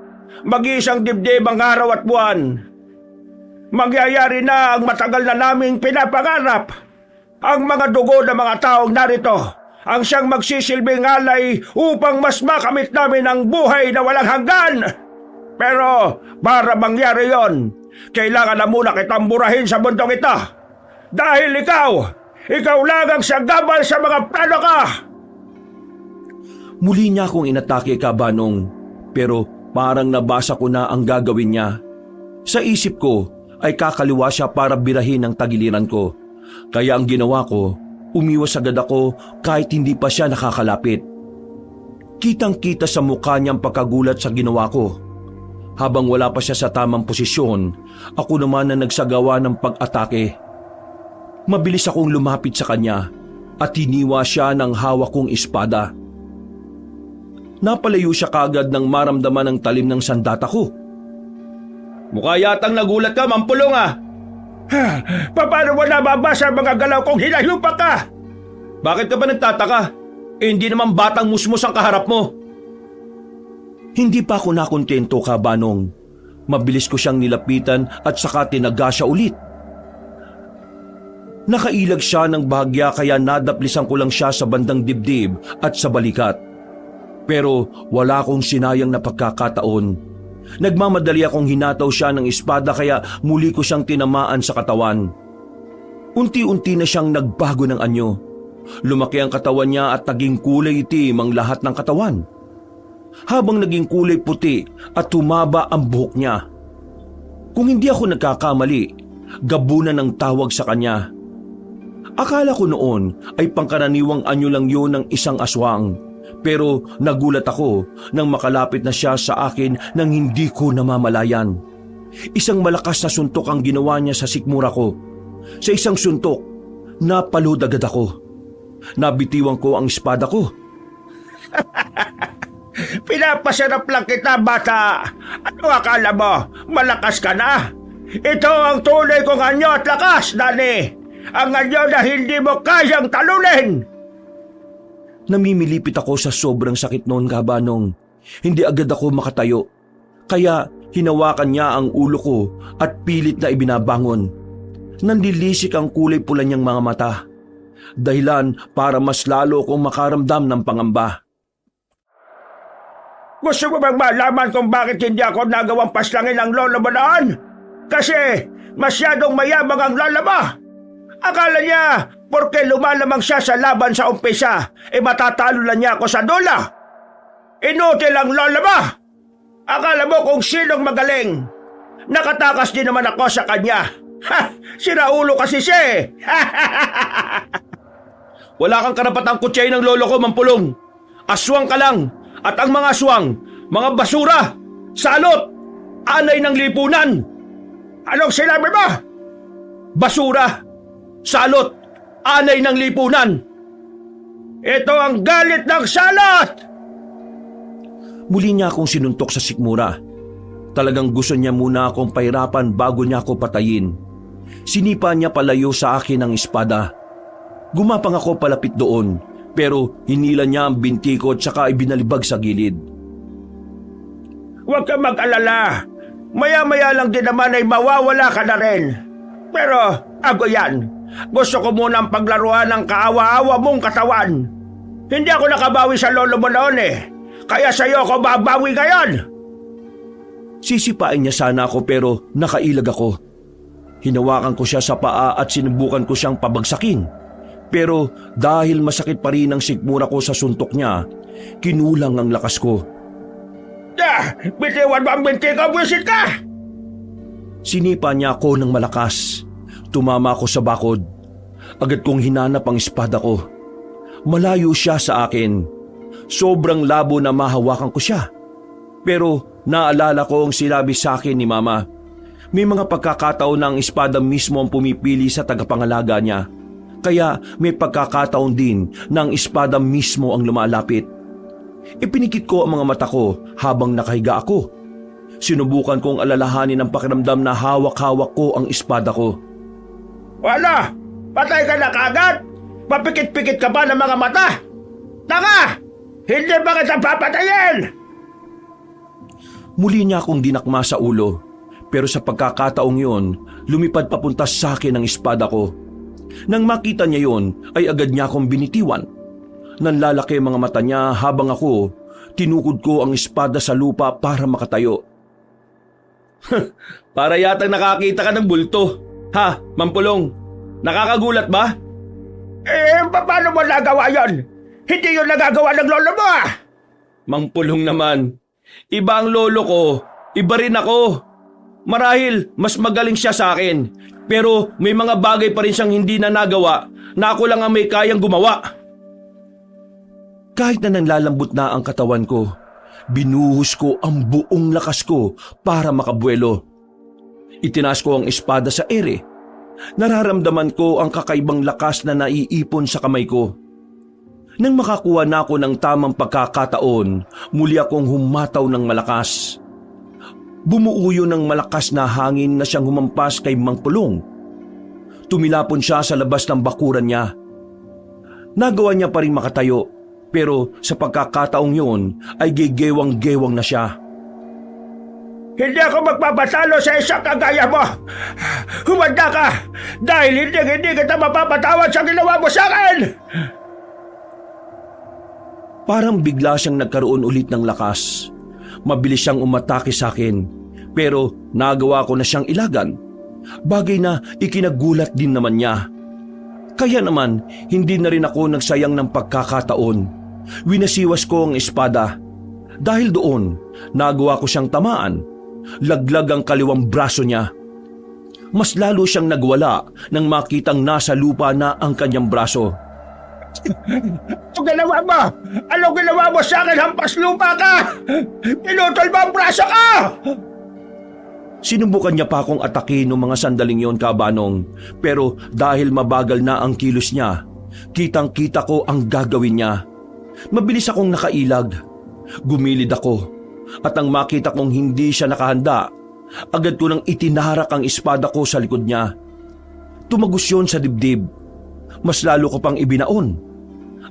mag-iisang dibdib ang araw at buwan. Magyayari na ang matagal na naming pinapangarap. Ang mga dugo ng mga taong narito ang siyang magsisilbing alay upang mas makamit namin ang buhay na walang hanggan. Pero para mangyari yon, kailangan na muna kitang burahin sa mundong ito. Dahil ikaw lang ang sagabal sa mga plano ka. Muli niya akong inatake, Kabanong, pero parang nabasa ko na ang gagawin niya. Sa isip ko ay kakaliwa siya para birahin ang tagiliran ko. Kaya ang ginawa ko, umiwas agad ako kahit hindi pa siya nakakalapit. Kitang-kita sa mukha niya ang pagkagulat sa ginawa ko. Habang wala pa siya sa tamang posisyon, ako naman na nagsagawa ng pag-atake. Mabilis akong lumapit sa kanya at hiniwa siya ng hawak kong espada. Napalayo siya kagad nang maramdaman ang talim ng sandata ko. Mukha yatang nagulat ka, Mampulong Paano mo nababasa ang mga galaw kung hinayupa ka? Bakit ka ba nagtataka? Hindi naman batang musmus ang kaharap mo. Hindi pa ako nakontento, Kabanong. Mabilis ko siyang nilapitan at saka tinaga siya ulit. Nakailag siya ng bahagya kaya nadaplisan ko lang siya sa bandang dibdib at sa balikat. Pero wala akong sinayang na pagkakataon. Nagmamadali akong hinataw siya ng espada kaya muli ko siyang tinamaan sa katawan. Unti-unti na siyang nagbago ng anyo. Lumaki ang katawan niya at naging kulay itim ang lahat ng katawan. Habang naging kulay puti at tumaba ang buhok niya. Kung hindi ako nagkakamali, gabunan ang tawag sa kanya. Akala ko noon ay pangkaraniwang anyo lang yun ng isang aswang. Pero nagulat ako nang makalapit na siya sa akin nang hindi ko namamalayan. Isang malakas na suntok ang ginawa niya sa sikmura ko. Sa isang suntok, napalud agad ako. Nabitiwan ko ang espada ko. Pinapasarap lang kita, bata. Ano akala mo? Malakas ka na? Ito ang tunay kong anyo at lakas, Danny. Ang anyo na hindi mo kayang talunin. Namimilipit ako sa sobrang sakit noon, Kabanong. Hindi agad ako makatayo. Kaya hinawakan niya ang ulo ko at pilit na ibinabangon. Nandilisik ang kulay pula niyang mga mata. Dahilan para mas lalo akong makaramdam ng pangamba. Gusto mo bang malaman kung bakit hindi ako nagawang paslangin ang lolo mo noon? Kasi masyadong mayabang ang lolo mo. Akala niya, porque lumalamang siya sa laban sa umpisa, matatalo na niya ako sa dula. Inutil ang lolo mo. Akala mo kung sinong magaling. Nakatakas din naman ako sa kanya. Siraulo kasi siya Wala kang karapatang kutsay ng lolo ko, Mampulong. Aswang ka lang. At ang mga aswang, mga basura, salot, anay ng lipunan. Anong sinabi mo? Basura, salot, anay ng lipunan. Ito ang galit ng salot! Muli niya akong sinuntok sa sikmura. Talagang gusto niya muna akong pahirapan bago niya ako patayin. Sinipa niya palayo sa akin ang espada. Gumapang ako palapit doon, pero hinila niya ang binti ko at saka ibinalibag sa gilid. Huwag kang mag-alala. Maya-maya lang din naman ay mawawala ka na rin. Pero ako yan. Gusto ko munang paglaruan ng kaawa-awa mong katawan. Hindi ako nakabawi sa lolo mo noon Kaya sa'yo ako babawi ngayon. Sisipain niya sana ako pero nakailag ako. Hinawakan ko siya sa paa at sinubukan ko siyang pabagsakin. Pero dahil masakit pa rin ang sikmura ko sa suntok niya, kinulang ang lakas ko. Bitiwan mo ang binti ko, buwisit ka! Sinipa niya ako ng malakas. Tumama ako sa bakod. Agad kong hinanap ang espada ko. Malayo siya sa akin. Sobrang labo na mahawakan ko siya. Pero naalala ko ang sinabi sa akin ni Mama. May mga pagkakataon na ang espada mismo ang pumipili sa tagapangalaga niya. Kaya may pagkakataon din na ang espada mismo ang lumalapit. Ipinikit ko ang mga mata ko habang nakahiga ako. Sinubukan kong alalahanin ang pakiramdam na hawak-hawak ko ang espada ko. Wala! Patay ka na kagad! Papikit-pikit ka ba ng mga mata? Taka! Hindi ba kita papatayin? Muli niya akong dinakma sa ulo. Pero sa pagkakataong yun, lumipad papunta sa akin ang espada ko. Nang makita niya yun, ay agad niya akong binitiwan. Nanlalaki ang mga mata niya habang ako, tinukod ko ang espada sa lupa para makatayo. Para yatang nakakita ka ng bulto. Ha, Mampulong? Nakakagulat ba? Paano mo nagawa yon? Hindi yun nagagawa ng lolo mo ah! Mampulong naman. Iba ang lolo ko, iba rin ako. Marahil mas magaling siya sa akin. Pero may mga bagay pa rin siyang hindi na nagawa na ako lang ang may kayang gumawa. Kahit na nanlalambot na ang katawan ko, binuhos ko ang buong lakas ko para makabuelo. Itinaas ko ang espada sa ere. Nararamdaman ko ang kakaibang lakas na naiipon sa kamay ko. Nang makakuha na ako ng tamang pagkakataon, muli akong humataw ng malakas. Bumuo yun ng malakas na hangin na siyang humampas kay Mang Pulong. Tumilapon siya sa labas ng bakuran niya. Nagawa niya pa rin makatayo, pero sa pagkakataong yun ay gegewang-gewang na siya. Hindi ako magpapatalo sa isang kagaya mo! Humanda ka! Dahil hindi kita mapapatawad sa ginawa mo sa akin! Parang bigla siyang nagkaroon ulit ng lakas. Mabilis siyang umatake sa akin, pero nagawa ko na siyang ilagan. Bagay na ikinagulat din naman niya. Kaya naman, hindi na rin ako nagsayang ng pagkakataon. Winasiwas ko ang espada. Dahil doon, nagawa ko siyang tamaan. Laglag ang kaliwang braso niya. Mas lalo siyang nagwala nang makitang nasa lupa na ang kanyang braso. Anong ginawa mo? Anong ginawa mo sa akin? Hampas lupa ka! Pinutol mo ang braso ko! Sinubukan niya pa akong atakin noong mga sandaling yon, Kabanong. Pero dahil mabagal na ang kilos niya, kitang-kita ko ang gagawin niya. Mabilis akong nakailag. Gumilid ako. At ang makita kong hindi siya nakahanda, agad ko nang itinarak ang espada ko sa likod niya. Tumagos yun sa dibdib. Mas lalo ko pang ibinaon.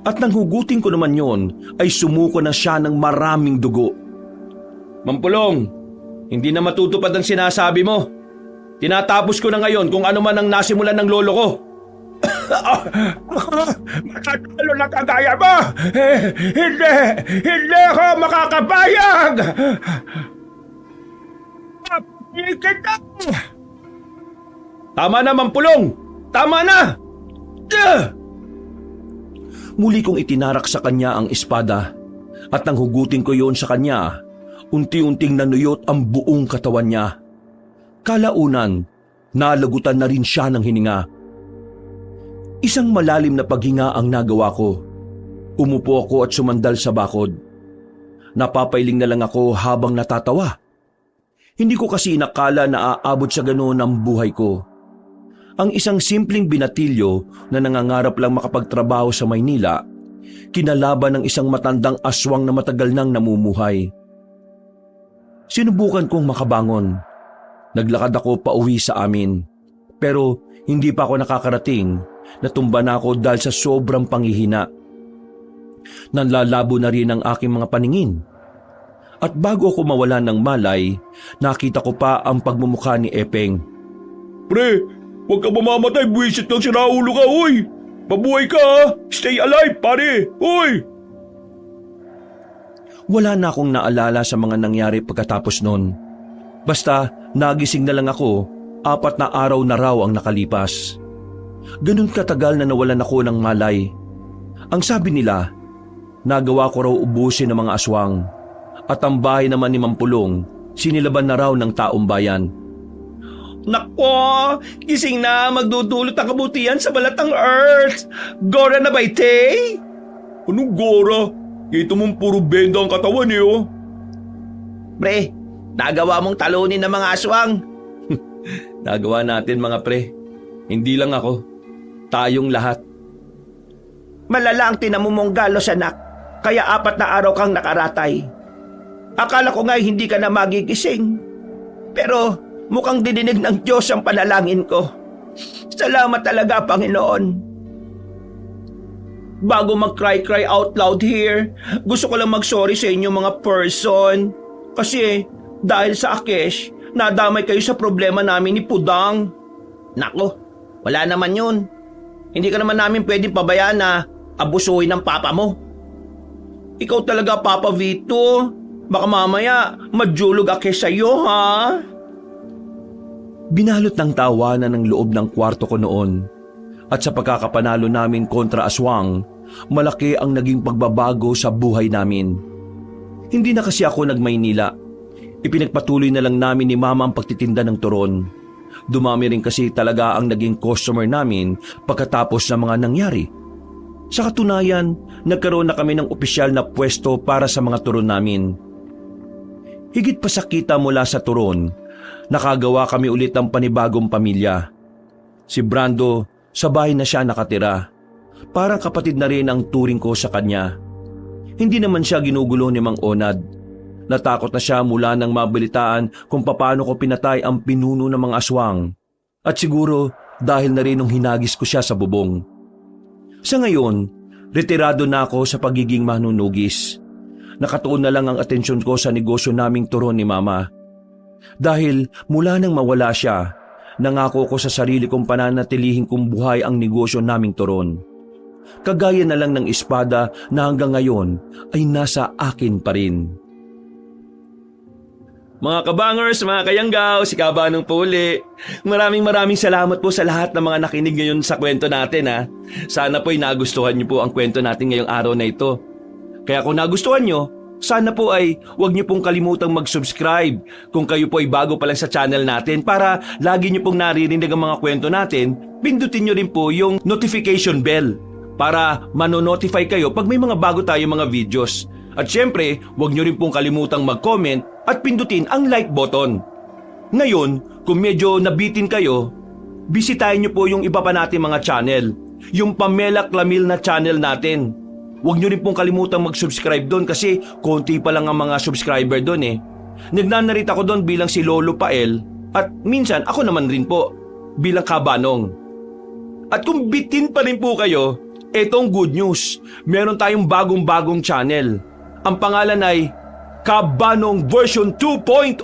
At nang hugutin ko naman yon, ay sumuko na siya ng maraming dugo. Mampulong, hindi na matutupad ang sinasabi mo. Tinatapos ko na ngayon kung ano man ang nasimulan ng lolo ko. Matatalo na kagaya mo! Hindi ako makakapayag! Papigil na! Tama na, Mampulong! Tama na! Muli kong itinarak sa kanya ang espada at nang hugutin ko yon sa kanya, unti-unting nanuyot ang buong katawan niya. Kalaunan, nalagutan na rin siya ng hininga. Isang malalim na paghinga ang nagawa ko. Umupo ako at sumandal sa bakod. Napapailing na lang ako habang natatawa. Hindi ko kasi inakala na aabot sa ganoon ang buhay ko. Ang isang simpleng binatilyo na nangangarap lang makapagtrabaho sa Maynila, kinalaban ng isang matandang aswang na matagal nang namumuhay. Sinubukan kong makabangon. Naglakad ako pauwi sa amin. Pero hindi pa ako nakakarating, natumba na ako dahil sa sobrang panghihina. Nanlalabo na rin ang aking mga paningin. At bago ako mawala ng malay, nakita ko pa ang pagmumukha ni Epeng. Pre, huwag ka mamamatay, buwisit kang sinaulo ka, uy! Mabuhay ka, ha? Stay alive, pare! Uy! Wala na akong naalala sa mga nangyari pagkatapos nun. Basta nagising na lang ako, 4 na araw na raw ang nakalipas. Ganun katagal na nawalan ako ng malay. Ang sabi nila, nagawa ko raw ubusin ng mga aswang. At ang bahay naman ni Mampulong, sinilaban na raw ng taong bayan. Nako, gising na, magdudulot ang kabutihan sa balatang Earth. Gora na ba, Tay? Anong Gora? Kita mong puro benda ang katawan eh oh. Pre, nagawa mong talunin ng mga aswang. Nagawa natin mga pre. Hindi lang ako. Tayong lahat. Malala ang tinamumong galos, anak. Kaya 4 na araw kang nakaratay. Akala ko nga hindi ka na magigising. Pero mukhang dininig ng Diyos ang panalangin ko. Salamat talaga, Panginoon. Bago mag-cry out loud here, gusto ko lang mag-sorry sa inyo mga person. Kasi dahil sa Akesh, nadamay kayo sa problema namin ni Pudang. Nako, wala naman yun. Hindi ka naman namin pwedeng pabayaan na abusuhin ng papa mo. Ikaw talaga, Papa Vito. Baka mamaya madjulog Akesh sa'yo, ha? Binalot ng tawanan ng loob ng kwarto ko noon. At sa pagkakapanalo namin kontra aswang, malaki ang naging pagbabago sa buhay namin. Hindi na kasi ako nagmaynila. Ipinagpatuloy na lang namin ni Mama ang pagtitinda ng turon. Dumami rin kasi talaga ang naging customer namin pagkatapos ng mga nangyari. Sa katunayan, nagkaroon na kami ng opisyal na pwesto para sa mga turon namin. Higit pa sa kita mula sa turon, nakagawa kami ulit ng panibagong pamilya. Si Brando, sa bahay na siya nakatira. Parang kapatid na rin ang turing ko sa kanya. Hindi naman siya ginugulo ni Mang Onad. Natakot na siya mula nang mabalitaan kung paano ko pinatay ang pinuno ng mga aswang. At siguro dahil na rin nung hinagis ko siya sa bubong. Sa ngayon, retirado na ako sa pagiging manunugis. Nakatuon na lang ang atensyon ko sa negosyo naming turon ni Mama. Dahil mula nang mawala siya, nangako ko sa sarili kong pananatilihin kong buhay ang negosyo naming turon. Kagaya na lang ng espada na hanggang ngayon ay nasa akin pa rin. Mga kabangers, mga kayanggaw, si Kabanong po uli. Maraming salamat po sa lahat ng mga nakinig ngayon sa kwento natin, ha. Sana po'y nagustuhan niyo po ang kwento natin ngayong araw na ito. Kaya kung nagustuhan niyo, sana po ay huwag niyo pong kalimutang mag-subscribe kung kayo po ay bago pa lang sa channel natin para lagi niyo pong naririnig ang mga kwento natin. Pindutin niyo rin po yung notification bell para manonotify kayo pag may mga bago tayong mga videos. At syempre, huwag niyo rin pong kalimutang mag-comment at pindutin ang like button. Ngayon, kung medyo nabitin kayo, bisitahin niyo po yung iba pa natin mga channel. Yung Pamela Clamil na channel natin. Huwag niyo rin pong kalimutang mag-subscribe doon kasi konti pa lang ang mga subscriber doon eh. Nagnanarit ako doon bilang si Lolo Pael at minsan ako naman rin po bilang Kabanong. At kung bitin pa rin po kayo, etong good news. Meron tayong bagong channel. Ang pangalan ay Kabanong version 2.0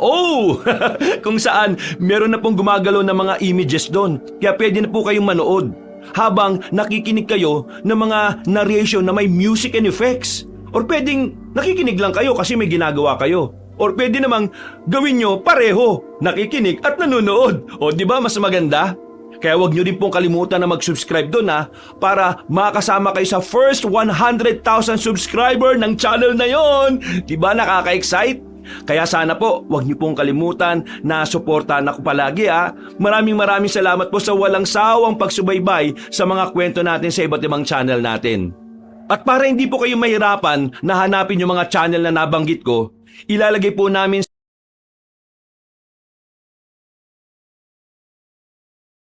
kung saan meron na pong gumagalaw ng mga images doon. Kaya pwede na po kayong manood habang nakikinig kayo ng mga narration na may music and effects. Or pwedeng nakikinig lang kayo kasi may ginagawa kayo. Or pwede namang gawin nyo pareho, nakikinig at nanonood. O di ba mas maganda? Kaya huwag nyo rin pong kalimutan na mag-subscribe doon para makasama kayo sa first 100,000 subscriber ng channel na yon. Diba nakaka-excite? Kaya sana po huwag nyo pong kalimutan na suportahan ako palagi . Maraming salamat po sa walang sawang pagsubaybay sa mga kwento natin sa iba't ibang channel natin. At para hindi po kayo mahirapan na hanapin yung mga channel na nabanggit ko, ilalagay po namin